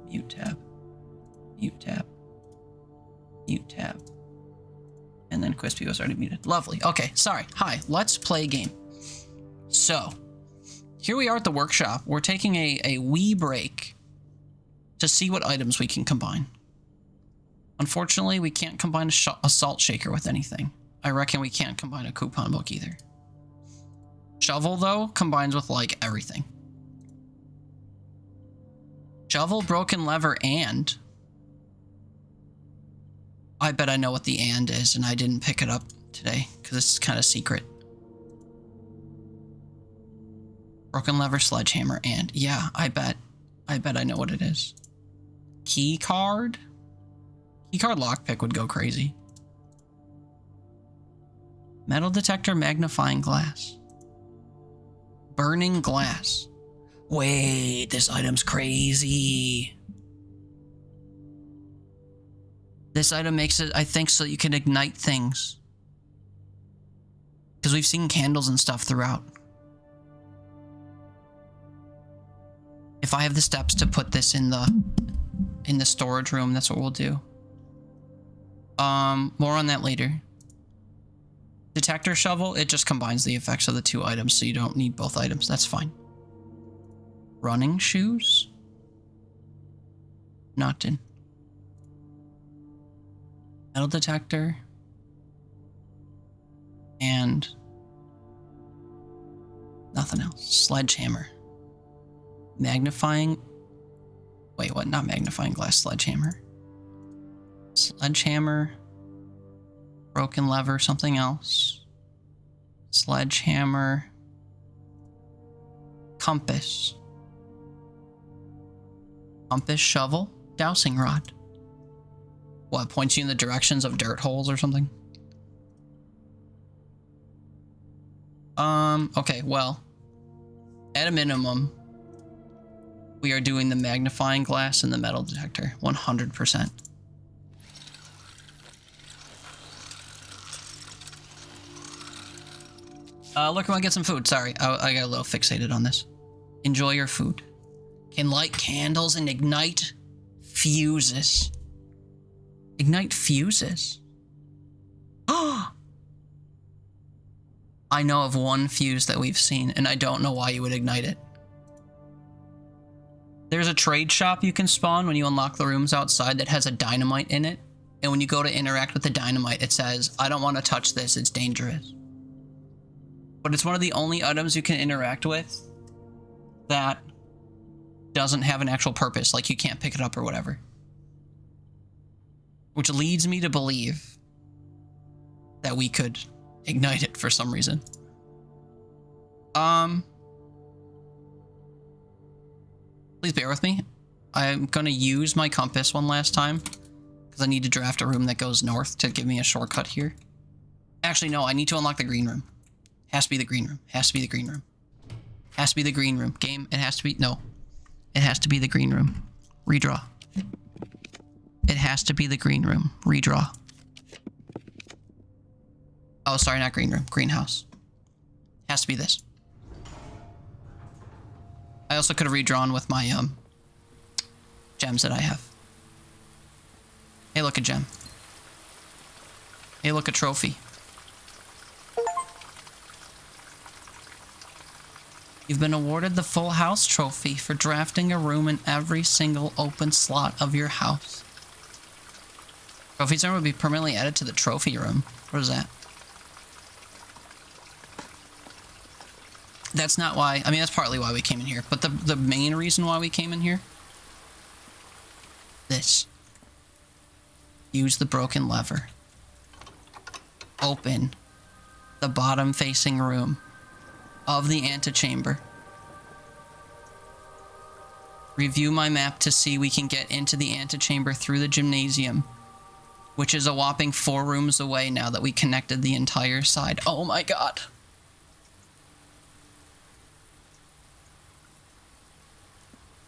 mute tab, mute tab, mute tab. And then Quispy was already muted. Lovely. Okay, sorry. Hi, let's play a game. So, here we are at the workshop. We're taking a wee break to see what items we can combine. Unfortunately, we can't combine a salt shaker with anything. I reckon we can't combine a coupon book either. Shovel, though, combines with, like, everything. Shovel, broken lever, and... I bet I know what the and is, and I didn't pick it up today, because it's kind of secret. Broken lever, sledgehammer, and... Yeah, I bet I know what it is. Key card? Key card lockpick would go crazy. Metal detector, magnifying glass. Burning glass. Wait, this item's crazy. This item makes it, I think, so you can ignite things. Because we've seen candles and stuff throughout. If I have the steps to put this in the storage room, that's what we'll do. More on that later. Detector shovel, it just combines the effects of the two items, so you don't need both items. That's fine. Running shoes? Not in. Metal detector. And nothing else. Sledgehammer. Magnifying. Wait, what? Not magnifying glass, sledgehammer. Sledgehammer. Broken lever, something else. Sledgehammer. Compass. Compass, shovel, dowsing rod. What, points you in the directions of dirt holes or something? Okay, well, at a minimum, we are doing the magnifying glass and the metal detector, 100%. Look, I want to get some food. Sorry, I got a little fixated on this. Enjoy your food. Can light candles and ignite fuses. Ignite fuses? Oh! I know of one fuse that we've seen, and I don't know why you would ignite it. There's a trade shop you can spawn when you unlock the rooms outside that has a dynamite in it. And when you go to interact with the dynamite, it says, I don't want to touch this, it's dangerous. But it's one of the only items you can interact with that doesn't have an actual purpose, like you can't pick it up or whatever. Which leads me to believe that we could ignite it for some reason. Please bear with me. I'm gonna use my compass one last time because I need to draft a room that goes north to give me a shortcut here. Actually, no, I need to unlock the green room. Has to be the green room. Has to be the green room. Has to be the green room. Game, it has to be... No. It has to be the green room. Redraw. It has to be the green room. Redraw. Oh, sorry, not green room. Greenhouse. Has to be this. I also could have redrawn with my, gems that I have. Hey, look, a gem. Hey, look, a trophy. You've been awarded the Full House Trophy for drafting a room in every single open slot of your house. Trophies room will be permanently added to the trophy room. What is that? That's not why... I mean, that's partly why we came in here. But the main reason why we came in here... This. Use the broken lever. Open the bottom-facing room of the antechamber. Review my map to see we can get into the antechamber through the gymnasium, which is a whopping 4 rooms away now that we connected the entire side. Oh my god.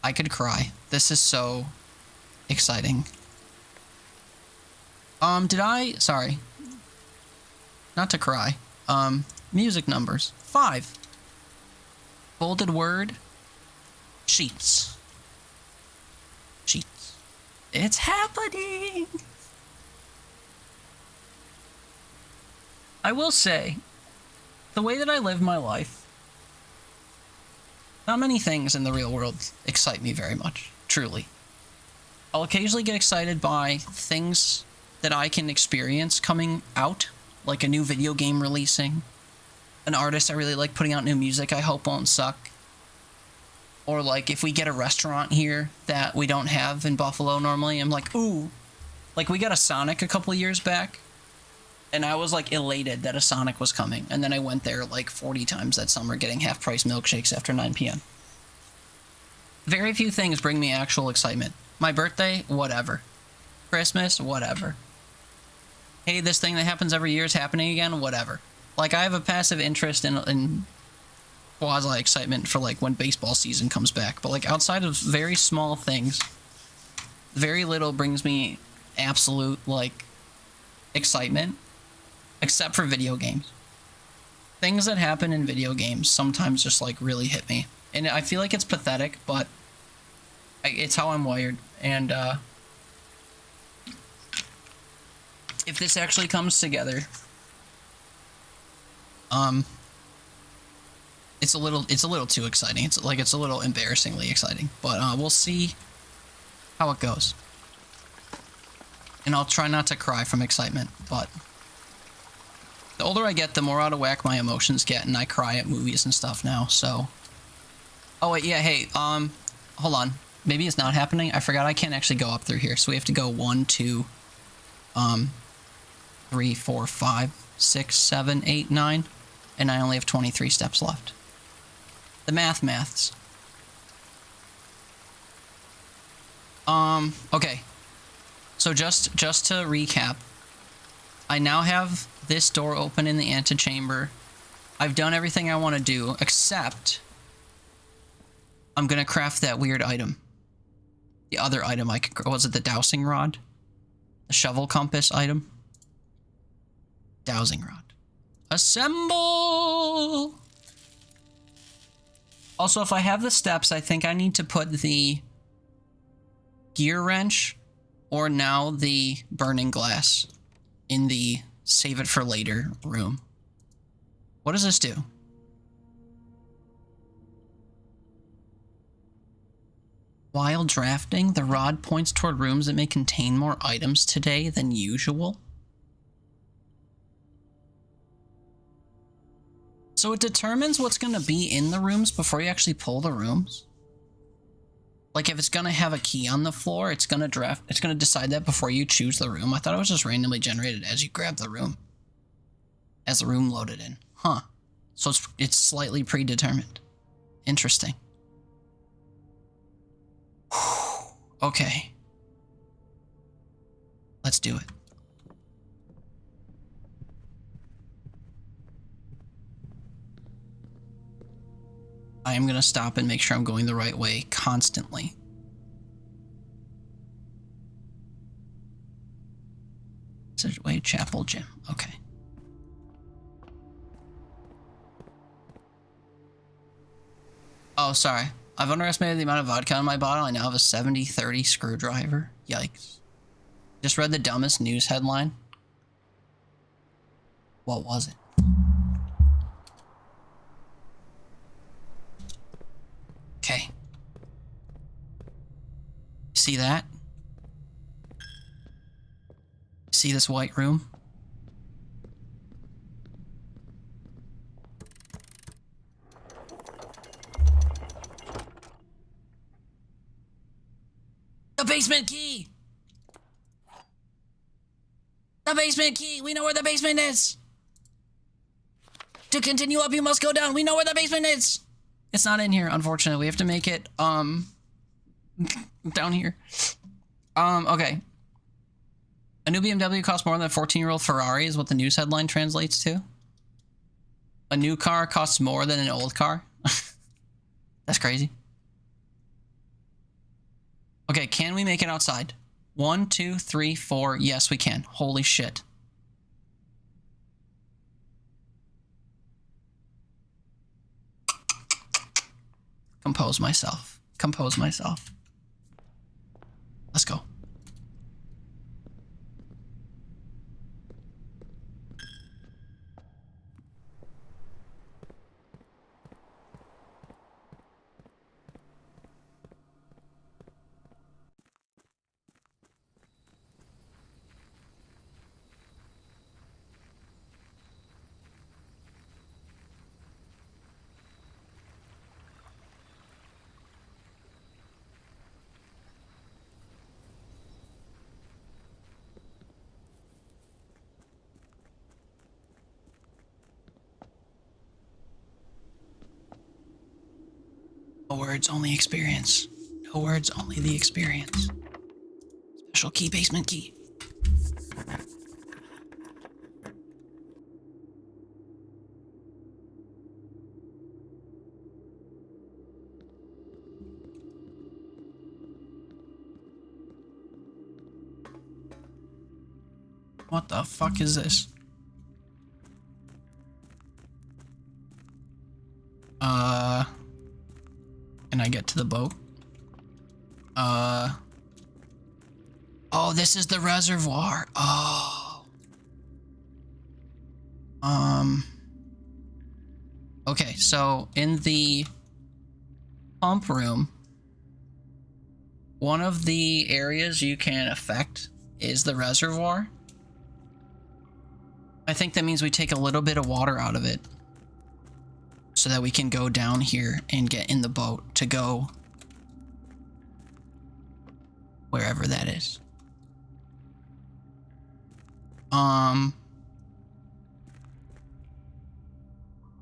I could cry. This is so exciting. Sorry. Not to cry. Music numbers. 5. Bolded word. Sheets. Sheets. It's happening! I will say, the way that I live my life, not many things in the real world excite me very much, truly. I'll occasionally get excited by things that I can experience coming out, like a new video game releasing, an artist I really like putting out new music I hope won't suck, or like if we get a restaurant here that we don't have in Buffalo normally, I'm like, ooh. Like we got a Sonic a couple years back, and I was like elated that a Sonic was coming, and then I went there like 40 times that summer getting half-price milkshakes after 9 p.m. Very few things bring me actual excitement. My birthday, whatever. Christmas, whatever. Hey, this thing that happens every year is happening again, whatever. Like, I have a passive interest in quasi-excitement for, like, when baseball season comes back. But, like, outside of very small things, very little brings me absolute, like, excitement, except for video games. Things that happen in video games sometimes just, like, really hit me. And I feel like it's pathetic, but it's how I'm wired. And, if this actually comes together, it's a little too exciting. It's a little embarrassingly exciting, but we'll see how it goes. And I'll try not to cry from excitement, but the older I get, the more out of whack my emotions get, and I cry at movies and stuff now, so. Oh wait, yeah, hey, hold on. Maybe it's not happening. I forgot I can't actually go up through here, so we have to go 1, 2, 3, 4, 5, 6, 7, 8, 9, and I only have 23 steps left. The maths. Okay. So just to recap, I now have this door open in the antechamber. I've done everything I want to do, except I'm gonna craft that weird item. The other item I could, was it the dowsing rod? The shovel compass item? Dowsing rod. Assemble! Also, if I have the steps, I think I need to put the gear wrench or now the burning glass in the save it for later room. What does this do? While drafting, the rod points toward rooms that may contain more items today than usual. So it determines what's going to be in the rooms before you actually pull the rooms? Like if it's going to have a key on the floor, it's going to decide that before you choose the room. I thought it was just randomly generated as you grab the room. As the room loaded in. Huh. So it's slightly predetermined. Interesting. Okay. Let's do it. I am going to stop and make sure I'm going the right way constantly. Way Chapel Gym. Okay. Oh, sorry. I've underestimated the amount of vodka in my bottle. I now have a 70-30 screwdriver. Yikes. Just read the dumbest news headline. What was it? Okay. See that? See this white room? The basement key! The basement key! We know where the basement is! To continue up, you must go down. We know where the basement is! It's not in here, unfortunately. We have to make it, down here. Okay. A new BMW costs more than a 14-year-old Ferrari is what the news headline translates to. A new car costs more than an old car. That's crazy. Okay, can we make it outside? 1, 2, 3, 4. Yes, we can. Holy shit. Compose myself. Compose myself. Let's go. No words, only experience. No words, only the experience. Special key, basement key. What the fuck is this? Can I get to the boat? Oh, this is the reservoir. Oh. Okay, so in the pump room, one of the areas you can affect is the reservoir. I think that means we take a little bit of water out of it so that we can go down here and get in the boat to go wherever that is.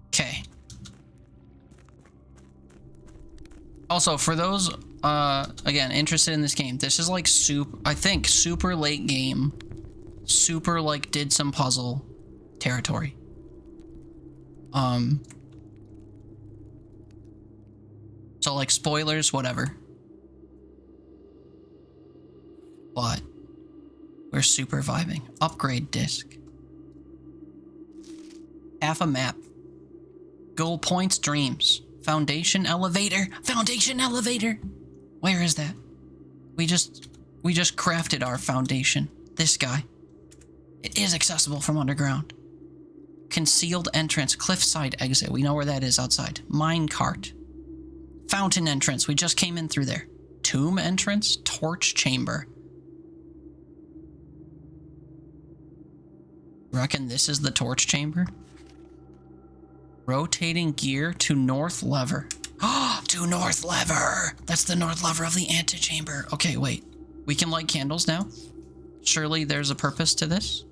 Okay. Also, for those again interested in this game, this is like super late game, super like did some puzzle territory. So like spoilers, whatever. But we're super vibing. Upgrade disc. Half a map. Goal points, dreams. Foundation elevator. Foundation elevator. Where is that? We just crafted our foundation. This guy. It is accessible from underground. Concealed entrance, cliffside exit. We know where that is outside. Mine cart. Fountain entrance. We just came in through there. Tomb entrance, torch chamber. Reckon this is the torch chamber? Rotating gear to north lever. Oh, to north lever! That's the north lever of the antechamber. Okay, wait. We can light candles now? Surely there's a purpose to this?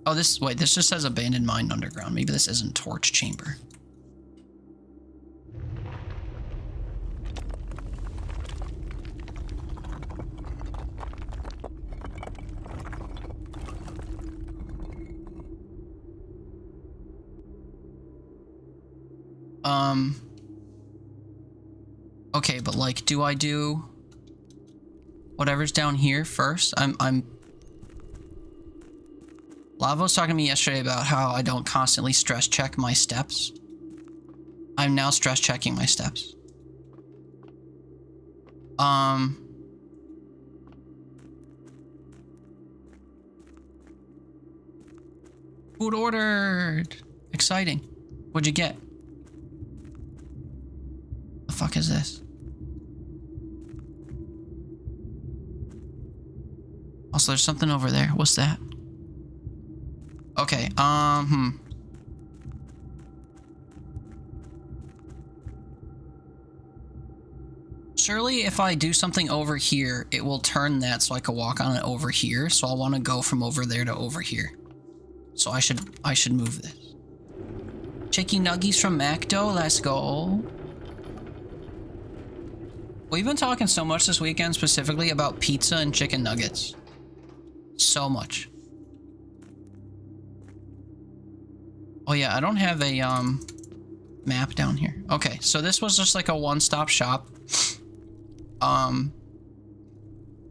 Oh, this just says abandoned mine underground. Maybe this isn't torch chamber. Okay, but like, do I do whatever's down here first? Lavo was talking to me yesterday about how I don't constantly stress check my steps. I'm now stress checking my steps. Food ordered. Exciting. What'd you get? The fuck is this? Also, there's something over there. What's that? Okay, Surely if I do something over here, it will turn that so I can walk on it over here. So I'll want to go from over there to over here. So I should move this. Chicky nuggies from Macdo, let's go. We've been talking so much this weekend specifically about pizza and chicken nuggets. So much. Oh yeah, I don't have a map down here. Okay, so this was just like a one-stop shop.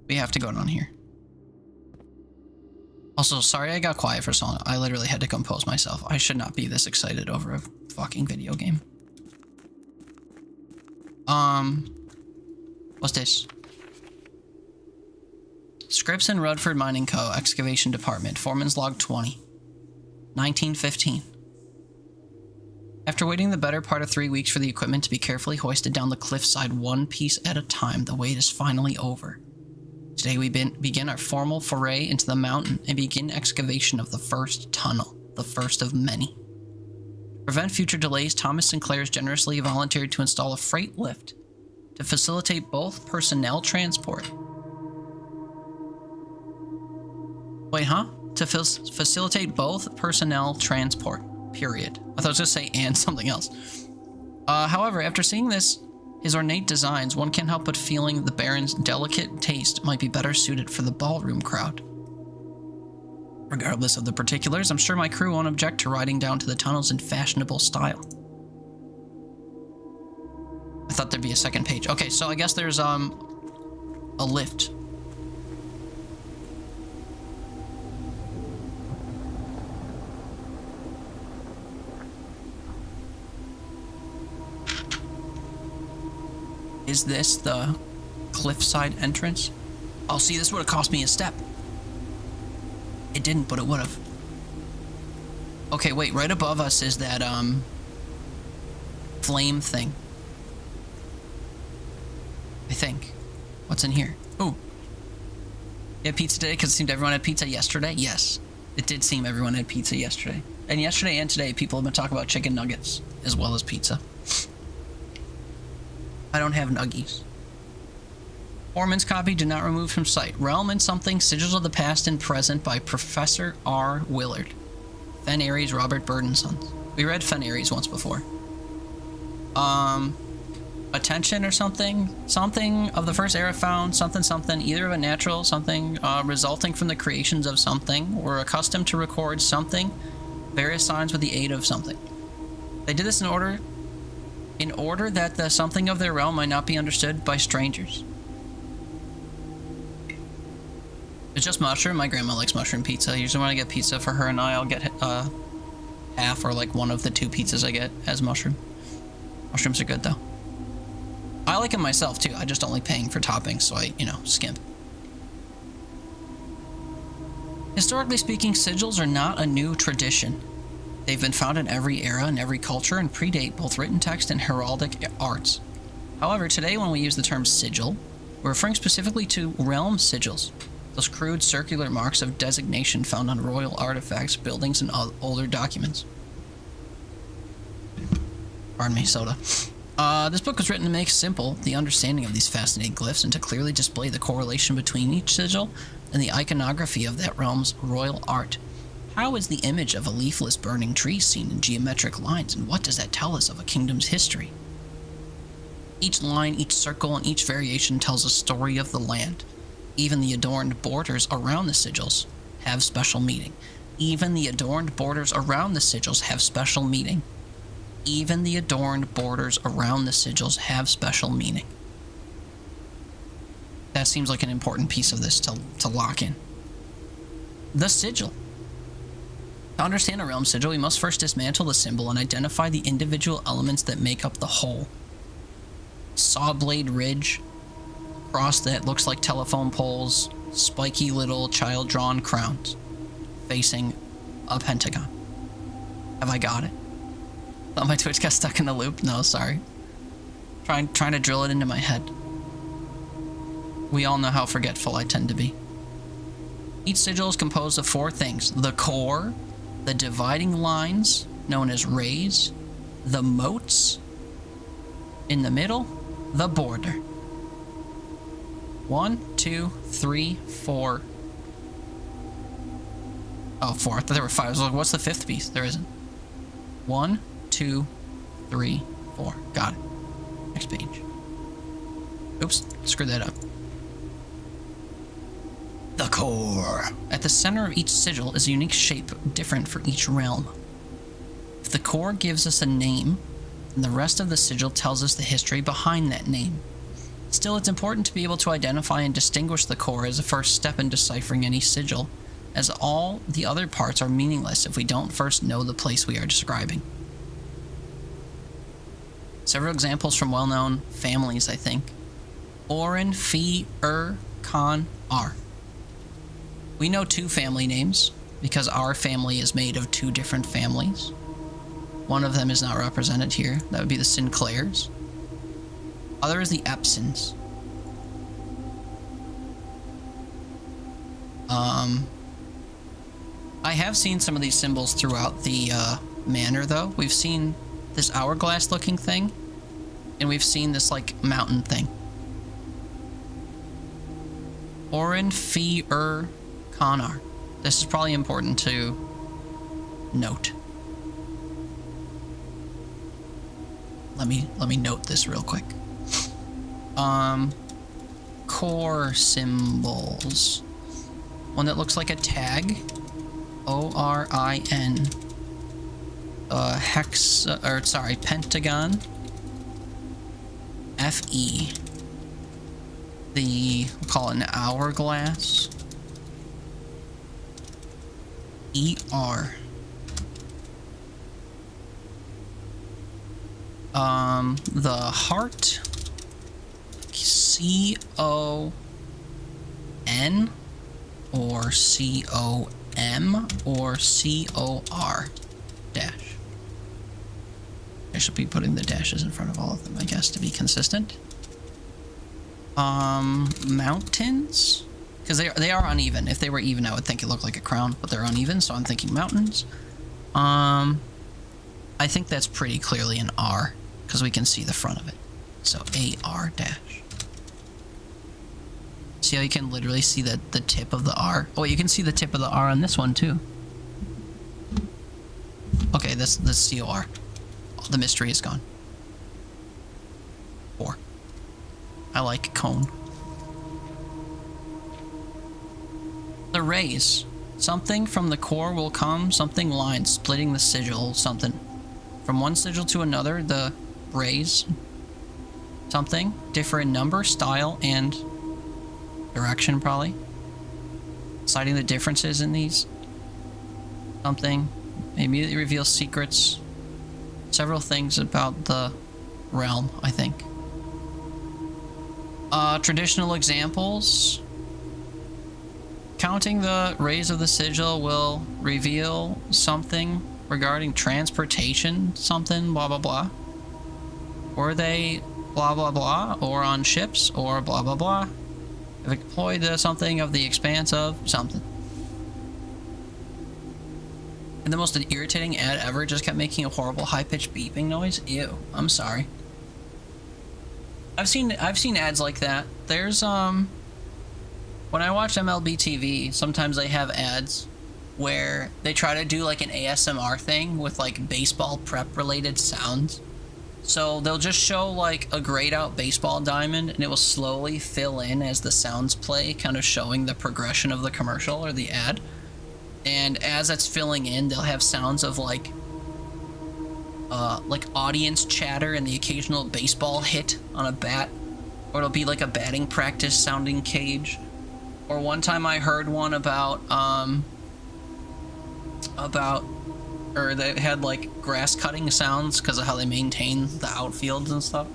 We have to go down here. Also, sorry I got quiet for so long. I literally had to compose myself. I should not be this excited over a fucking video game. What's this? Scripps and Rudford Mining Co. Excavation Department. Foreman's Log 20. 1915. After waiting the better part of 3 weeks for the equipment to be carefully hoisted down the cliffside one piece at a time, the wait is finally over. Today we begin our formal foray into the mountain and begin excavation of the first tunnel, the first of many. To prevent future delays, Thomas Sinclair has generously volunteered to install a freight lift to facilitate both personnel transport. Wait, huh? To facilitate both personnel transport, period. I thought I was going to say and something else. However, after seeing his ornate designs, one can't help but feeling the Baron's delicate taste might be better suited for the ballroom crowd. Regardless of the particulars, I'm sure my crew won't object to riding down to the tunnels in fashionable style. I thought there'd be a second page. Okay, so I guess there's a lift. Is this the cliffside entrance? Oh, see, this would have cost me a step. It didn't, but it would have. Okay, wait, right above us is that, flame thing. I think. What's in here? Ooh. You had pizza today because it seemed everyone had pizza yesterday? Yes. It did seem everyone had pizza yesterday. And yesterday and today, people have been talking about chicken nuggets as well as pizza. I don't have nuggies. Orman's copy do not remove from sight. Realm and Something, Sigils of the Past and Present by Professor R. Willard. Fen Aries, Robert Bird and Sons. We read Fen Aries once before. Attention or something? Something of the first era found, something, either of a natural something, resulting from the creations of something, were accustomed to record something, various signs with the aid of something. They did this in order that the something of their realm might not be understood by strangers. It's just mushroom. My grandma likes mushroom pizza. Usually when I get pizza for her and I'll get half or like one of the 2 pizzas I get as mushroom. Mushrooms are good though. I like them myself too. I just don't like paying for toppings, so I, skimp. Historically speaking, sigils are not a new tradition. They've been found in every era and every culture and predate both written text and heraldic arts. However, today when we use the term sigil, we're referring specifically to realm sigils, those crude circular marks of designation found on royal artifacts, buildings, and older documents. Pardon me, soda. This book was written to make simple the understanding of these fascinating glyphs and to clearly display the correlation between each sigil and the iconography of that realm's royal art. How is the image of a leafless burning tree seen in geometric lines, and what does that tell us of a kingdom's history? Each line, each circle, and each variation tells a story of the land. Even the adorned borders around the sigils have special meaning. Even the adorned borders around the sigils have special meaning. Even the adorned borders around the sigils have special meaning. That seems like an important piece of this to lock in. The sigil. To understand a realm sigil, we must first dismantle the symbol and identify the individual elements that make up the whole. Sawblade ridge, cross that looks like telephone poles, spiky little child-drawn crowns, facing a pentagon. Have I got it? Thought my Twitch got stuck in a loop? No, sorry. Trying to drill it into my head. We all know how forgetful I tend to be. Each sigil is composed of 4 things: the core, the dividing lines, known as rays, the moats, in the middle, the border. 1, 2, 3, 4. Oh, 4. I thought there were 5. I was like, what's the 5th piece? There isn't. 1, 2, 3, 4. Got it. Next page. Oops, screwed that up. The core. At the center of each sigil is a unique shape different for each realm. If the core gives us a name, then the rest of the sigil tells us the history behind that name. Still, it's important to be able to identify and distinguish the core as a first step in deciphering any sigil, as all the other parts are meaningless if we don't first know the place we are describing. Several examples from well-known families, I think. Orin, Fi, Khan, Ar. We know 2 family names, because our family is made of 2 different families. One of them is not represented here. That would be the Sinclairs. Other is the Epsons. I have seen some of these symbols throughout the manor, though. We've seen this hourglass-looking thing, and we've seen this, like, mountain thing. Orin, Fi, Kanar. This is probably important to note. let me note this real quick. Core symbols. One that looks like a tag. ORIN. Pentagon. FE. We'll call it an hourglass. ER. The heart. CON or COM or COR dash. I should be putting the dashes in front of all of them, I guess, to be consistent. Mountains, because they are uneven. If they were even, I would think it looked like a crown, but they're uneven, so I'm thinking mountains. I think that's pretty clearly an R, because we can see the front of it. So AR dash. See how you can literally see the tip of the R? Oh, you can see the tip of the R on this one too. Okay, this COR. Oh, the mystery is gone. 4. I like cone. The rays. Something from the core will come, something line, splitting the sigil, something. From one sigil to another, the rays. Something. Differ in number, style, and direction, probably. Citing the differences in these. Something. Immediately reveals secrets. Several things about the realm, I think. Traditional examples. Counting the rays of the sigil will reveal something regarding transportation, something, blah, blah, blah. Were they blah, blah, blah, or on ships, or blah, blah, blah. If employed to something of the expanse of something. And the most irritating ad ever just kept making a horrible high-pitched beeping noise. Ew, I'm sorry. I've seen ads like that. There's when I watch MLB TV, sometimes they have ads where they try to do like an ASMR thing with like baseball prep related sounds. So they'll just show like a grayed out baseball diamond and it will slowly fill in as the sounds play, kind of showing the progression of the commercial or the ad. And as it's filling in, they'll have sounds of like audience chatter and the occasional baseball hit on a bat, or it'll be like a batting practice sounding cage. Or one time I heard one about or they had like grass cutting sounds because of how they maintain the outfields and stuff.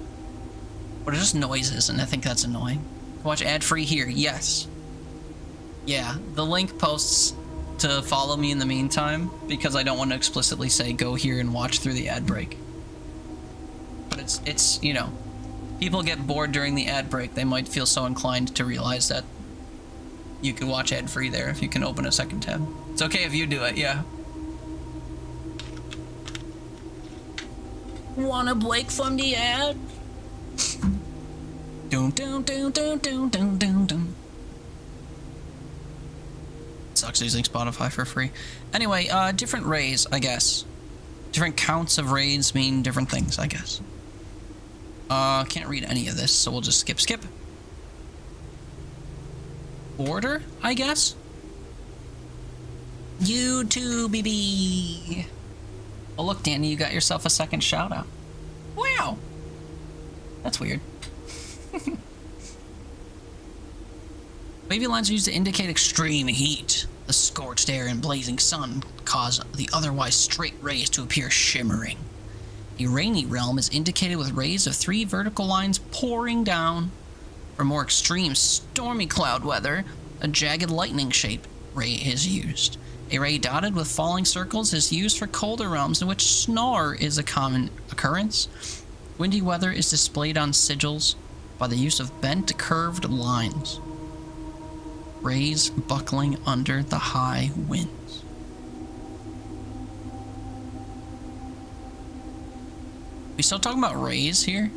But it's just noises, and I think that's annoying. Watch ad free here, yes. Yeah, the link posts to follow me in the meantime because I don't want to explicitly say go here and watch through the ad break. But it's you know, people get bored during the ad break. They might feel so inclined to realize that you could watch ad free there if you can open a second tab. It's okay if you do it, yeah. Want a break from the ad? Dun dun dun dun dun dun dun dun. Sucks using Spotify for free. Anyway, different rays, I guess. Different counts of rays mean different things, I guess. Can't read any of this, so we'll just skip. Order, I guess? YouTube, BB. Oh, look, Danny, you got yourself a second shout out. Wow. That's weird. Wavy lines are used to indicate extreme heat. The scorched air and blazing sun cause the otherwise straight rays to appear shimmering. A rainy realm is indicated with rays of 3 vertical lines pouring down. For more extreme stormy cloud weather, a jagged lightning shape ray is used. A ray dotted with falling circles is used for colder realms in which snore is a common occurrence. Windy weather is displayed on sigils by the use of bent curved lines. Rays buckling under the high winds. We still talking about rays here?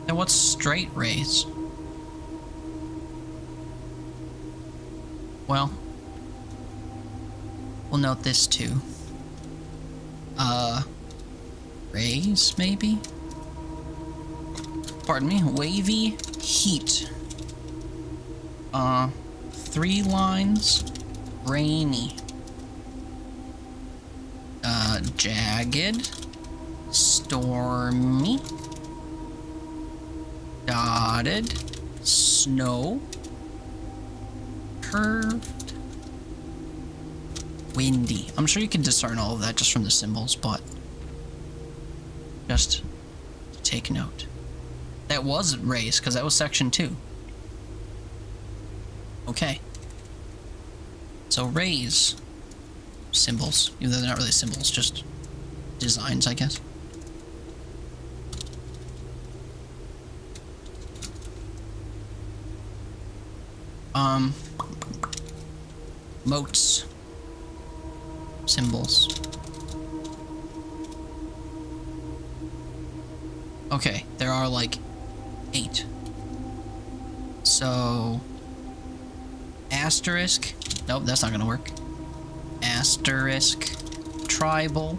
And what's straight rays? Well, we'll note this too. Rays, maybe? Pardon me, wavy heat. 3 lines, rainy. Jagged, stormy, dotted, snow, curved, windy. I'm sure you can discern all of that just from the symbols, but just to take note. That was raised, because that was section 2. Okay. So raise symbols, even though they're not really symbols, just designs, I guess. Moats. Symbols. Okay, there are like 8. So asterisk. Nope, that's not gonna work. Asterisk. Tribal.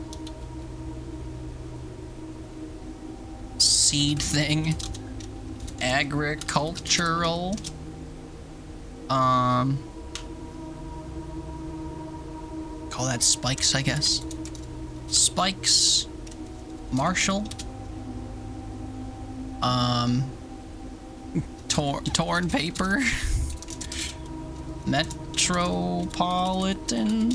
Seed thing. Agricultural. Call that spikes, I guess. Spikes. Marshall. Torn paper. Metropolitan.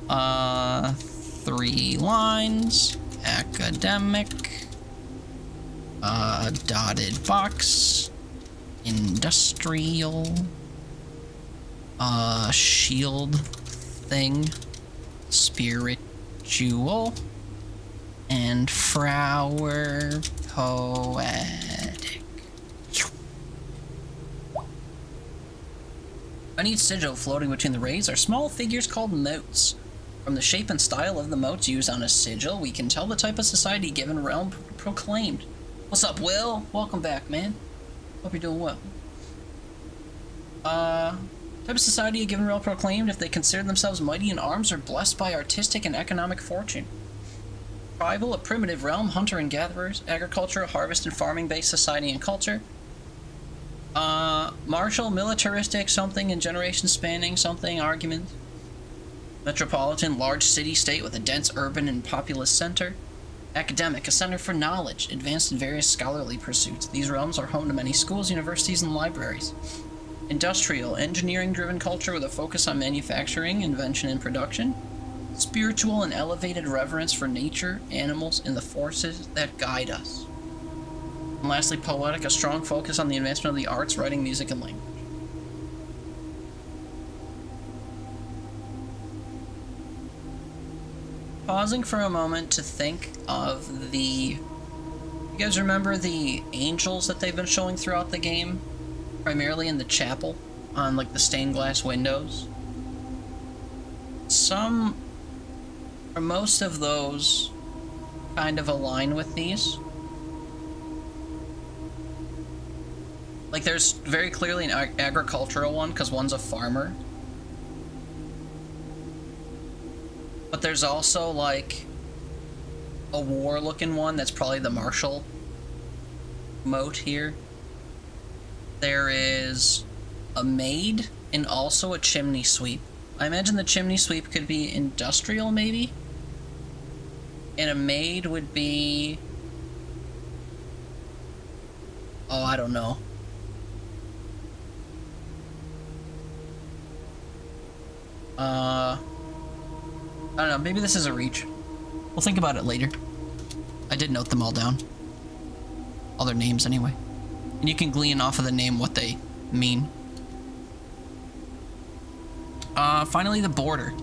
3 lines. Academic. Dotted box. Industrial. Shield thing. Spiritual. And flower poetic. On each sigil floating between the rays are small figures called moats. From the shape and style of the moats used on a sigil, we can tell the type of society given realm proclaimed. What's up, Will? Welcome back, man. Hope you're doing well. Type of society a given realm proclaimed if they consider themselves mighty in arms or blessed by artistic and economic fortune. Tribal, a primitive realm, hunter and gatherers. Agriculture, a harvest and farming based society and culture. Martial, militaristic, something and generation spanning, something, argument. Metropolitan, large city-state with a dense urban and populous center. Academic, a center for knowledge, advanced in various scholarly pursuits. These realms are home to many schools, universities, and libraries. Industrial, engineering-driven culture with a focus on manufacturing, invention, and production. Spiritual, an elevated reverence for nature, animals, and the forces that guide us. And lastly, poetic, a strong focus on the advancement of the arts, writing, music, and language. Pausing for a moment to think of the... You guys remember the angels that they've been showing throughout the game? Primarily in the chapel, on like the stained glass windows. Some, or most of those, kind of align with these. Like there's very clearly an agricultural one, because one's a farmer. But there's also like a war looking one that's probably the martial moat here. There is a maid and also a chimney sweep. I imagine the chimney sweep could be industrial maybe? And a maid would be... Oh, I don't know. I don't know, maybe this is a reach. We'll think about it later. I did note them all down. All their names anyway. And you can glean off of the name what they mean. Finally the border.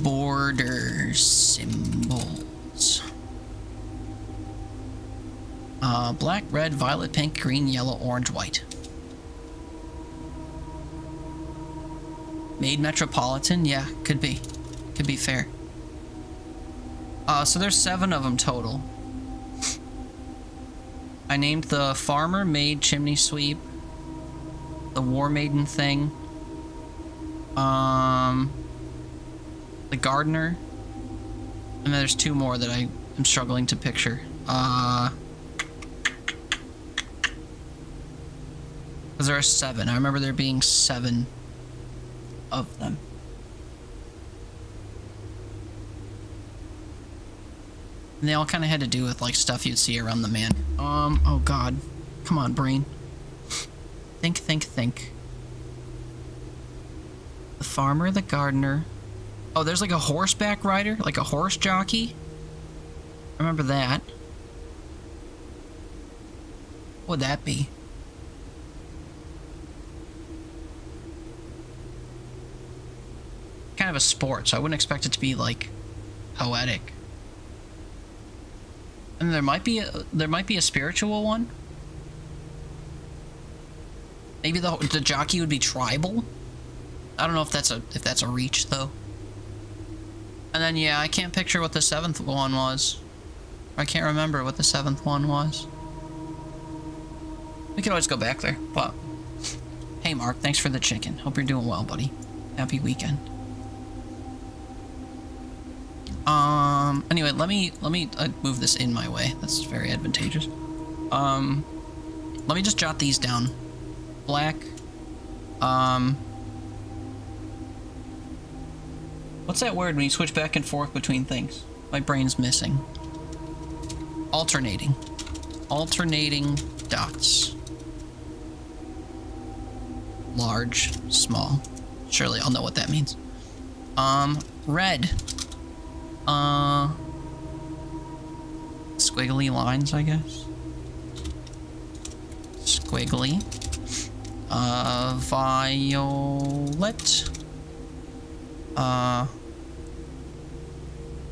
Border symbols. Black, red, violet, pink, green, yellow, orange, white. Made metropolitan? Yeah, could be. Could be fair. So there's 7 of them total. I named the farmer, maid, chimney sweep, the war maiden thing, the gardener, And then there's two more that I am struggling to picture. Because there are 7. I remember there being 7 of them. And they all kind of had to do with, like, stuff you'd see around the man. Oh god. Come on, brain. Think, think, think. The farmer, the gardener. Oh, there's like a horseback rider, like a horse jockey. Remember that. What would that be? Kind of a sport, so I wouldn't expect it to be, like, poetic. And there might be a spiritual one. Maybe the jockey would be tribal. I don't know if that's a reach though. And then yeah, I can't picture what the 7th one was. I can't remember what the 7th one was. We could always go back there. But hey, Mark, thanks for the chicken. Hope you're doing well, buddy. Happy weekend. Anyway, let me move this in my way. That's very advantageous. Let me just jot these down. Black. What's that word when you switch back and forth between things? My brain's missing. Alternating. Alternating dots. Large, small. Surely I'll know what that means. Red. Squiggly lines, I guess. Squiggly. Violet.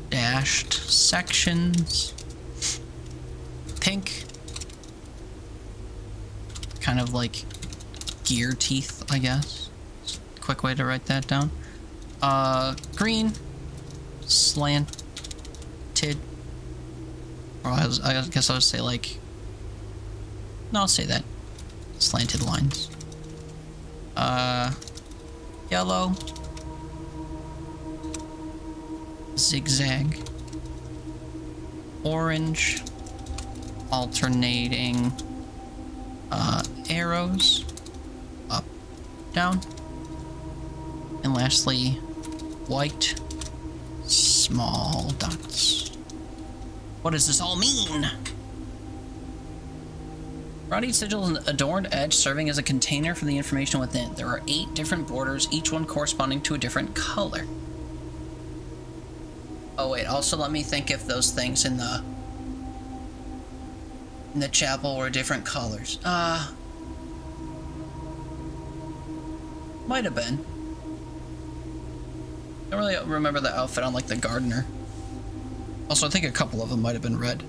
Dashed sections. Pink. Kind of like gear teeth, I guess. Quick way to write that down. Green. Slanted. Or I guess I would say like... No, I'll say that. Slanted lines. Yellow. Zigzag. Orange. Alternating arrows. Up, down. And lastly, white. Small dots. What does this all mean? Around each sigil is an adorned edge serving as a container for the information within. There are 8 different borders, each one corresponding to a different color. Oh wait, also let me think if those things in the chapel were different colors. Might have been. I don't really remember the outfit on like the gardener. Also, I think a couple of them might have been red.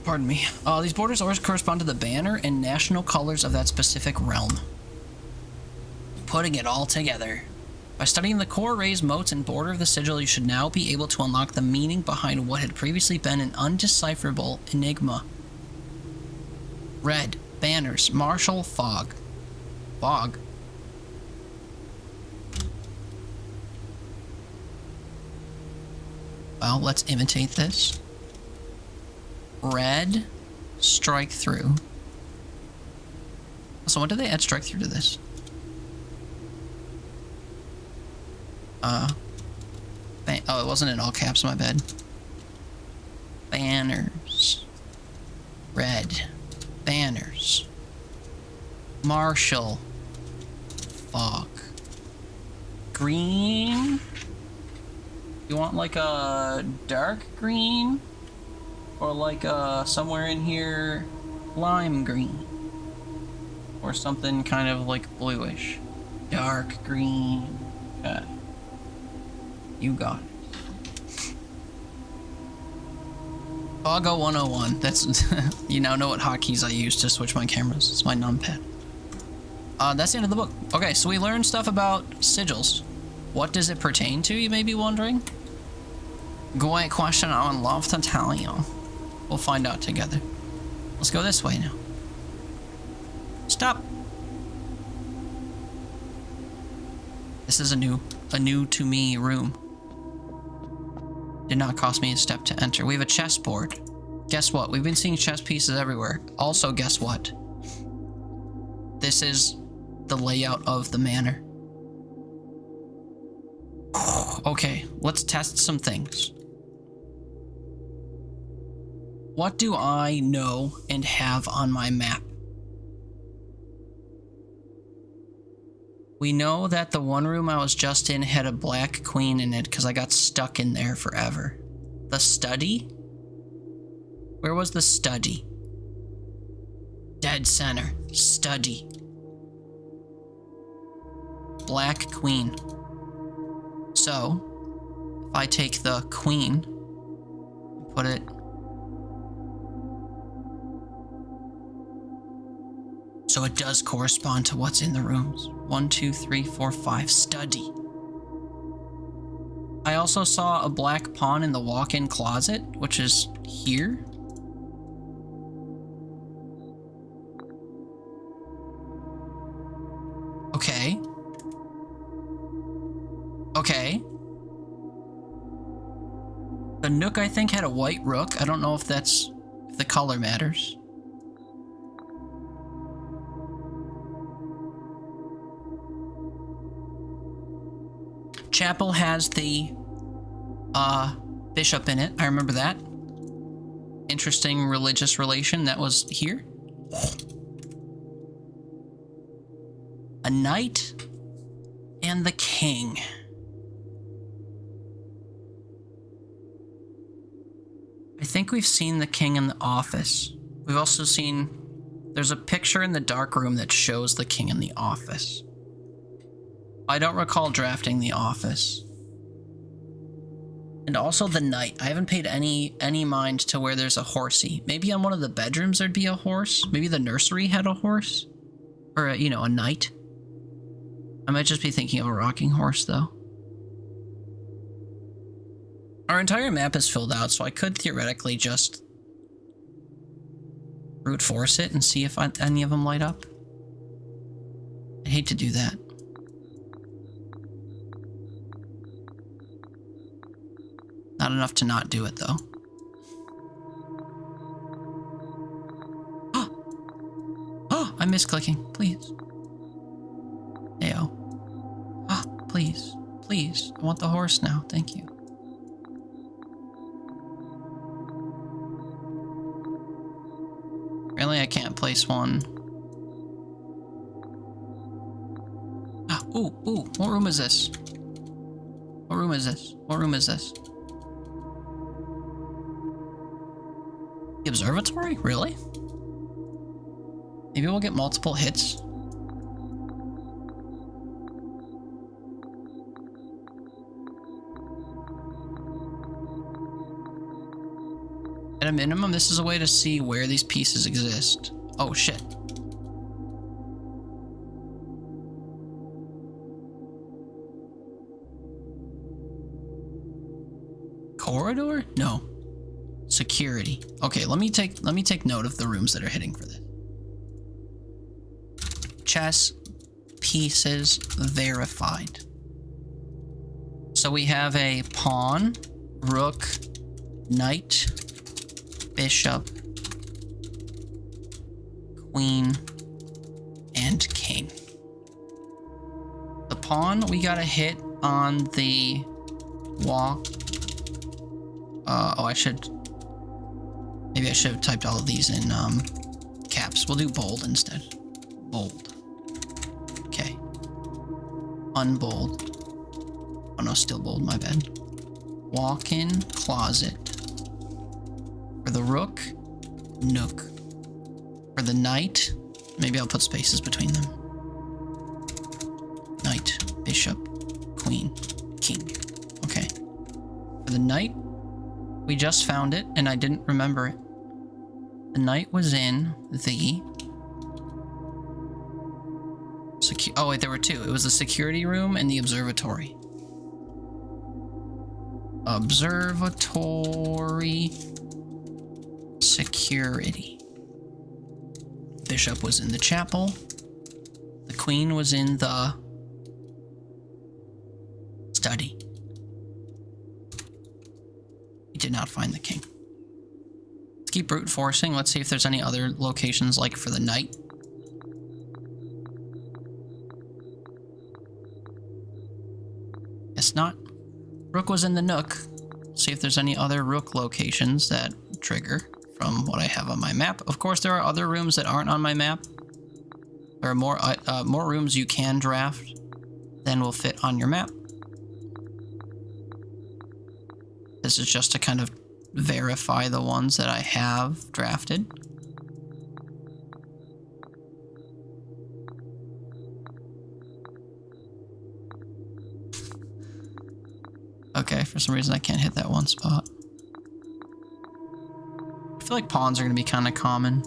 Pardon me. These borders always correspond to the banner and national colors of that specific realm. Putting it all together. By studying the core rays, motes, and border of the sigil, you should now be able to unlock the meaning behind what had previously been an undecipherable enigma. Red. Banners. Martial fog. Fog. Well, let's imitate this. Red. Strike through. So when did they add strike through to this? Oh, it wasn't in all caps, my bad. Banners. Red. Banners. Martial. Fog. Green. You want like a dark green? Or like somewhere in here, lime green. Or something kind of like bluish. Dark green. Okay. You got it. Foggo 101. That's you now know what hotkeys I use to switch my cameras. It's my numpad. That's the end of the book. Okay, so we learned stuff about sigils. What does it pertain to, you may be wondering? Great question, I would love to tell you. We'll find out together. Let's go this way now. Stop. This is a new to me room. Did not cost me a step to enter. We have a chessboard. Guess what? We've been seeing chess pieces everywhere. Also, guess what? This is the layout of the manor. Okay, let's test some things. What do I know and have on my map? We know that the one room I was just in had a black queen in it because I got stuck in there forever. The study? Where was the study? Dead center. Study. Black queen. So, if I take the queen and put it so it does correspond to what's in the rooms. 1, 2, 3, 4, 5. Study. I also saw a black pawn in the walk-in closet, which is here. Okay. Okay. The nook, I think, had a white rook. I don't know if the color matters. Chapel has the bishop in it. I remember that. Interesting religious relation that was here. A knight and the king. I think we've seen the king in the office. We've also seen there's a picture in the dark room that shows the king in the office. I don't recall drafting the office. And also the knight. I haven't paid any mind to where there's a horsey. Maybe on one of the bedrooms there'd be a horse. Maybe the nursery had a horse. Or, a knight. I might just be thinking of a rocking horse, though. Our entire map is filled out, so I could theoretically just brute force it and see if any of them light up. I hate to do that. Not enough to not do it, though. Oh, I missed clicking. Please. Ayo. Please. Please. I want the horse now. Thank you. Apparently I can't place one. Ooh. What room is this? What room is this? What room is this? The observatory? Really? Maybe we'll get multiple hits. At a minimum, this is a way to see where these pieces exist. Oh, shit. Corridor? No. Security. Okay, let me take note of the rooms that are hitting for this. Chess pieces verified. So we have a pawn, rook, knight, bishop, queen, and king. The pawn, we got a hit on the walk. Maybe I should have typed all of these in caps. We'll do bold instead. Bold. Okay. Unbold. Oh no, still bold, my bad. Walk-in closet. For the rook, nook. For the knight, maybe I'll put spaces between them. Knight, bishop, queen, king. Okay. For the knight, we just found it and I didn't remember it. The knight was in the... Oh wait, there were two. It was the security room and the observatory. Observatory... Security. Bishop was in the chapel. The queen was in the study. did not find the king. Let's keep brute forcing. Let's see if there's any other locations like for the knight. Guess not. Rook was in the nook. See if there's any other rook locations that trigger from what I have on my map. Of course, there are other rooms that aren't on my map. There are more rooms you can draft than will fit on your map. This is just to kind of verify the ones that I have drafted. Okay, for some reason I can't hit that one spot. I feel like pawns are going to be kind of common.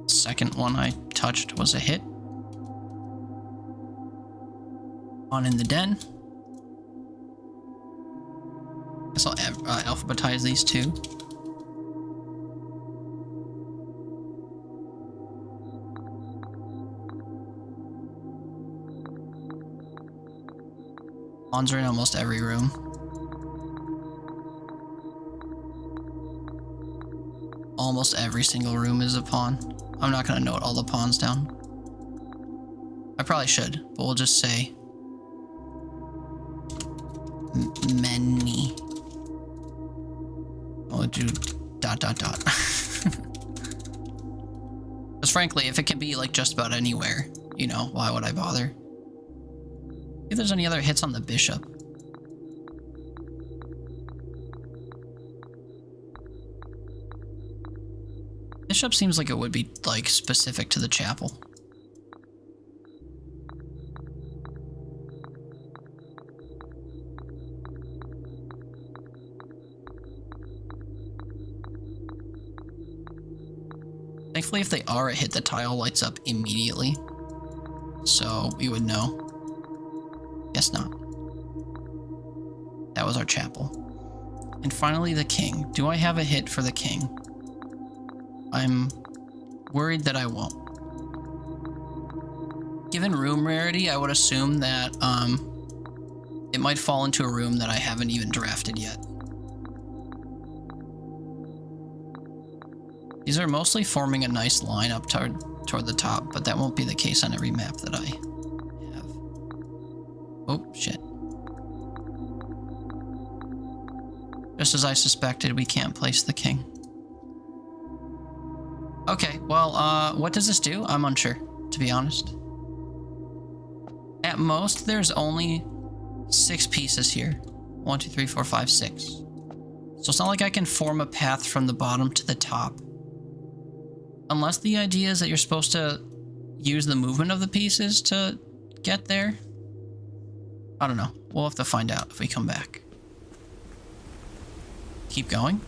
Second one I touched was a hit. Pawn in the den. Guess I'll alphabetize these two. Pawns are in almost every room. Almost every single room is a pawn. I'm not gonna note all the pawns down. I probably should, but we'll just say many. We'll do ... Because frankly, if it can be like just about anywhere, you know, why would I bother? See if there's any other hits on the bishop. Bishop seems like it would be like specific to the chapel. Thankfully, if they are a hit, the tile lights up immediately. So we would know. Guess not. That was our chapel. And finally, the king. Do I have a hit for the king? I'm worried that I won't. Given room rarity, I would assume that it might fall into a room that I haven't even drafted yet. These are mostly forming a nice line up toward the top, but that won't be the case on every map that I have. Oh, shit. Just as I suspected, we can't place the king. Okay, well, what does this do? I'm unsure, to be honest. At most, there's only 6 pieces here. 1, 2, 3, 4, 5, 6. So it's not like I can form a path from the bottom to the top. Unless the idea is that you're supposed to use the movement of the pieces to get there. I don't know. We'll have to find out if we come back. Keep going.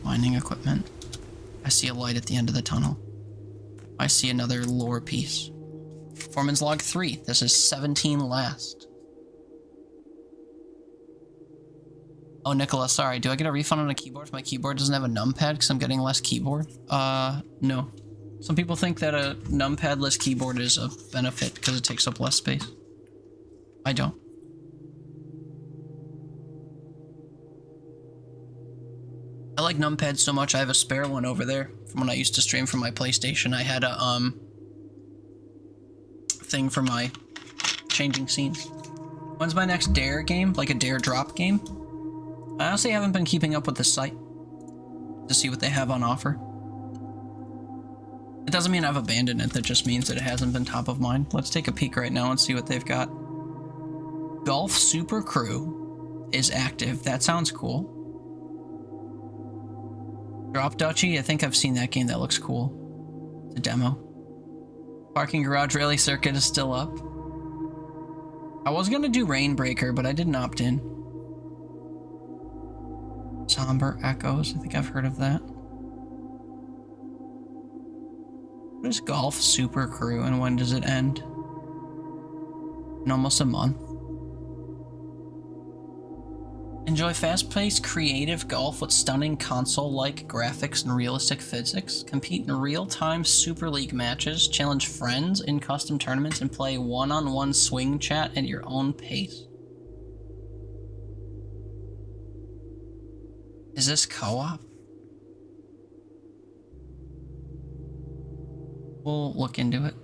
Mining equipment. I see a light at the end of the tunnel. I see another lore piece. Foreman's log 3. This is 17 last. Oh, Nicola, sorry. Do I get a refund on a keyboard if my keyboard doesn't have a numpad because I'm getting less keyboard? No. Some people think that a numpad-less keyboard is a benefit because it takes up less space. I don't. I like numpads so much I have a spare one over there from when I used to stream from my PlayStation. I had a thing for my changing scenes. When's my next Dare game? Like a Dare drop game? I honestly haven't been keeping up with the site to see what they have on offer. It doesn't mean I've abandoned it, that just means that it hasn't been top of mind. Let's take a peek right now and see what they've got. Golf Super Crew is active. That sounds cool. Drop Duchy, I think I've seen that game. That looks cool. It's a demo. Parking Garage Rally Circuit is still up. I was gonna do Rainbreaker, but I didn't opt in. Somber Echoes, I think I've heard of that. What is Golf Super Crew and when does it end? In almost a month. Enjoy fast-paced, creative golf with stunning console-like graphics and realistic physics. Compete in real-time Super League matches, challenge friends in custom tournaments, and play one-on-one swing chat at your own pace. Is this co-op? We'll look into it.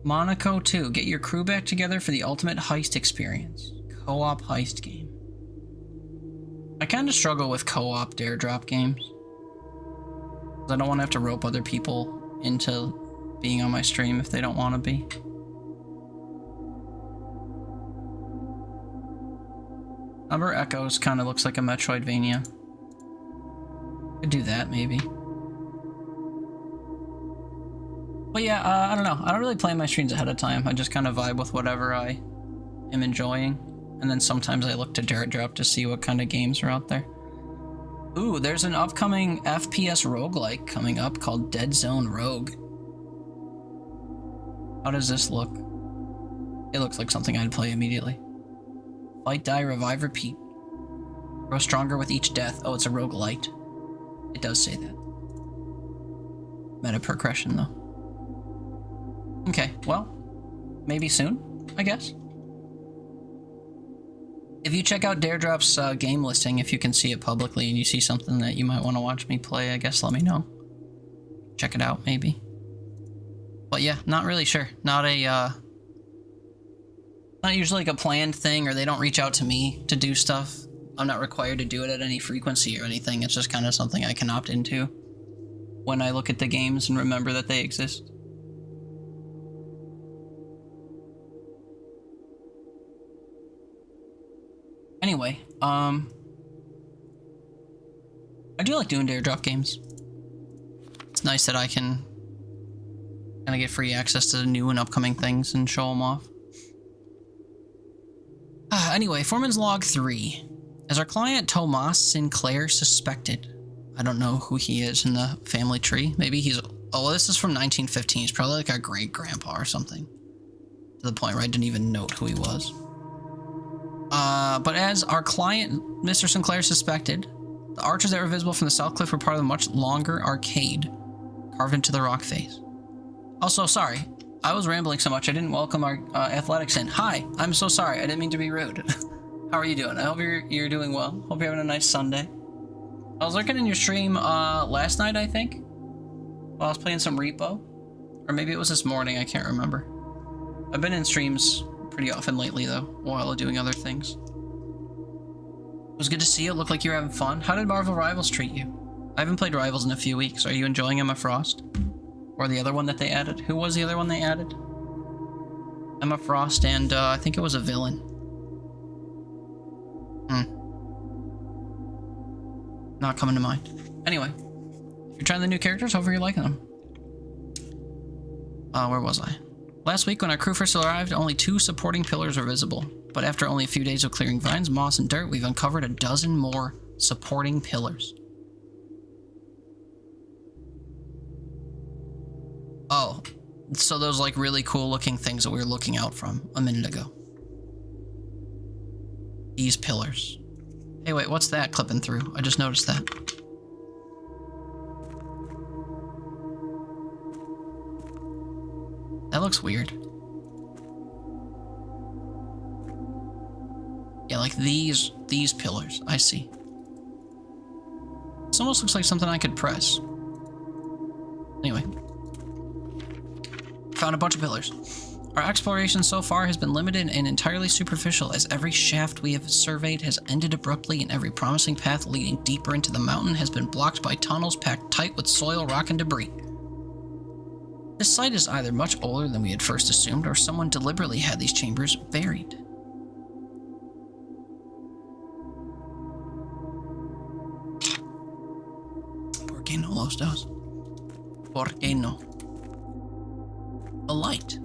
Monaco 2. Get your crew back together for the ultimate heist experience. Co-op heist game. I kind of struggle with co-op dare drop games. I don't want to have to rope other people into being on my stream if they don't want to be. Number Echoes kind of looks like a Metroidvania. Could do that maybe. But yeah, I don't know. I don't really plan my streams ahead of time. I just kind of vibe with whatever I am enjoying. And then sometimes I look to Dare Drop to see what kind of games are out there. Ooh, there's an upcoming FPS roguelike coming up called Dead Zone Rogue. How does this look? It looks like something I'd play immediately. Fight, die, revive, repeat. Grow stronger with each death. Oh, it's a roguelite. It does say that. Meta progression, though. Okay, well, maybe soon, I guess. If you check out Daredrop's game listing, if you can see it publicly and you see something that you might want to watch me play, I guess let me know. Check it out, maybe. But yeah, not really sure. Not usually like a planned thing, or they don't reach out to me to do stuff. I'm not required to do it at any frequency or anything. It's just kind of something I can opt into when I look at the games and remember that they exist. Anyway, I do like doing Dare Drop games. It's nice that I can kind of get free access to the new and upcoming things and show them off. Anyway, Foreman's Log 3. As our client Tomas Sinclair suspected, I don't know who he is in the family tree. Maybe he's... Oh, this is from 1915. He's probably like our great-grandpa or something. To the point where I didn't even note who he was. But as our client, Mr. Sinclair, suspected, the arches that were visible from the south cliff were part of the much longer arcade carved into the rock face. Also, sorry, I was rambling so much I didn't welcome our athletics in. Hi, I'm so sorry. I didn't mean to be rude. How are you doing? I hope you're doing well. Hope you're having a nice Sunday. I was looking in your stream last night, I think, while I was playing some Repo, or maybe it was this morning. I can't remember. I've been in streams pretty often lately, though, while doing other things. It was good to see you. It looked like you were having fun. How did Marvel Rivals treat you? I haven't played Rivals in a few weeks. Are you enjoying Emma Frost? Or the other one that they added? Who was the other one they added? Emma Frost and I think it was a villain. Not coming to mind. Anyway, if you're trying the new characters, hopefully you're liking them. Where was I? Last week, when our crew first arrived, only 2 supporting pillars were visible. But after only a few days of clearing vines, moss, and dirt, we've uncovered a dozen more supporting pillars. Oh, so those like really cool looking things that we were looking out from a minute ago. These pillars. Hey, wait, what's that clipping through? I just noticed that. That looks weird. Yeah, like these pillars. I see. This almost looks like something I could press. Anyway. Found a bunch of pillars. Our exploration so far has been limited and entirely superficial, as every shaft we have surveyed has ended abruptly and every promising path leading deeper into the mountain has been blocked by tunnels packed tight with soil, rock, and debris. This site is either much older than we had first assumed, or someone deliberately had these chambers buried. ¿Por qué no los dos? ¿Por qué no? A light.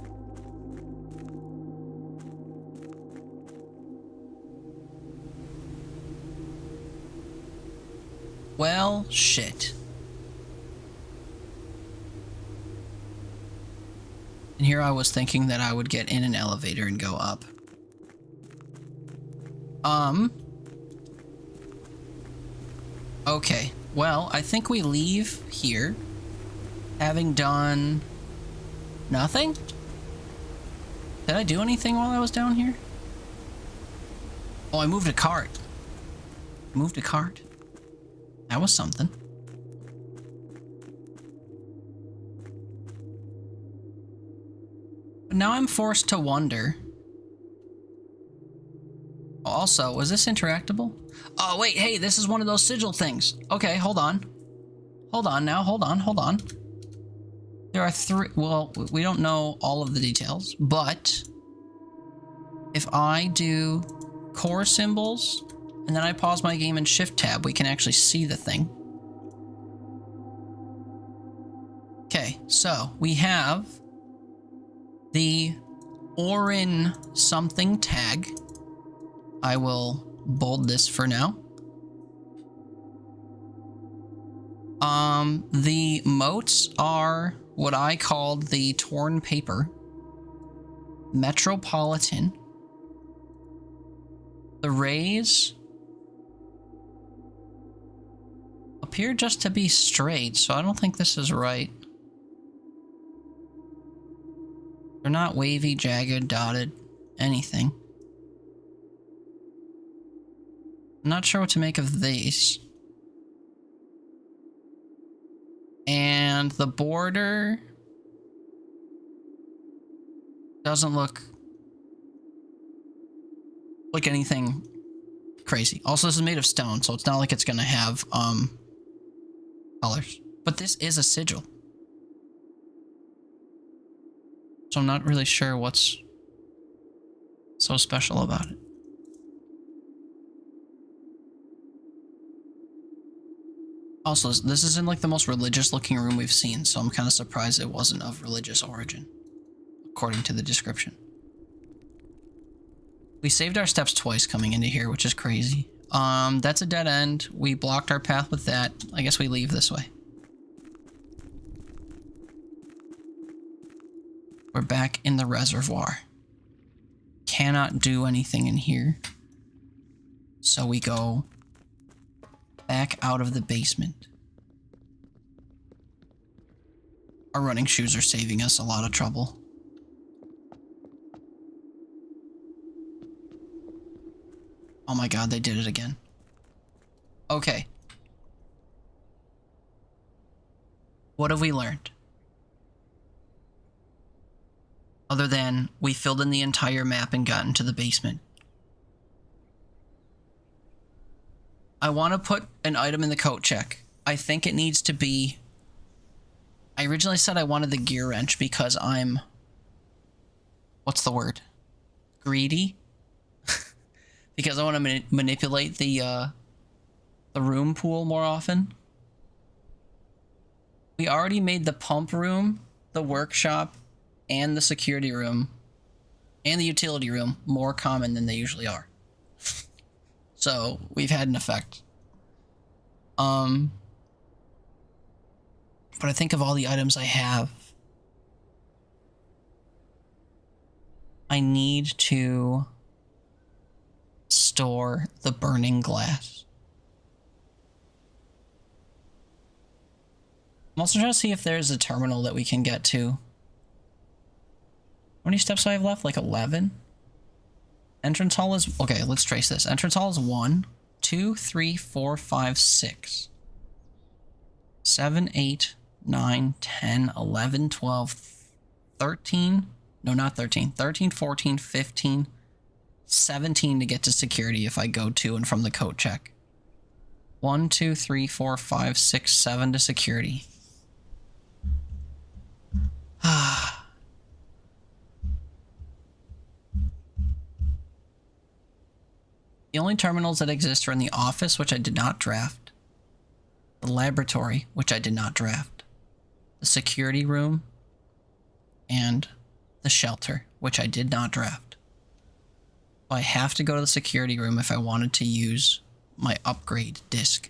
Well, shit. And here I was thinking that I would get in an elevator and go up. Okay, well, I think we leave here having done nothing? Did I do anything while I was down here? Oh, I moved a cart. Moved a cart. That was something. But now I'm forced to wonder. Also, was this interactable? Oh, wait, hey, this is one of those sigil things. Okay, hold on. Hold on now, hold on. There are three, well, we don't know all of the details, but if I do core symbols, and then I pause my game and shift tab, we can actually see the thing. Okay, so we have the Orin something tag. I will bold this for now. The motes are what I called the torn paper. Metropolitan. The rays appear just to be straight, so I don't think this is right. They're not wavy, jagged, dotted, anything. I'm not sure what to make of these. And the border doesn't look like anything crazy. Also, this is made of stone, so it's not like it's gonna have colors. But this is a sigil. So I'm not really sure what's so special about it. Also, this isn't like the most religious looking room we've seen, so I'm kind of surprised it wasn't of religious origin, according to the description. We saved our steps twice coming into here, which is crazy. That's a dead end. We blocked our path with that. I guess we leave this way. We're back in the reservoir. Cannot do anything in here. So we go back out of the basement. Our running shoes are saving us a lot of trouble. Oh my god, they did it again. Okay. What have we learned? Other than we filled in the entire map and got into the basement. I want to put an item in the coat check. I think it needs to be... I originally said I wanted the gear wrench because I'm... What's the word? Greedy? Because I want to manipulate the room pool more often. We already made the pump room, the workshop, and the security room, and the utility room more common than they usually are. So, we've had an effect. But I think of all the items I have, I need to store the burning glass. I'm also trying to see if there's a terminal that we can get to. How many steps do I have left? Like 11? Entrance hall is... Okay, let's trace this. Entrance hall is 1, 2, 3, 4, 5, 6. 7, 8, 9, 10, 11, 12, 13. No, not 13. 13, 14, 15, 17 to get to security if I go to and from the coat check. 1, 2, 3, 4, 5, 6, 7 to security. The only terminals that exist are in the office, which I did not draft, the laboratory, which I did not draft, the security room, and the shelter, which I did not draft. I have to go to the security room if I wanted to use my upgrade disc,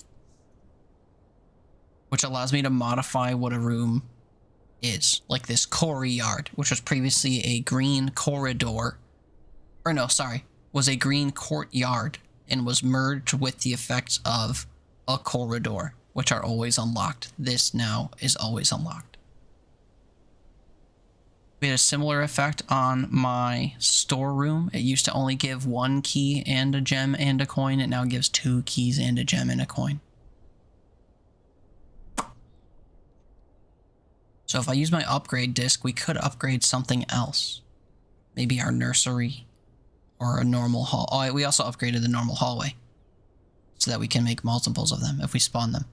which allows me to modify what a room is, like this courtyard, which was previously a green corridor, was a green courtyard and was merged with the effects of a corridor, which are always unlocked. This now is always unlocked. We had a similar effect on my storeroom. It used to only give 1 key and a gem and a coin. It now gives 2 keys and a gem and a coin. So if I use my upgrade disc, we could upgrade something else. Maybe our nursery or a normal hall. Oh, we also upgraded the normal hallway so that we can make multiples of them if we spawn them.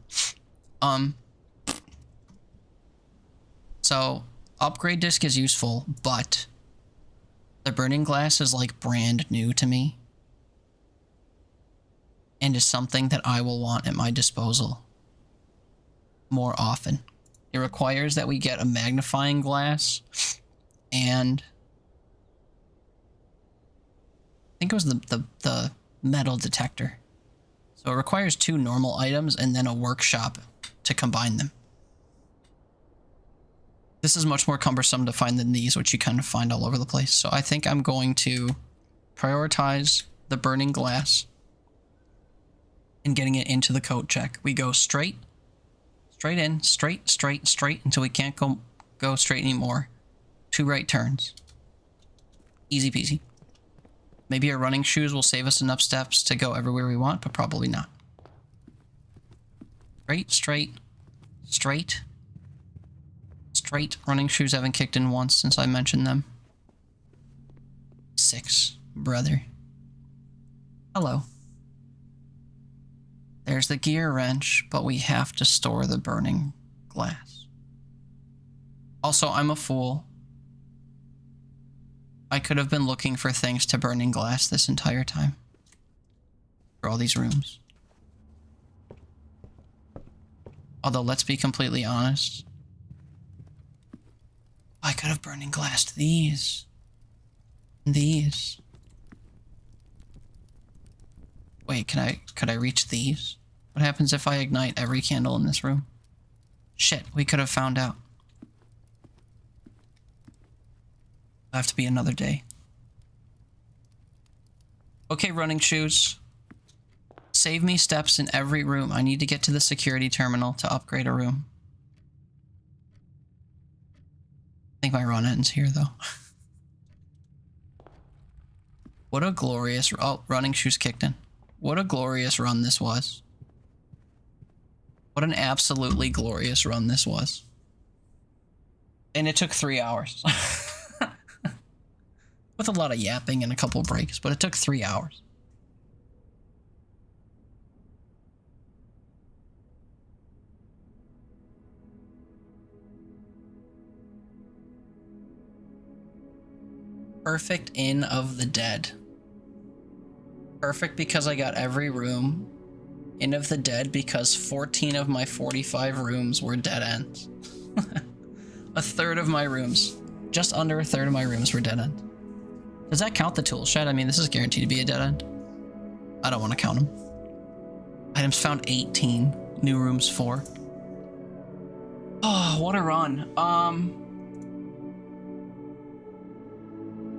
So upgrade disc is useful, but the burning glass is like brand new to me and is something that I will want at my disposal more often. It requires that we get a magnifying glass and I think it was the metal detector. So it requires 2 normal items and then a workshop to combine them. This is much more cumbersome to find than these, which you kind of find all over the place. So I think I'm going to prioritize the burning glass and getting it into the code check. We go straight in, straight until we can't go straight anymore. 2 right turns. Easy peasy. Maybe our running shoes will save us enough steps to go everywhere we want, but probably not. Straight. Running shoes haven't kicked in once since I mentioned them. 6, brother. Hello. There's the gear wrench, but we have to store the burning glass. Also, I'm a fool. I could have been looking for things to burning glass this entire time. For all these rooms. Although, let's be completely honest. I could have burning glassed these. These. Wait, could I reach these? What happens if I ignite every candle in this room? Shit, we could have found out. It'll have to be another day. Okay, running shoes. Save me steps in every room. I need to get to the security terminal to upgrade a room. I think my run ends here, though. What a glorious... Oh, running shoes kicked in. What a glorious run this was. What an absolutely glorious run this was. And it took 3 hours. With a lot of yapping and a couple breaks, but it took 3 hours. Perfect Inn of the Dead. Perfect because I got every room. Inn of the Dead because 14 of my 45 rooms were dead ends. A third of my rooms, just under a third of my rooms were dead end. Does that count the tool shed? I mean, this is guaranteed to be a dead end. I don't want to count them. Items found 18. New rooms 4. Oh, what a run.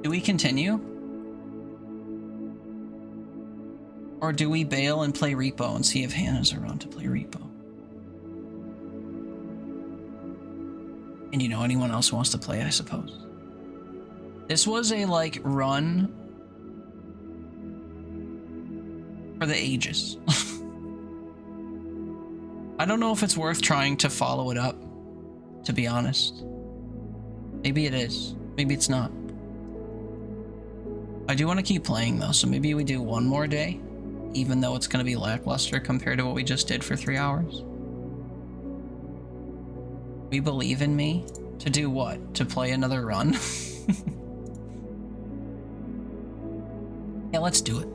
Do we continue? Or do we bail and play Repo and see if Hannah's around to play Repo? And you know anyone else who wants to play, I suppose. This was a, like, run for the ages. I don't know if it's worth trying to follow it up, to be honest. Maybe it is. Maybe it's not. I do want to keep playing, though, so maybe we do one more day, even though it's going to be lackluster compared to what we just did for 3 hours. We believe in me to do what? To play another run? Yeah, let's do it.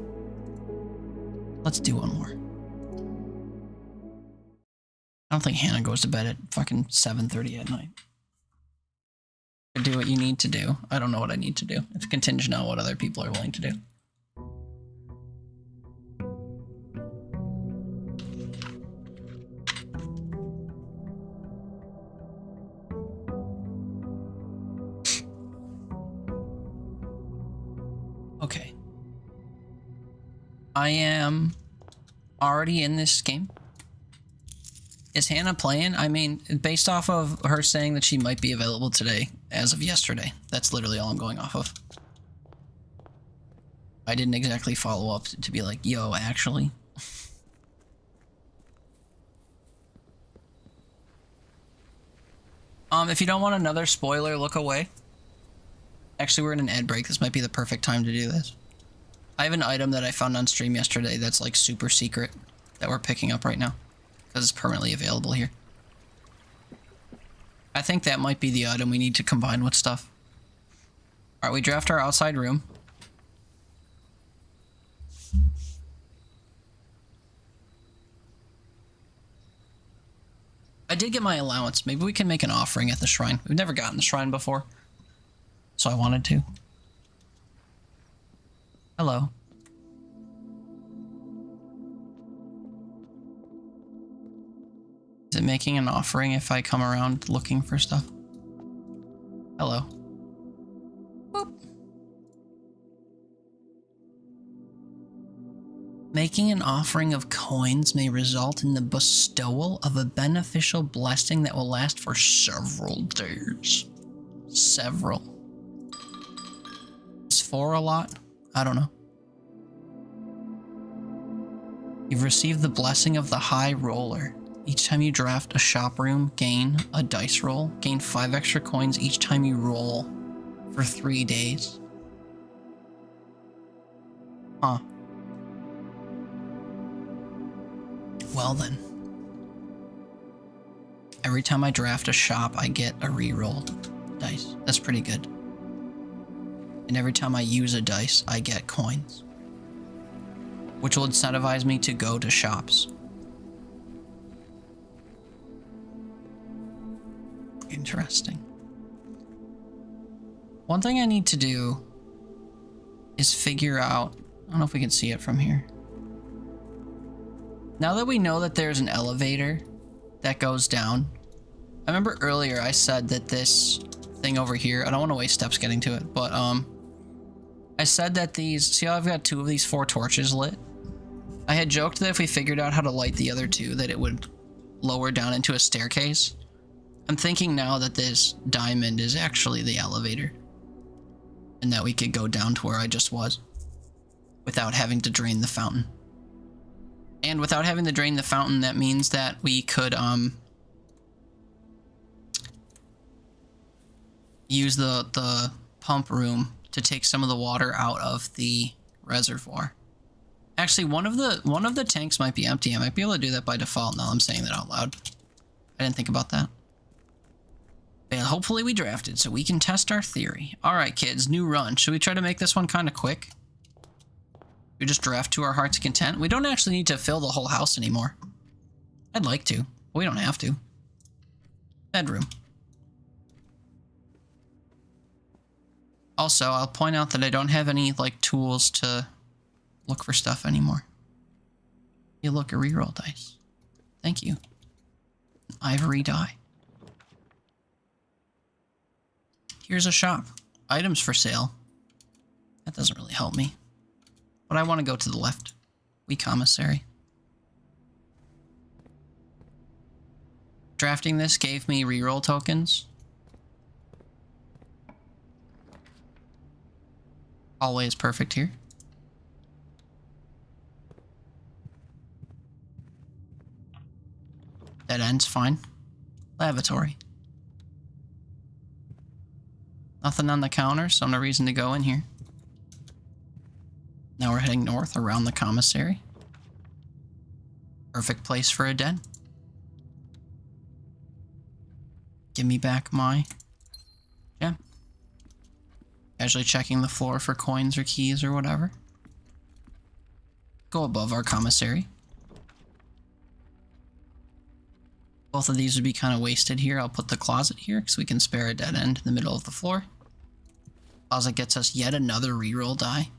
Let's do one more. I don't think Hannah goes to bed at fucking 7:30 at night. Do what you need to do. I don't know what I need to do. It's contingent on what other people are willing to do. Okay. I am already in this game. Is Hannah playing? I mean, based off of her saying that she might be available today, as of yesterday. That's literally all I'm going off of. I didn't exactly follow up to be like, yo, actually. If you don't want another spoiler, look away. Actually, we're in an ad break. This might be the perfect time to do this. I have an item that I found on stream yesterday that's like super secret that we're picking up right now because it's permanently available here. I think that might be the item we need to combine with stuff. All right, we draft our outside room. I did get my allowance. Maybe we can make an offering at the shrine. We've never gotten the shrine before, so I wanted to. Hello. Is it making an offering if I come around looking for stuff? Hello. Boop. Making an offering of coins may result in the bestowal of a beneficial blessing that will last for several days. Several. Is 4 a lot? I don't know. You've received the blessing of the High Roller. Each time you draft a shop room, gain a dice roll. Gain 5 extra coins each time you roll for 3 days. Huh. Well then. Every time I draft a shop, I get a rerolled dice. That's pretty good. And every time I use a dice, I get coins, which will incentivize me to go to shops. Interesting. One thing I need to do is figure out, I don't know if we can see it from here. Now that we know that there's an elevator that goes down, I remember earlier I said that this thing over here, I don't want to waste steps getting to it, but I said that these, see how I've got 2 of these 4 torches lit? I had joked that if we figured out how to light the other 2, that it would lower down into a staircase. I'm thinking now that this diamond is actually the elevator, and that we could go down to where I just was without having to drain the fountain. And without having to drain the fountain, that means that we could use the pump room to take some of the water out of the reservoir. Actually, one of the tanks might be empty. I might be able to do that by default now I'm saying that out loud. I didn't think about that. And hopefully we drafted so we can test our theory. Alright kids, new run. Should we try to make this one kind of quick? We just draft to our heart's content. We don't actually need to fill the whole house anymore. I'd like to, but we don't have to. Bedroom. Also, I'll point out that I don't have any like tools to look for stuff anymore. You look, a reroll dice. Thank you. Ivory die. Here's a shop. Items for sale. That doesn't really help me. But I want to go to the left. We commissary. Drafting this gave me reroll tokens. Always perfect here. Dead end's fine. Lavatory. Nothing on the counter, so no reason to go in here. Now we're heading north around the commissary. Perfect place for a den. Give me back my gem. Casually checking the floor for coins or keys or whatever. Go above our commissary. Both of these would be kind of wasted here. I'll put the closet here because we can spare a dead end in the middle of the floor. Closet gets us yet another reroll die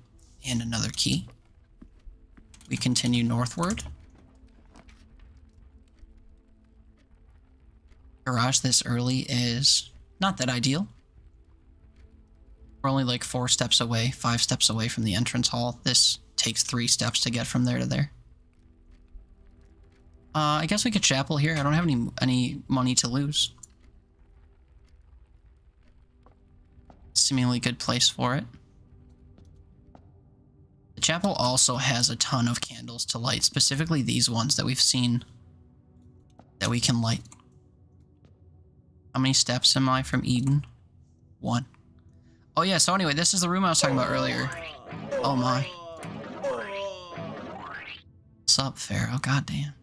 and another key. We continue northward. Garage this early is not that ideal. We're only like 4 steps away, 5 steps away from the entrance hall. This takes 3 steps to get from there to there. I guess we could chapel here. I don't have any money to lose. Seemingly good place for it. The chapel also has a ton of candles to light, specifically these ones that we've seen that we can light. How many steps am I from Eden? 1. Oh yeah, so anyway, this is the room I was talking about earlier. Oh my. What's up, Pharaoh? Goddamn.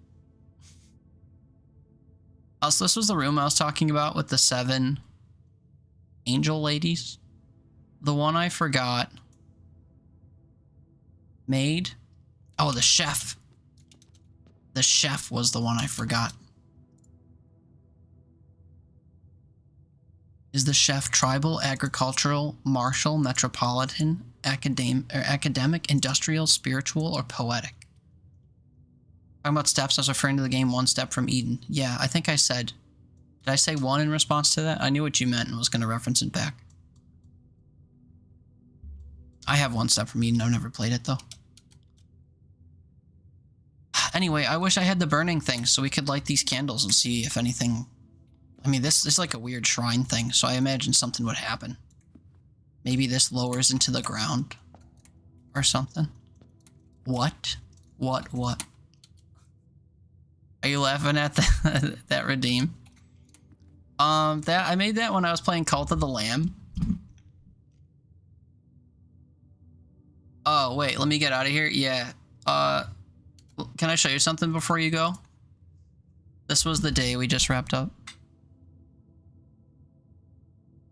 Also, this was the room I was talking about with the 7 angel ladies. The one I forgot. Maid? Oh, the chef. The chef was the one I forgot. Is the chef tribal, agricultural, martial, metropolitan, academic, industrial, spiritual, or poetic? Talking about steps, I was referring to the game 1 Step from Eden. Yeah, I think I said... Did I say 1 in response to that? I knew what you meant and was going to reference it back. I have 1 Step from Eden. I've never played it, though. Anyway, I wish I had the burning thing so we could light these candles and see if anything... I mean, this is like a weird shrine thing, so I imagine something would happen. Maybe this lowers into the ground or something. What? What? Are you laughing at that redeem? I made that when I was playing Cult of the Lamb. Oh, wait, let me get out of here. Yeah. Can I show you something before you go? This was the day we just wrapped up.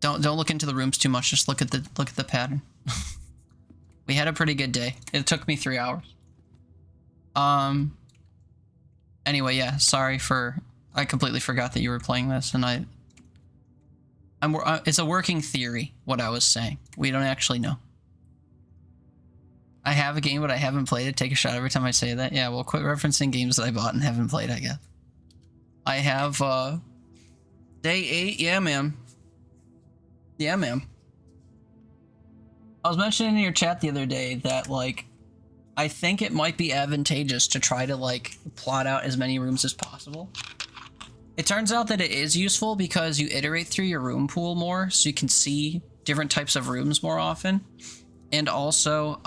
Don't look into the rooms too much. Just look at the pattern. We had a pretty good day. It took me 3 hours. Anyway, yeah. Sorry for. I completely forgot that you were playing this, and it's a working theory. What I was saying. We don't actually know. I have a game, but I haven't played it. Take a shot every time I say that. Yeah. Well, quit referencing games that I bought and haven't played, I guess. I have. Day 8. Yeah, man. Yeah, ma'am. I was mentioning in your chat the other day that, like, I think it might be advantageous to try to, like, plot out as many rooms as possible. It turns out that it is useful because you iterate through your room pool more, so you can see different types of rooms more often. And also,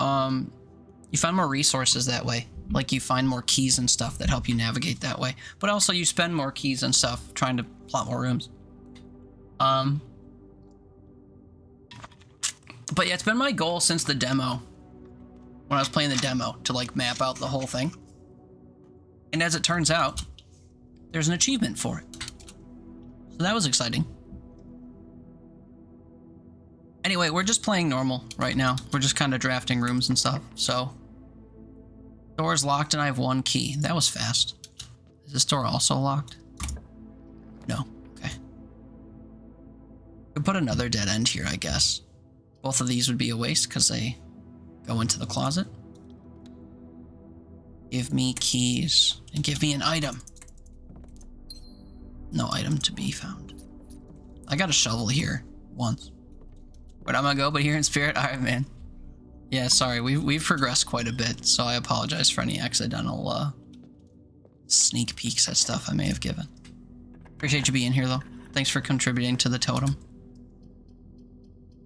you find more resources that way. Like, you find more keys and stuff that help you navigate that way. But also, you spend more keys and stuff trying to plot more rooms. But yeah, it's been my goal since the demo, when I was playing the demo, to like map out the whole thing. And as it turns out, there's an achievement for it. So that was exciting. Anyway, we're just playing normal right now. We're just kind of drafting rooms and stuff. So, door's locked and I have 1 key. That was fast. Is this door also locked? No. Okay. Could put another dead end here, I guess. Both of these would be a waste because they go into the closet. Give me keys and give me an item. No item to be found. I got a shovel here once. Where'd I'm gonna go but here in spirit? Alright, man. Yeah, sorry. We've progressed quite a bit, so I apologize for any accidental sneak peeks at stuff I may have given. Appreciate you being here, though. Thanks for contributing to the totem.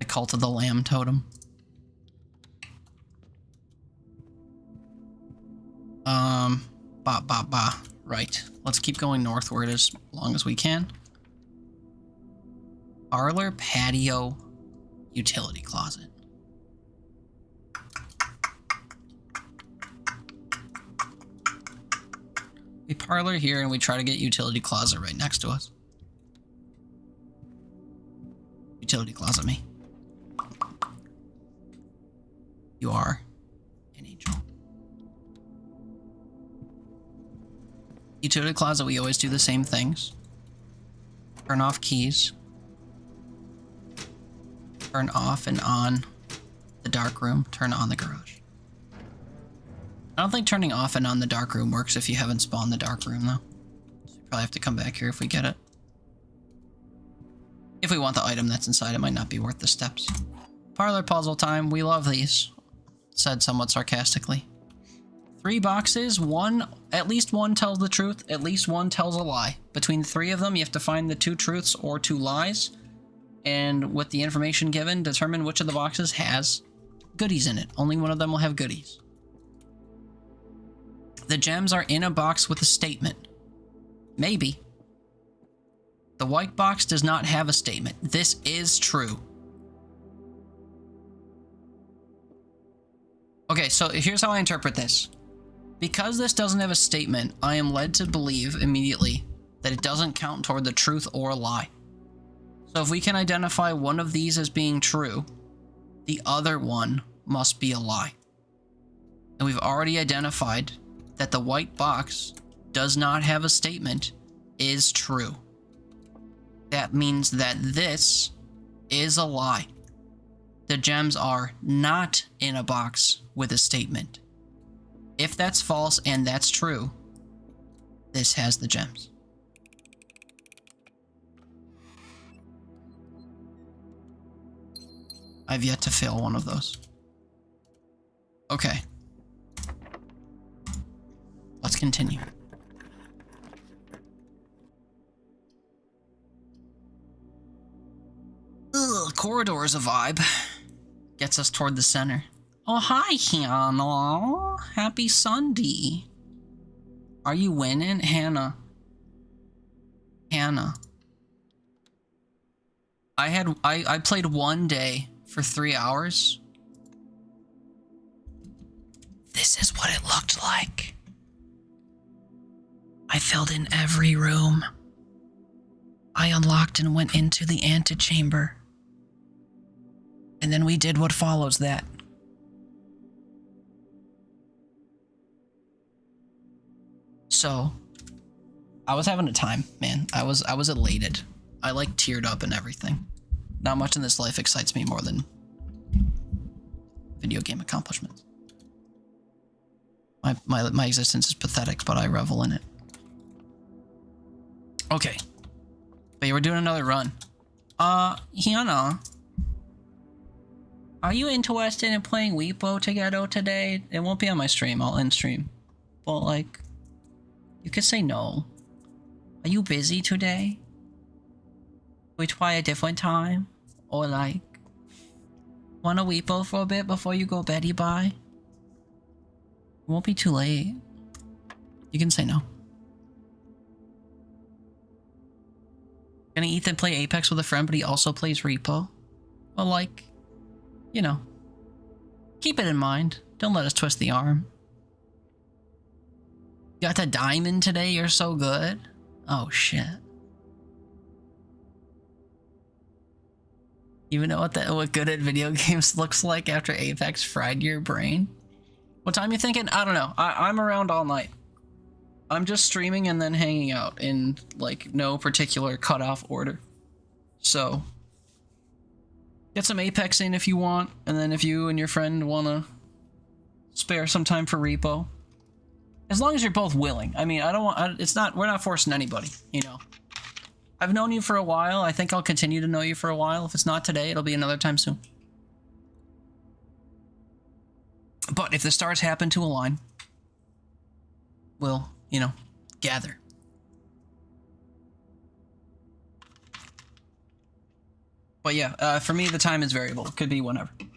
The Cult of the Lamb totem. Right. Let's keep going northward as long as we can. Parlor, patio, utility closet. We parlor here and we try to get utility closet right next to us. Utility closet me. You are an angel. Utility closet, we always do the same things. Turn off keys. Turn off and on the dark room. Turn on the garage. I don't think turning off and on the dark room works if you haven't spawned the dark room, though. So we probably have to come back here if we get it. If we want the item that's inside, it might not be worth the steps. Parlor puzzle time. We love these. Said somewhat sarcastically. 3 boxes, at least one tells the truth, at least one tells a lie. Between the 3 of them, you have to find the 2 truths or 2 lies, and with the information given, determine which of the boxes has goodies in it. Only one of them will have goodies. The gems are in a box with a statement. Maybe. The white box does not have a statement. This is true. Okay, so here's how I interpret this. Because this doesn't have a statement, I am led to believe immediately that it doesn't count toward the truth or a lie. So if we can identify one of these as being true, the other one must be a lie. And we've already identified that the white box does not have a statement is true. That means that this is a lie. The gems are not in a box with a statement. If that's false and that's true, this has the gems. I've yet to fail one of those. Okay. Let's continue. Ugh, corridor is a vibe. Gets us toward the center. Oh, hi, Hannah. Happy Sunday. Are you winning, Hannah? Hannah. I played one day for 3 hours. This is what it looked like. I filled in every room. I unlocked and went into the antechamber. And then we did what follows that. So, I was having a time, man. I was elated. I like teared up and everything. Not much in this life excites me more than video game accomplishments. My existence is pathetic, but I revel in it. Okay. Wait, we're doing another run. Hannah. Are you interested in playing Weepo together today? It won't be on my stream, I'll end stream. But like, you could say no. Are you busy today? We try a different time? Or like, wanna Weepo for a bit before you go beddy bye? It won't be too late. You can say no. Gonna Ethan play Apex with a friend, but he also plays Repo? Well, like, you know, keep it in mind. Don't let us twist the arm. Got the diamond today? You're so good. Oh, shit. You know what good at video games looks like after Apex fried your brain? What time you thinking? I don't know. I'm around all night. I'm just streaming and then hanging out in, like, no particular cutoff order. So, get some Apex in if you want, and then if you and your friend want to spare some time for Repo. As long as you're both willing. I mean, we're not forcing anybody, you know. I've known you for a while. I think I'll continue to know you for a while. If it's not today, it'll be another time soon. But if the stars happen to align, we'll, you know, gather. But yeah, for me, the time is variable. It could be whenever. You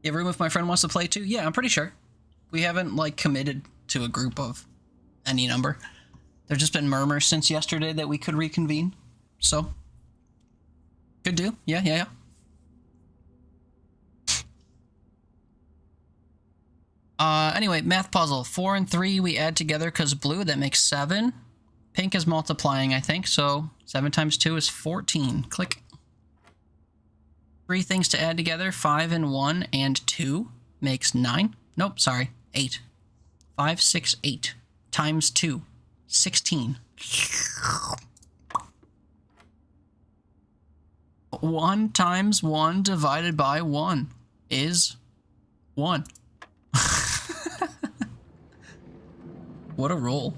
have room if my friend wants to play too? Yeah, I'm pretty sure. We haven't, like, committed to a group of any number. There's just been murmurs since yesterday that we could reconvene. So, could do. Yeah. Anyway, math puzzle. 4 and 3 we add together because blue, that makes 7. Pink is multiplying, I think, so 7 times 2 is 14. Click. 3 things to add together. 5 and 1 and 2 makes 9. Nope, sorry, 8. 5, 6, 8 times 2, 16. 1 times 1 divided by 1 is 1. What a roll.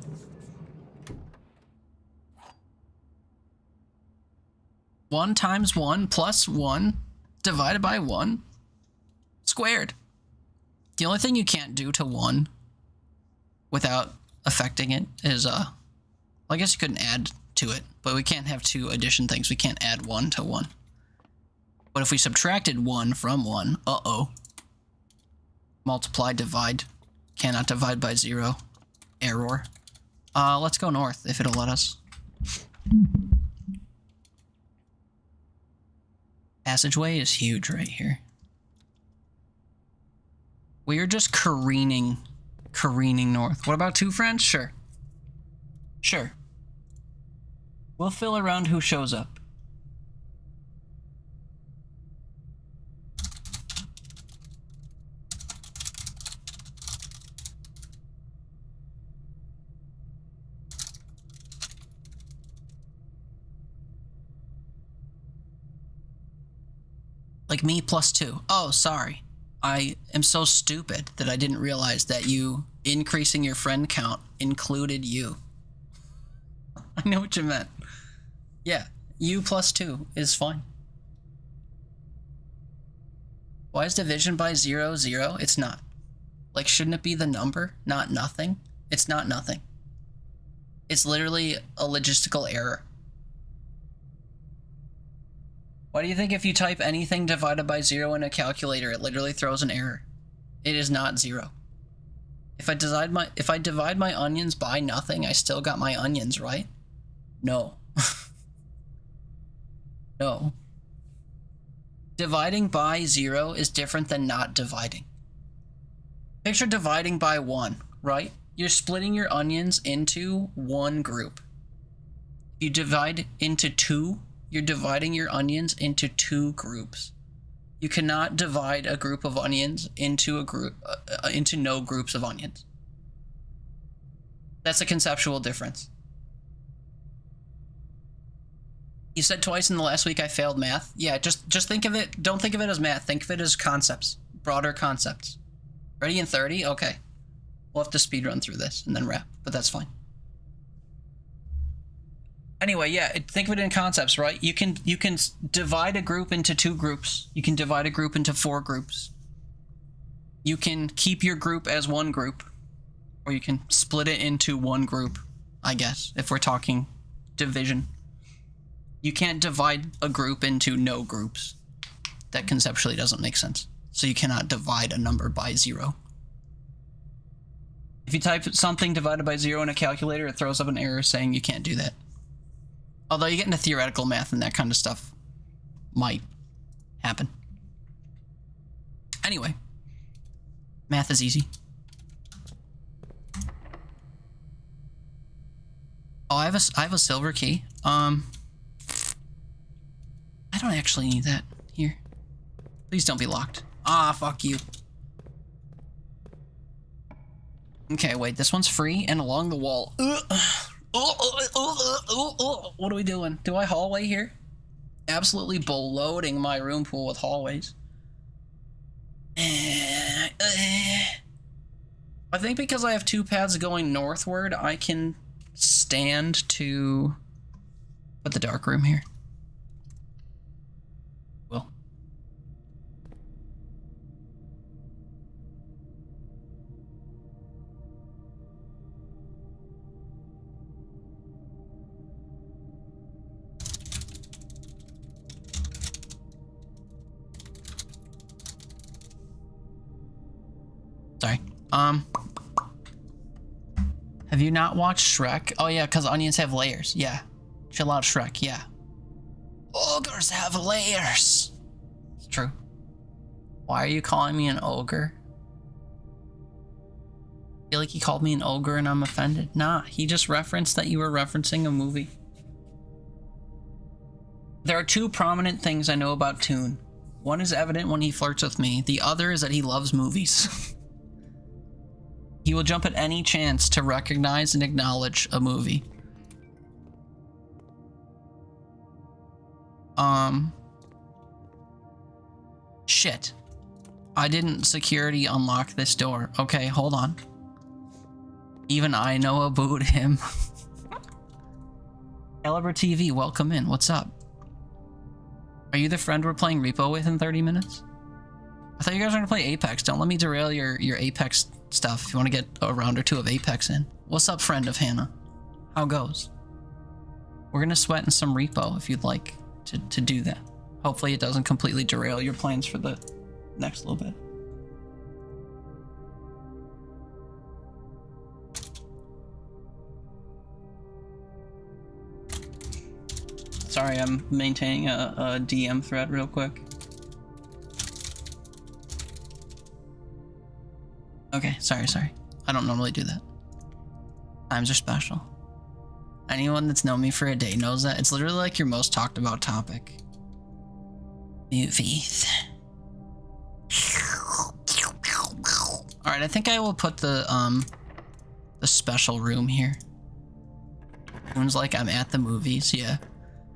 One times 1 plus 1 divided by 1 squared. The only thing you can't do to 1 without affecting it is, well, I guess you couldn't add to it, but we can't have 2 addition things. We can't add 1 to 1. But if we subtracted 1 from 1, uh-oh. Multiply, divide. Cannot divide by 0. Error. Let's go north, if it'll let us. Passageway is huge right here. We are just careening north. What about 2 friends? Sure. Sure. We'll fill around who shows up. Like me plus 2. Oh, sorry. I am so stupid that I didn't realize that you increasing your friend count included you. I know what you meant. Yeah, you plus 2 is fine. Why is division by 0, 0? It's not. Like, shouldn't it be the number, not nothing? It's not nothing. It's literally a logistical error. Why do you think if you type anything divided by 0 in a calculator, it literally throws an error? It is not 0. If I divide my onions by nothing, I still got my onions, right? No. No. Dividing by 0 is different than not dividing. Picture dividing by 1, right? You're splitting your onions into 1 group. If you divide into 2, you're dividing your onions into 2 groups. You cannot divide a group of onions into into no groups of onions. That's a conceptual difference. You said twice in the last week I failed math. Yeah, just think of it, don't think of it as math, think of it as concepts, broader concepts. Ready in 30? Okay. We'll have to speed run through this and then wrap, but that's fine. Anyway, yeah, think of it in concepts, right? You can divide a group into 2 groups. You can divide a group into 4 groups. You can keep your group as 1 group, or you can split it into 1 group, I guess, if we're talking division. You can't divide a group into no groups. That conceptually doesn't make sense. So you cannot divide a number by 0. If you type something divided by 0 in a calculator, it throws up an error saying you can't do that. Although you get into theoretical math and that kind of stuff might happen. Anyway, math is easy. Oh, I have a silver key. I don't actually need that here. Please don't be locked. Ah, fuck you. Okay, wait, this one's free and along the wall. What are we doing? Do I hallway here? Absolutely bloating my room pool with hallways. I think because I have 2 paths going northward, I can stand to put the dark room here. Well. Sorry. Have you not watched Shrek? Oh yeah, because onions have layers. Yeah. Chill out, Shrek. Yeah. Ogres have layers. It's true. Why are you calling me an ogre? I feel like he called me an ogre and I'm offended. Nah, he just referenced that you were referencing a movie. There are 2 prominent things I know about Toon. One is evident when he flirts with me. The other is that he loves movies. He will jump at any chance to recognize and acknowledge a movie. Shit. I didn't security unlock this door. Okay, hold on. Even I know about him. Caliber TV, welcome in. What's up? Are you the friend we're playing Repo with in 30 minutes? I thought you guys were gonna play Apex. Don't let me derail your Apex stuff if you want to get a round or two of Apex in. What's up, friend of Hannah? How goes? We're gonna sweat in some repo if you'd like to do that. Hopefully it doesn't completely derail your plans for the next little bit. Sorry, I'm maintaining a DM thread real quick. Okay, sorry. I don't normally do that. Times are special. Anyone that's known me for a day knows that. It's literally like your most talked about topic. Movies. Alright, I think I will put the special room here. Sounds like I'm at the movies, yeah.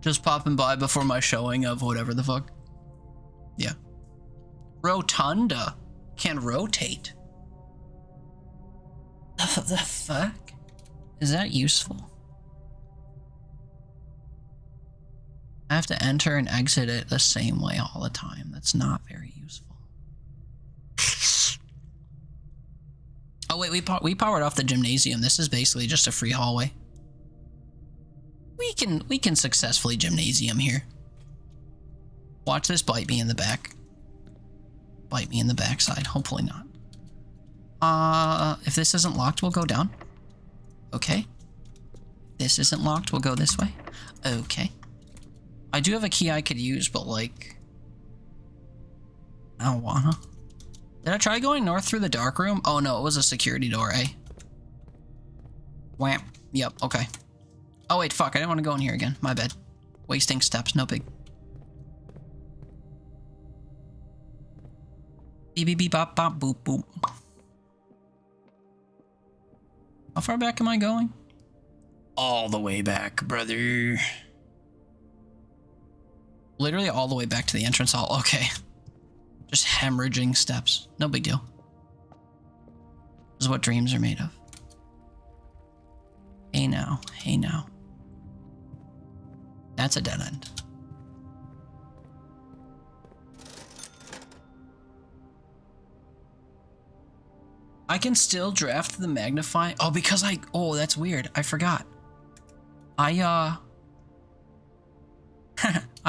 Just popping by before my showing of whatever the fuck. Yeah. Rotunda can rotate. The fuck? Is that useful? I have to enter and exit it the same way all the time. That's not very useful. Oh wait, we powered off the gymnasium. This is basically just a free hallway. We can successfully gymnasium here. Watch this bite me in the back. Bite me in the backside. Hopefully not. If this isn't locked, we'll go down. Okay. This isn't locked, we'll go this way. Okay. I do have a key I could use, but like, I don't wanna. Did I try going north through the dark room? Oh no, it was a security door, eh? Wham. Yep, okay. Oh wait, fuck, I didn't want to go in here again. My bad. Wasting steps, no big. Beep beep beep bop bop boop boop. How far back am I going? All the way back, brother. Literally all the way back to the entrance hall. Okay. Just hemorrhaging steps. No big deal. This is what dreams are made of. Hey now. Hey now. That's a dead end. I can still draft the magnify. Oh, because oh, that's weird. I forgot. I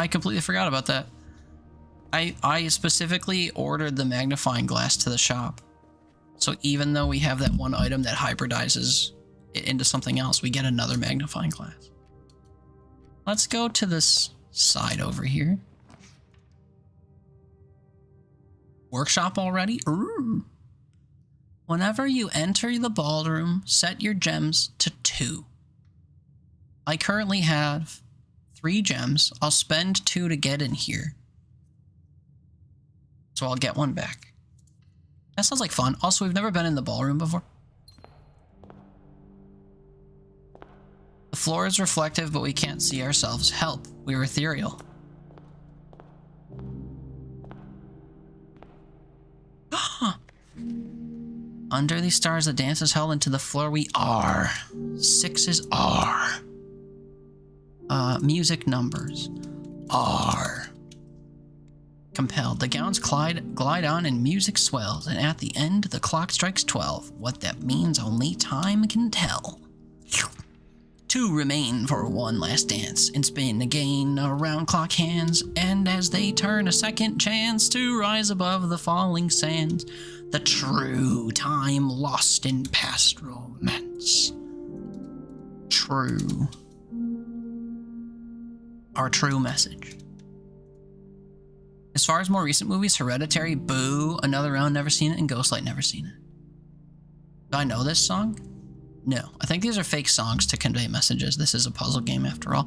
completely forgot about that. I specifically ordered the magnifying glass to the shop. So even though we have that one item that hybridizes it into something else, we get another magnifying glass. Let's go to this side over here. Workshop already? Ooh. Whenever you enter the ballroom, set your gems to 2. I currently have 3 gems. I'll spend 2 to get in here. So I'll get 1 back. That sounds like fun. Also, we've never been in the ballroom before. The floor is reflective, but we can't see ourselves. Help, we're ethereal. Under these stars, the dance is held into the floor. We are. 6s are. Music numbers are. Compelled. The gowns glide on and music swells, and at the end, the clock strikes 12. What that means, only time can tell. 2 remain for one last dance, and spin again around clock hands, and as they turn a second chance to rise above the falling sands, the true time lost in past romance. True. Our true message. As far as more recent movies, Hereditary, Boo, Another Round, never seen it, and Ghostlight, never seen it. Do I know this song? No. I think these are fake songs to convey messages. This is a puzzle game after all.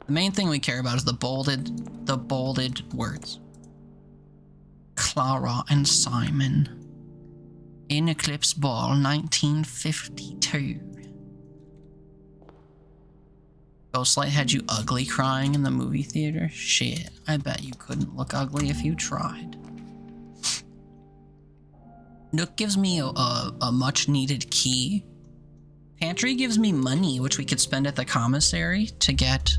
The main thing we care about is the bolded words. Clara and Simon. In Eclipse Ball, 1952. Ghostlight had you ugly crying in the movie theater? Shit, I bet you couldn't look ugly if you tried. Nook gives me a much needed key. Pantry gives me money, which we could spend at the commissary to get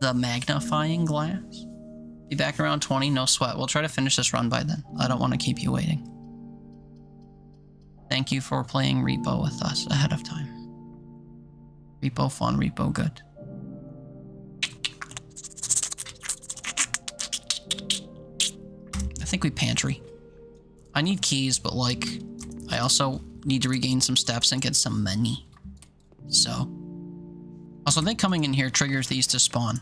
the magnifying glass. Be back around 20, no sweat. We'll try to finish this run by then. I don't want to keep you waiting. Thank you for playing Repo with us ahead of time. Repo fun, Repo good. I think we pantry. I need keys, but like, I also need to regain some steps and get some money. So. Also, I think coming in here triggers these to spawn.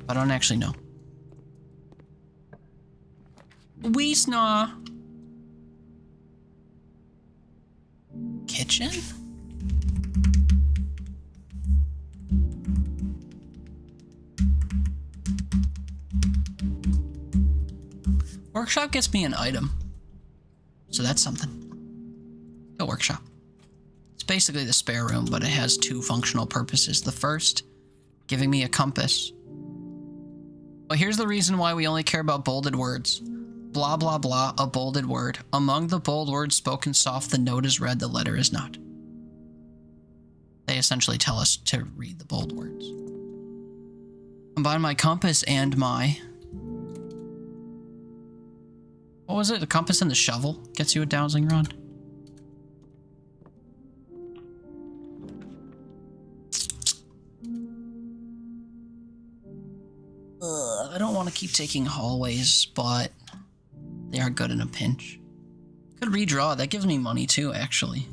I don't actually know. Weesna. Kitchen? Workshop gets me an item. So that's something. A workshop. It's basically the spare room, but it has two functional purposes. The first, giving me a compass. But here's the reason why we only care about bolded words. Blah, blah, blah, a bolded word. Among the bold words spoken soft, the note is read, the letter is not. They essentially tell us to read the bold words. Combine my compass and my... What was it? The compass and the shovel gets you a dowsing rod. I don't want to keep taking hallways, but they are good in a pinch. Could redraw. That gives me money too, actually.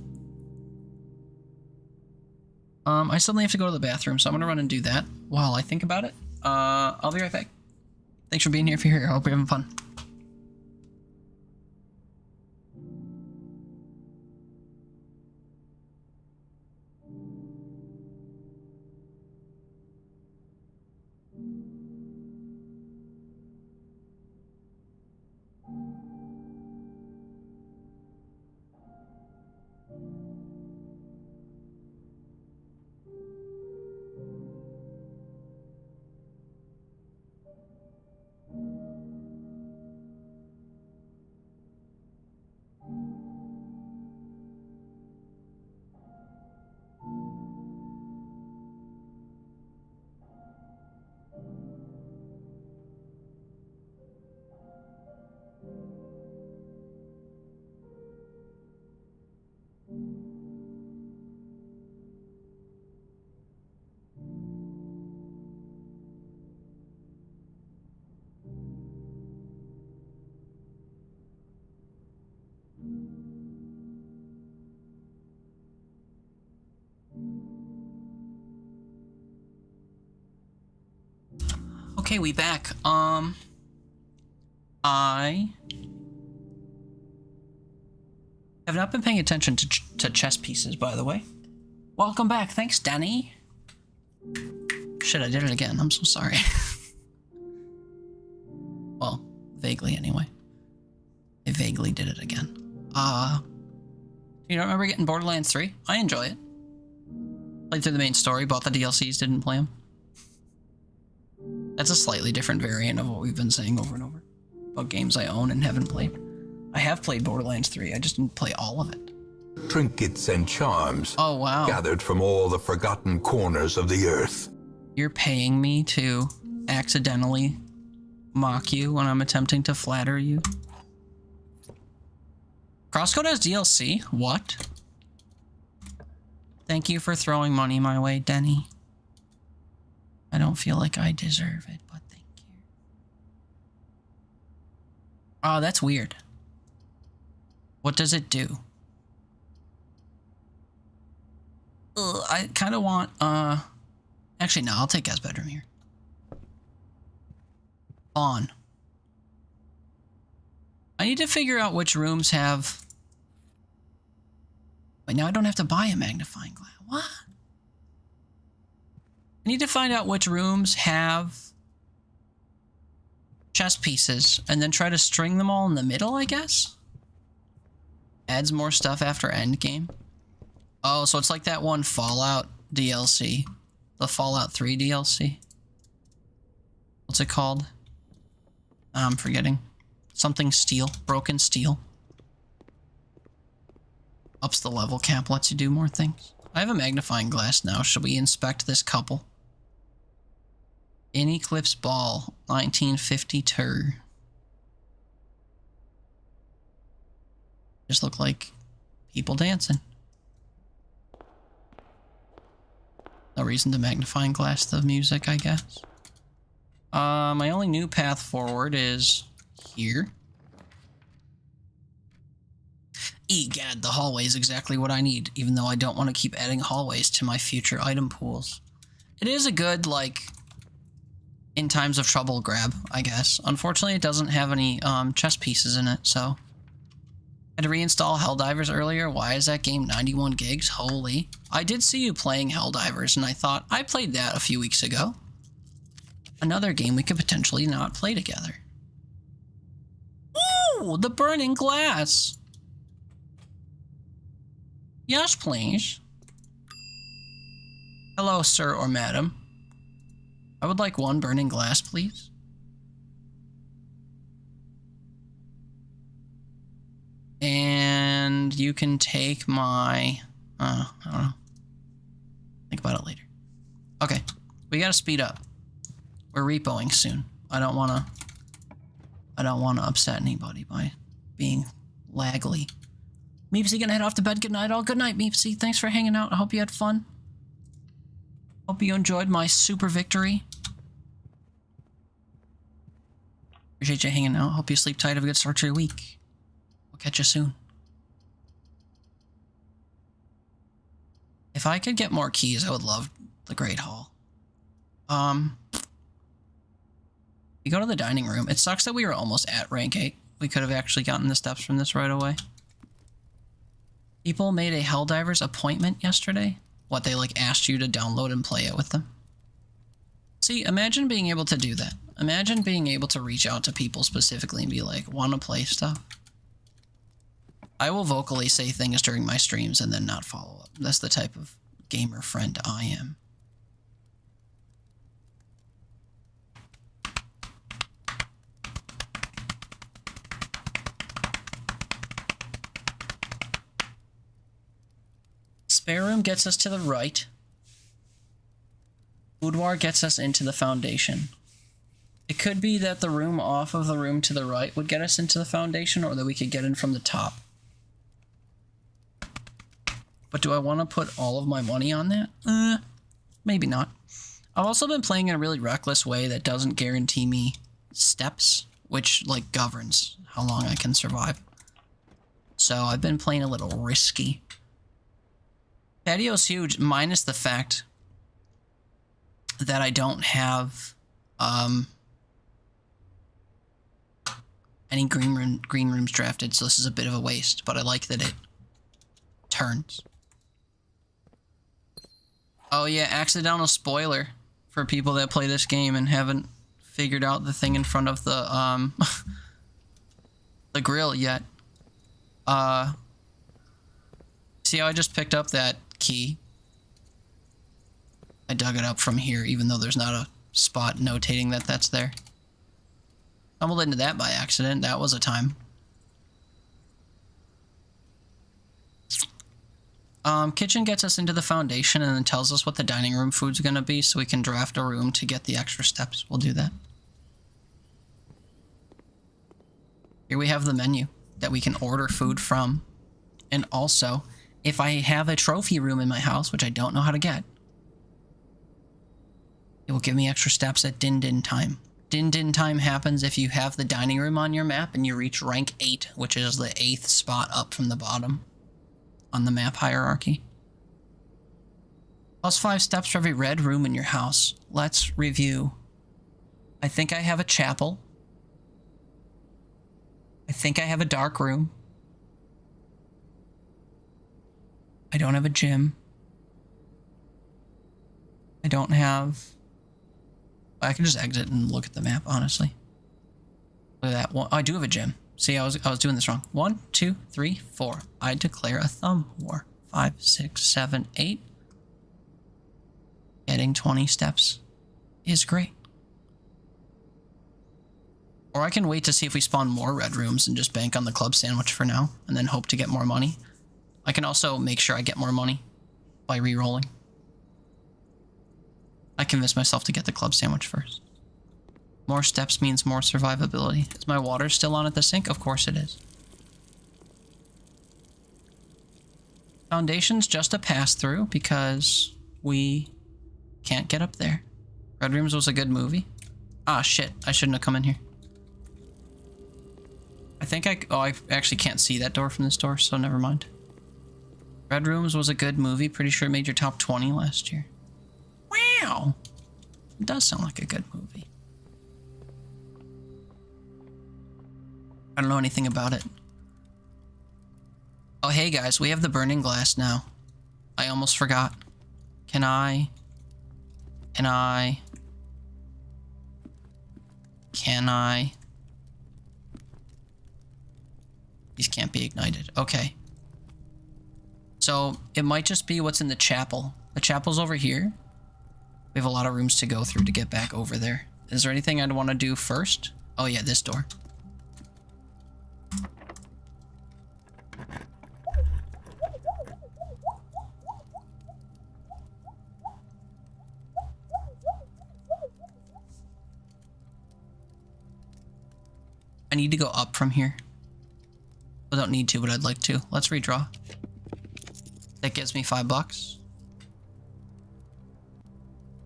I suddenly have to go to the bathroom, so I'm gonna run and do that while I think about it. I'll be right back. Thanks for being here. If you're here, I hope you're having fun. Okay, we back. I have not been paying attention to chess pieces, by the way. Welcome back. Thanks, Danny. Shit, I did it again. I'm so sorry. Well, vaguely anyway. I vaguely did it again. You don't remember getting Borderlands 3? I enjoy it. Played through the main story, bought the DLCs, didn't play them. That's a slightly different variant of what we've been saying over and over about games I own and haven't played. I have played Borderlands 3, I just didn't play all of it. Trinkets and charms. Oh, wow. Gathered from all the forgotten corners of the earth. You're paying me to accidentally mock you when I'm attempting to flatter you? Crosscode has DLC? What? Thank you for throwing money my way, Denny. I don't feel like I deserve it, but thank you. Oh, that's weird. What does it do? Ugh, I kind of want, actually, no, I'll take guest bedroom here. On. I need to figure out which rooms have... Wait, now I don't have to buy a magnifying glass. What? I need to find out which rooms have chess pieces and then try to string them all in the middle, I guess? Adds more stuff after endgame. Oh, so it's like that one Fallout DLC. The Fallout 3 DLC. What's it called? I'm forgetting. Something steel. Broken steel. Ups the level cap, lets you do more things. I have a magnifying glass now. Should we inspect this couple? In Eclipse Ball, 1952. Just look like people dancing. No reason to magnifying glass the music, I guess. My only new path forward is here. Egad, the hallway is exactly what I need, even though I don't want to keep adding hallways to my future item pools. It is a good, like, in times of trouble grab, I guess. Unfortunately, it doesn't have any chest pieces in it, so... I had to reinstall Helldivers earlier. Why is that game 91 gigs? Holy. I did see you playing Helldivers, and I thought, I played that a few weeks ago. Another game we could potentially not play together. Ooh, the burning glass. Yes, please. Hello, sir or madam. I would like one burning glass, please. And you can take my... I don't know. Think about it later. Okay, we gotta speed up. We're repoing soon. I don't wanna upset anybody by being laggly. Meepsy gonna head off to bed. Good night all. Good night, Meepsy. Thanks for hanging out. I hope you had fun. Hope you enjoyed my super victory. Appreciate you hanging out. Hope you sleep tight. Have a good start to your week. We'll catch you soon. If I could get more keys, I would love the Great Hall. We go to the dining room. It sucks that we were almost at rank 8. We could have actually gotten the steps from this right away. People made a Helldivers appointment yesterday. What, they like asked you to download and play it with them? See, imagine being able to do that. Imagine being able to reach out to people specifically and be like, want to play stuff? I will vocally say things during my streams and then not follow up. That's the type of gamer friend I am. Spare room gets us to the right. Boudoir gets us into the foundation. It could be that the room off of the room to the right would get us into the foundation, or that we could get in from the top. But do I want to put all of my money on that? Maybe not. I've also been playing in a really reckless way that doesn't guarantee me steps, which, like, governs how long I can survive. So I've been playing a little risky. Patio's huge, minus the fact that I don't have any green rooms drafted, so this is a bit of a waste, but I like that it turns. Oh yeah, accidental spoiler for people that play this game and haven't figured out the thing in front of the the grill yet. See how I just picked up that key? I dug it up from here, even though there's not a spot notating that that's there. Stumbled into that by accident. That was a time. Kitchen gets us into the foundation and then tells us what the dining room food's gonna be, so we can draft a room to get the extra steps. We'll do that. Here we have the menu that we can order food from. And also, if I have a trophy room in my house, which I don't know how to get, it will give me extra steps at Din Din time. Din Din time happens if you have the dining room on your map and you reach rank 8, which is the 8th spot up from the bottom on the map hierarchy. Plus 5 steps for every red room in your house. Let's review. I think I have a chapel. I think I have a dark room. I don't have a gym. I don't have... I can just exit and look at the map, honestly. Look at that. Well, I do have a gym. See, I was doing this wrong. 1, 2, 3, 4. I declare a thumb war. 5, 6, 7, 8. Getting 20 steps is great. Or I can wait to see if we spawn more red rooms and just bank on the club sandwich for now, and then hope to get more money. I can also make sure I get more money by re-rolling. I convinced myself to get the club sandwich first. More steps means more survivability. Is my water still on at the sink? Of course it is. Foundation's just a pass-through because we can't get up there. Red Rooms was a good movie. Ah, shit. I shouldn't have come in here. I think I actually can't see that door from this door, so never mind. Red Rooms was a good movie. Pretty sure it made your top 20 last year. Wow! It does sound like a good movie. I don't know anything about it. Oh, hey guys, we have the burning glass now. I almost forgot. Can I? These can't be ignited. Okay. So, it might just be what's in the chapel. The chapel's over here. We have a lot of rooms to go through to get back over there. Is there anything I'd want to do first? Oh yeah, this door. I need to go up from here. I don't need to, but I'd like to. Let's redraw. That gives me $5.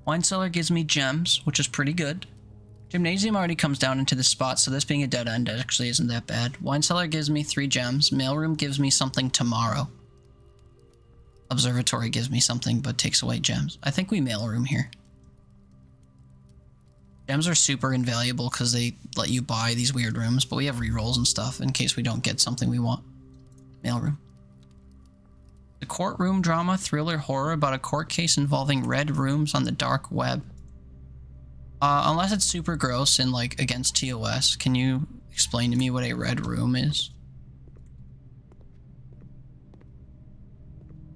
Wine cellar gives me gems, which is pretty good. Gymnasium already comes down into this spot, so this being a dead end actually isn't that bad. Wine cellar gives me 3 gems. Mailroom gives me something tomorrow. Observatory gives me something, but takes away gems. I think we mailroom here. Gems are super invaluable because they let you buy these weird rooms, but we have rerolls and stuff in case we don't get something we want. Mailroom. The courtroom drama, thriller, horror about a court case involving red rooms on the dark web. Unless it's super gross and like against TOS, can you explain to me what a red room is?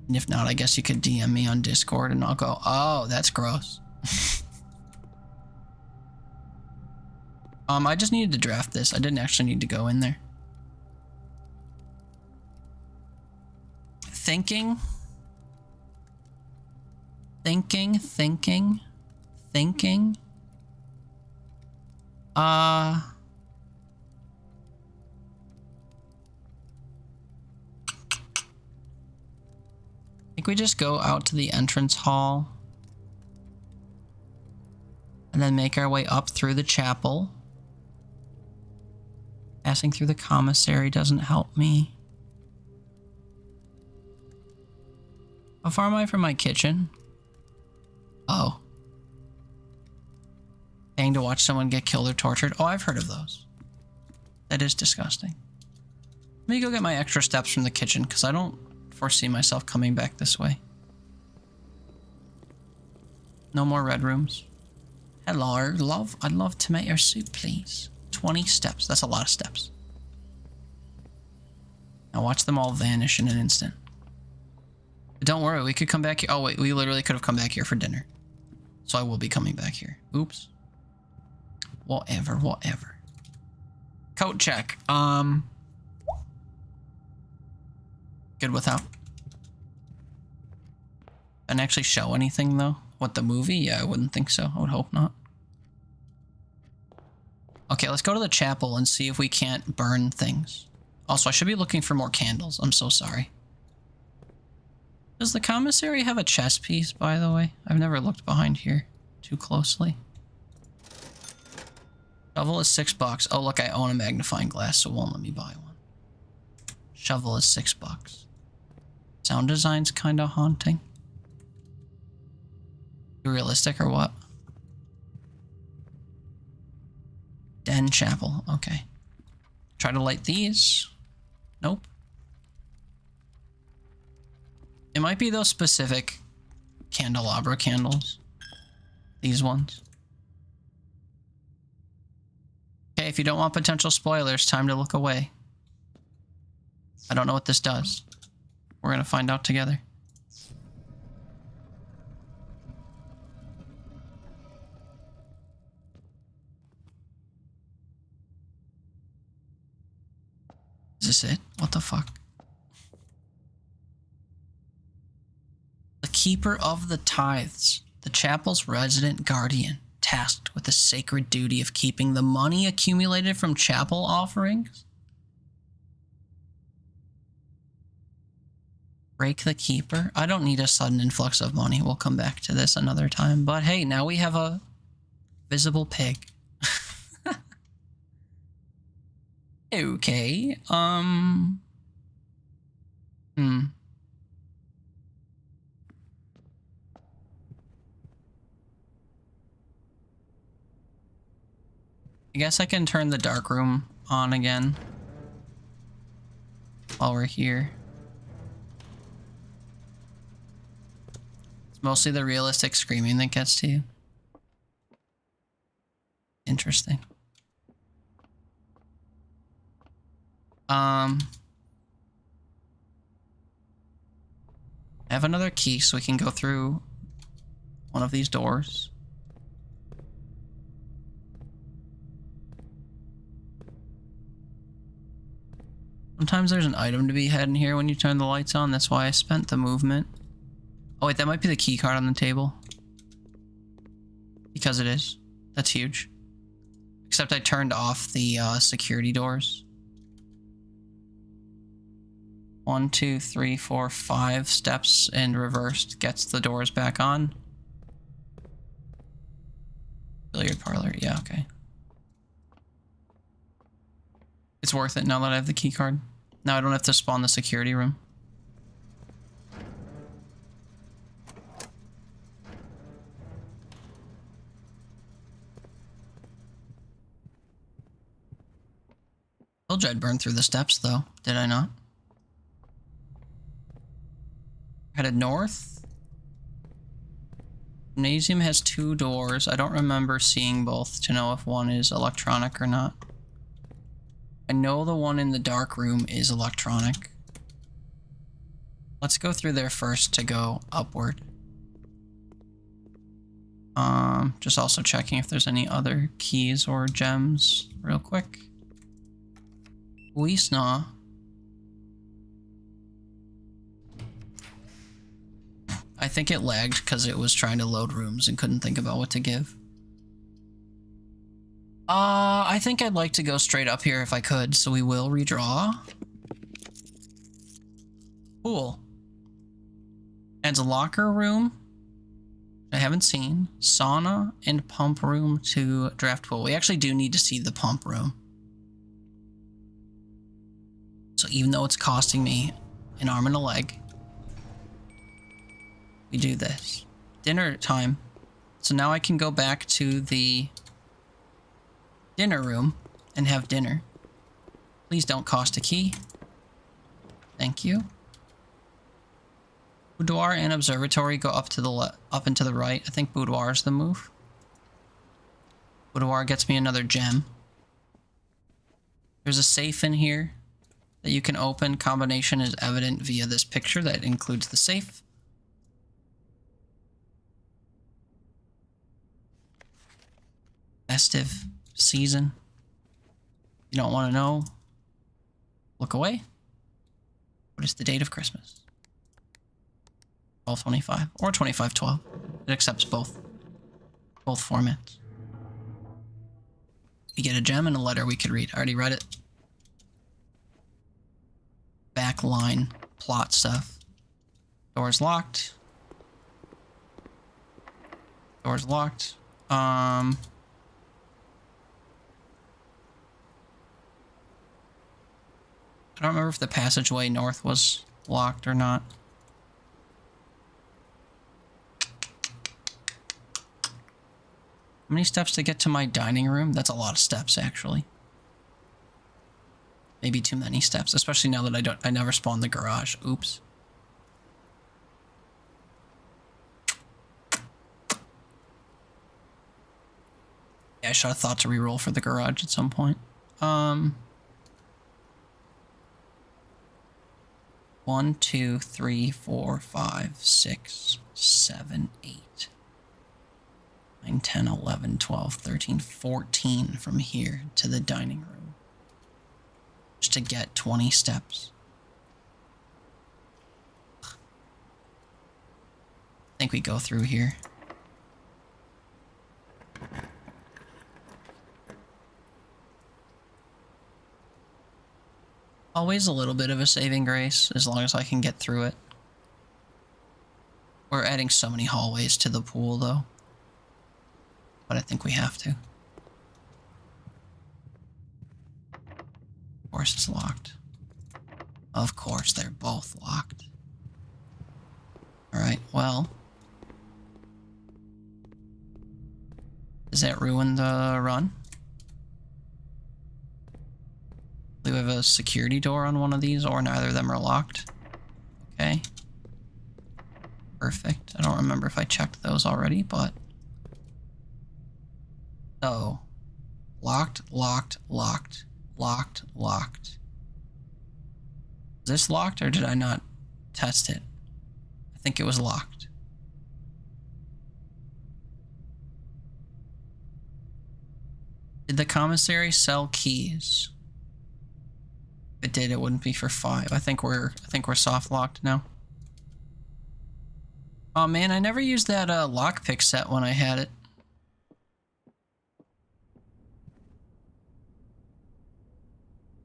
And if not, I guess you could DM me on Discord and I'll go, oh, that's gross. I just needed to draft this. I didn't actually need to go in there. Thinking. I think we just go out to the entrance hall and then make our way up through the chapel. Passing through the commissary doesn't help me. How far am I from my kitchen? Oh. Paying to watch someone get killed or tortured. Oh, I've heard of those. That is disgusting. Let me go get my extra steps from the kitchen because I don't foresee myself coming back this way. No more red rooms. Hello, love. I'd love tomato soup, please. 20 steps. That's a lot of steps. Now watch them all vanish in an instant. But don't worry, we could come back here. Oh wait, we literally could have come back here for dinner. So I will be coming back here. Oops. Whatever. Coat check. Good without. Didn't actually show anything though. What, the movie? Yeah, I wouldn't think so. I would hope not. Okay, let's go to the chapel and see if we can't burn things. Also, I should be looking for more candles. I'm so sorry. Does the commissary have a chess piece, by the way? I've never looked behind here too closely. Shovel is $6. Oh, look, I own a magnifying glass, so it won't let me buy one. Shovel is $6. Sound design's kind of haunting. Too realistic or what? Den chapel. Okay. Try to light these. Nope. It might be those specific candelabra candles. These ones. Okay, if you don't want potential spoilers, time to look away. I don't know what this does. We're gonna find out together. Is this it? What the fuck? The keeper of the tithes. The chapel's resident guardian. tasked with the sacred duty of keeping the money accumulated from chapel offerings. Break the keeper. I don't need a sudden influx of money. We'll come back to this another time. But hey, now we have a visible pig. Okay. I guess I can turn the dark room on again while we're here. It's mostly the realistic screaming that gets to you. Interesting. I have another key so we can go through one of these doors. Sometimes there's an item to be had in here when you turn the lights on. That's why I spent the movement. Oh wait, that might be the key card on the table. Because it is. That's huge. Except I turned off the security doors. 1, 2, 3, 4, 5 steps and reversed gets the doors back on. Billiard parlor, yeah, okay. It's worth it now that I have the key card. Now I don't have to spawn the security room. Told you I'd burn through the steps though, did I not? Headed north. Gymnasium has 2 doors. I don't remember seeing both to know if one is electronic or not. I know the one in the dark room is electronic. Let's go through there first to go upward. Just also checking if there's any other keys or gems real quick. Wisna. I think it lagged because it was trying to load rooms and couldn't think about what to give. I think I'd like to go straight up here if I could, so we will redraw. Cool. Adds a locker room I haven't seen. Sauna and pump room to draft pool. We actually do need to see the pump room. So even though it's costing me an arm and a leg, we do this. Dinner time. So now I can go back to the dinner room and have dinner. Please don't cost a key. Thank you. Boudoir and observatory go up to the up and to the right. I think boudoir is the move. Boudoir gets me another gem. There's a safe in here that you can open. Combination is evident via this picture that includes the safe. Festive season. You don't want to know? Look away. What is the date of Christmas? 12/25 or 25/12. It accepts both formats. We get a gem and a letter we could read. I already read it. Back line plot stuff. Door's locked. Door's locked. I don't remember if the passageway north was locked or not. How many steps to get to my dining room? That's a lot of steps, actually. Maybe too many steps, especially now that I never spawned the garage. Oops. Yeah, I should have thought to reroll for the garage at some point. 1, 2, 3, 4, 5, 6, 7, 8, 9, 10, 11, 12, 13, 14 from here to the dining room. Just to get 20 steps. I think we go through here. Always a little bit of a saving grace, as long as I can get through it. We're adding so many hallways to the pool, though. But I think we have to. Of course it's locked. Of course, they're both locked. Alright, well. Does that ruin the run? Do we have a security door on one of these, or neither of them are locked? Okay. Perfect. I don't remember if I checked those already, but... So... Locked, locked, locked, locked, locked. Is this locked, or did I not test it? I think it was locked. Did the commissary sell keys? If it did, it wouldn't be for 5. I think we're soft locked now. Oh man, I never used that lockpick set when I had it.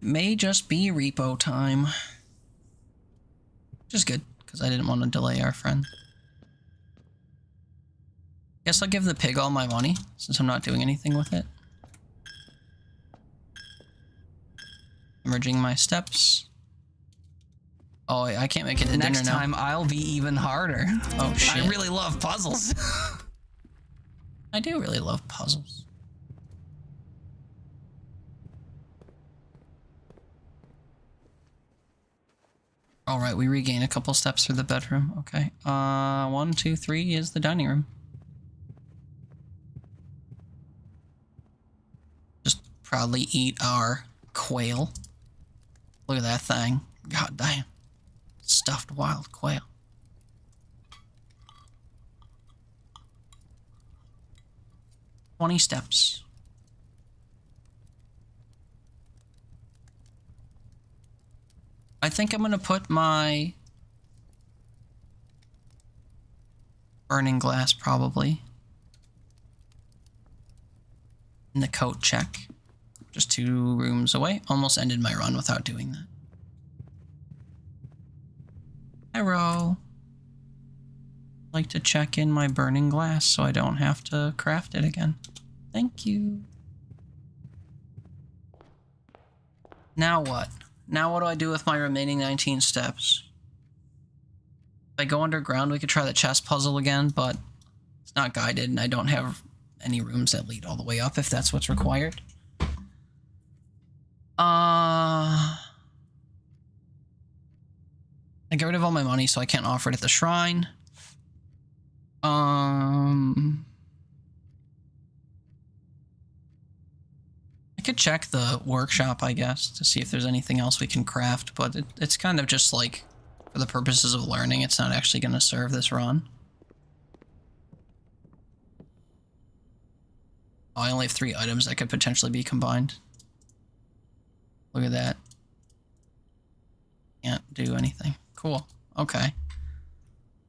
It may just be repo time. Which is good, because I didn't want to delay our friend. Guess I'll give the pig all my money, since I'm not doing anything with it. Merging my steps. Oh, I can't make it to dinner now. Next time, I'll be even harder. Oh, shit. I really love puzzles. I do really love puzzles. Alright, we regain a couple steps through the bedroom. Okay. 1, 2, 3 is the dining room. Just proudly eat our quail. Look at that thing. God damn. Stuffed wild quail. "20 steps. I think I'm gonna put my burning glass probably in the coat check. Just 2 rooms away. Almost ended my run without doing that. Hello. Like to check in my burning glass so I don't have to craft it again. Thank you. Now what? Now what do I do with my remaining 19 steps? If I go underground, we could try the chest puzzle again, but it's not guided and I don't have any rooms that lead all the way up if that's what's required. I get rid of all my money so I can't offer it at the shrine. I could check the workshop, I guess, to see if there's anything else we can craft, but it's kind of just like, for the purposes of learning, it's not actually going to serve this run. Oh, I only have 3 items that could potentially be combined. Look at that. Can't do anything. Cool. Okay.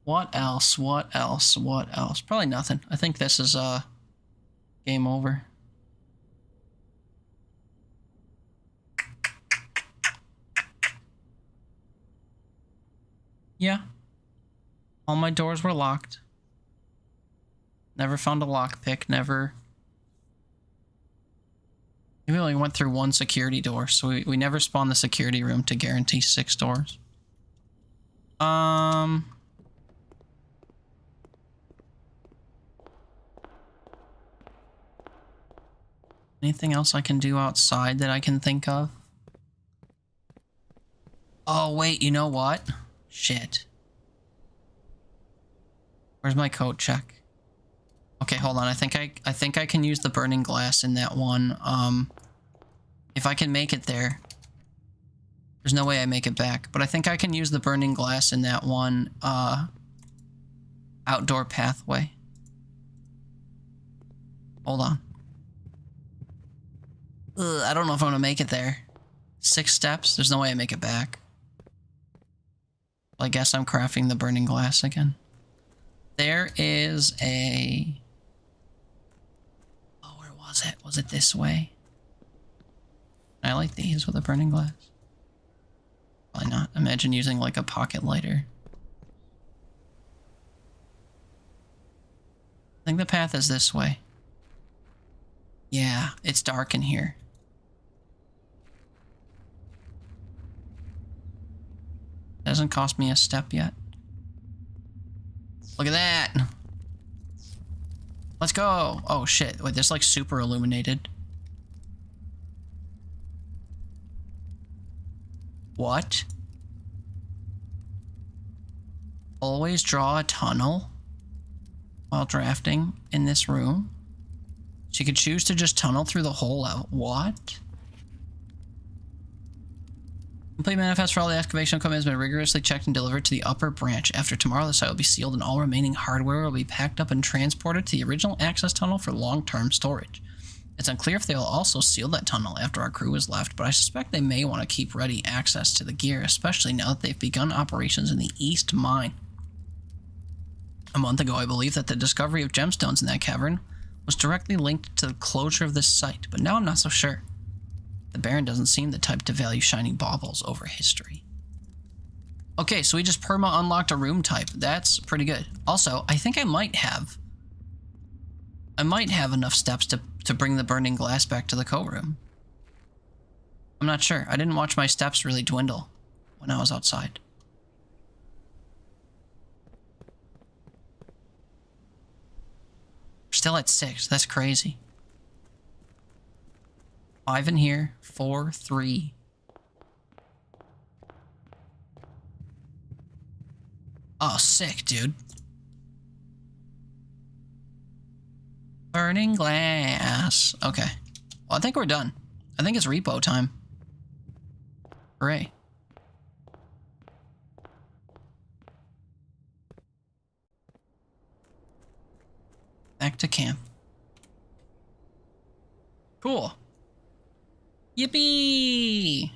What else? What else? What else? Probably nothing. I think this is game over. Yeah. All my doors were locked. Never found a lockpick. Never. We only went through 1 security door, so we never spawned the security room to guarantee 6 doors. Anything else I can do outside that I can think of? Oh, wait, you know what? Shit. Where's my coat check? Okay, hold on. I think I can use the burning glass in that one. If I can make it there. There's no way I make it back, but I think I can use the burning glass in that one outdoor pathway. Hold on. Ugh, I don't know if I'm gonna make it there. 6 steps? There's no way I make it back. I guess I'm crafting the burning glass again. There is a... Oh, where was it? Was it this way? I like these with a burning glass. Probably not. Imagine using like a pocket lighter. I think the path is this way. Yeah, it's dark in here. Hasn't cost me a step yet. Look at that! Let's go! Oh shit, wait, this like super illuminated. What? Always draw a tunnel while drafting in this room. So you could choose to just tunnel through the hole out. What? Complete manifest for all the excavation equipment has been rigorously checked and delivered to the upper branch. After tomorrow, the site will be sealed and all remaining hardware will be packed up and transported to the original access tunnel for long-term storage. It's unclear if they will also seal that tunnel after our crew is left, but I suspect they may want to keep ready access to the gear, especially now that they've begun operations in the East Mine. A month ago, I believed that the discovery of gemstones in that cavern was directly linked to the closure of this site, but now I'm not so sure. The Baron doesn't seem the type to value shiny baubles over history. Okay, so we just perma unlocked a room type. That's pretty good. Also, I think I might have enough steps to bring the burning glass back to the co-room. I'm not sure. I didn't watch my steps really dwindle when I was outside. We're still at 6. That's crazy. 5 in here. 4, 3. Oh, sick, dude. Burning glass. Okay. Well, I think we're done. I think it's repo time. Hooray. Back to camp. Cool. Yippee!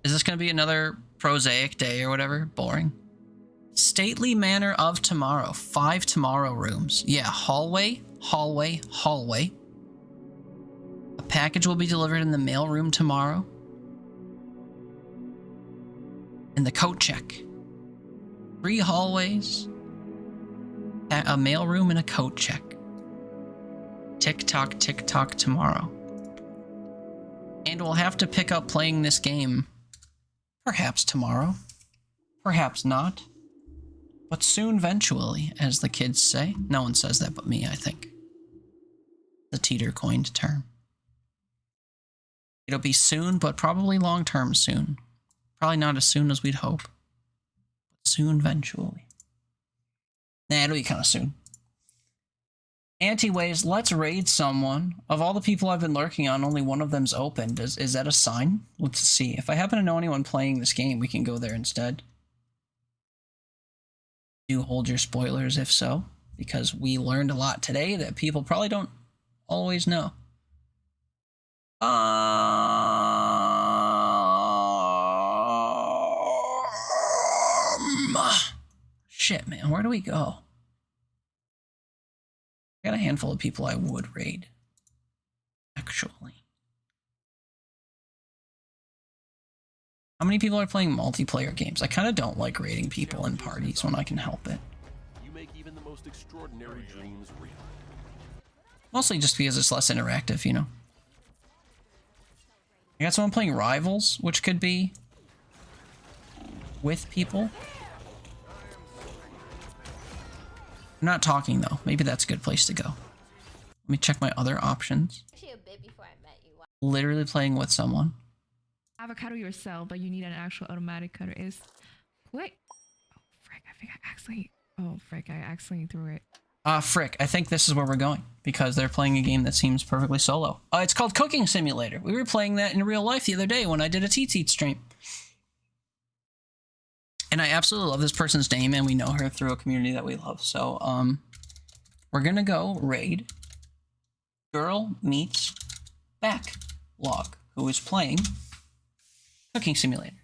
Is this going to be another prosaic day or whatever? Boring. Stately manner of tomorrow. 5 tomorrow rooms. Yeah, hallway, hallway, hallway. A package will be delivered in the mail room tomorrow. And the coat check. 3 hallways. A mail room and a coat check. Tick-tock, tick-tock tomorrow. And we'll have to pick up playing this game perhaps tomorrow. Perhaps not. But soon, eventually, as the kids say. No one says that but me, I think. The Teeter coined term. It'll be soon, but probably long-term soon. Probably not as soon as we'd hope. But soon, eventually. Nah, it'll be kind of soon. Anti-ways, let's raid someone. Of all the people I've been lurking on, only one of them's opened. Is that a sign? Let's see. If I happen to know anyone playing this game, we can go there instead. Do hold your spoilers if so, because we learned a lot today that people probably don't always know. Shit, man, where do we go? I got a handful of people I would raid, actually. How many people are playing multiplayer games? I kind of don't like raiding people in parties when I can help it. You make even the most extraordinary dreams real. Mostly just because it's less interactive, you know. I got someone playing Rivals, which could be with people. I'm not talking though. Maybe that's a good place to go. Let me check my other options. Actually, a bit before I met you. Literally playing with someone. Avocado yourself, but you need an actual automatic cutter. Is quick. Oh frick! I think I actually. Oh frick! I accidentally threw it. Frick, I think this is where we're going, because they're playing a game that seems perfectly solo. It's called Cooking Simulator. We were playing that in real life the other day when I did a Teat stream. And I absolutely love this person's name, and we know her through a community that we love. So, we're gonna go raid Girl Meets Backlog, who is playing Cooking Simulator.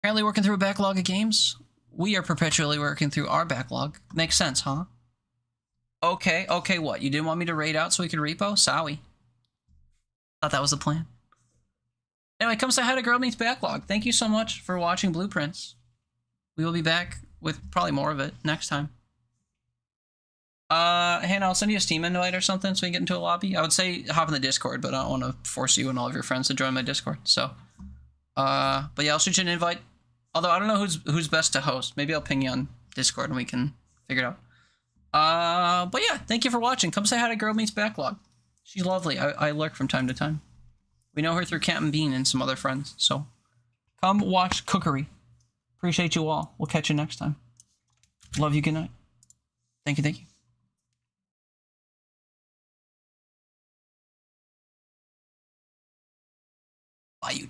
Apparently working through a backlog of games. We are perpetually working through our backlog. Makes sense, huh? Okay, what? You didn't want me to raid out so we could repo? Sorry. Thought that was the plan. Anyway, come say hi to Girl Meets Backlog. Thank you so much for watching Blueprints. We will be back with probably more of it next time. Hannah, I'll send you a Steam invite or something so we can get into a lobby. I would say hop in the Discord, but I don't want to force you and all of your friends to join my Discord. So, but yeah, I'll shoot you an invite. Although I don't know who's best to host. Maybe I'll ping you on Discord and we can figure it out. But yeah, thank you for watching. Come say hi to Girl Meets Backlog. She's lovely. I lurk from time to time. We know her through Captain Bean and some other friends. So come watch Cookery. Appreciate you all. We'll catch you next time. Love you. Good night. Thank you. Thank you. Bye, you.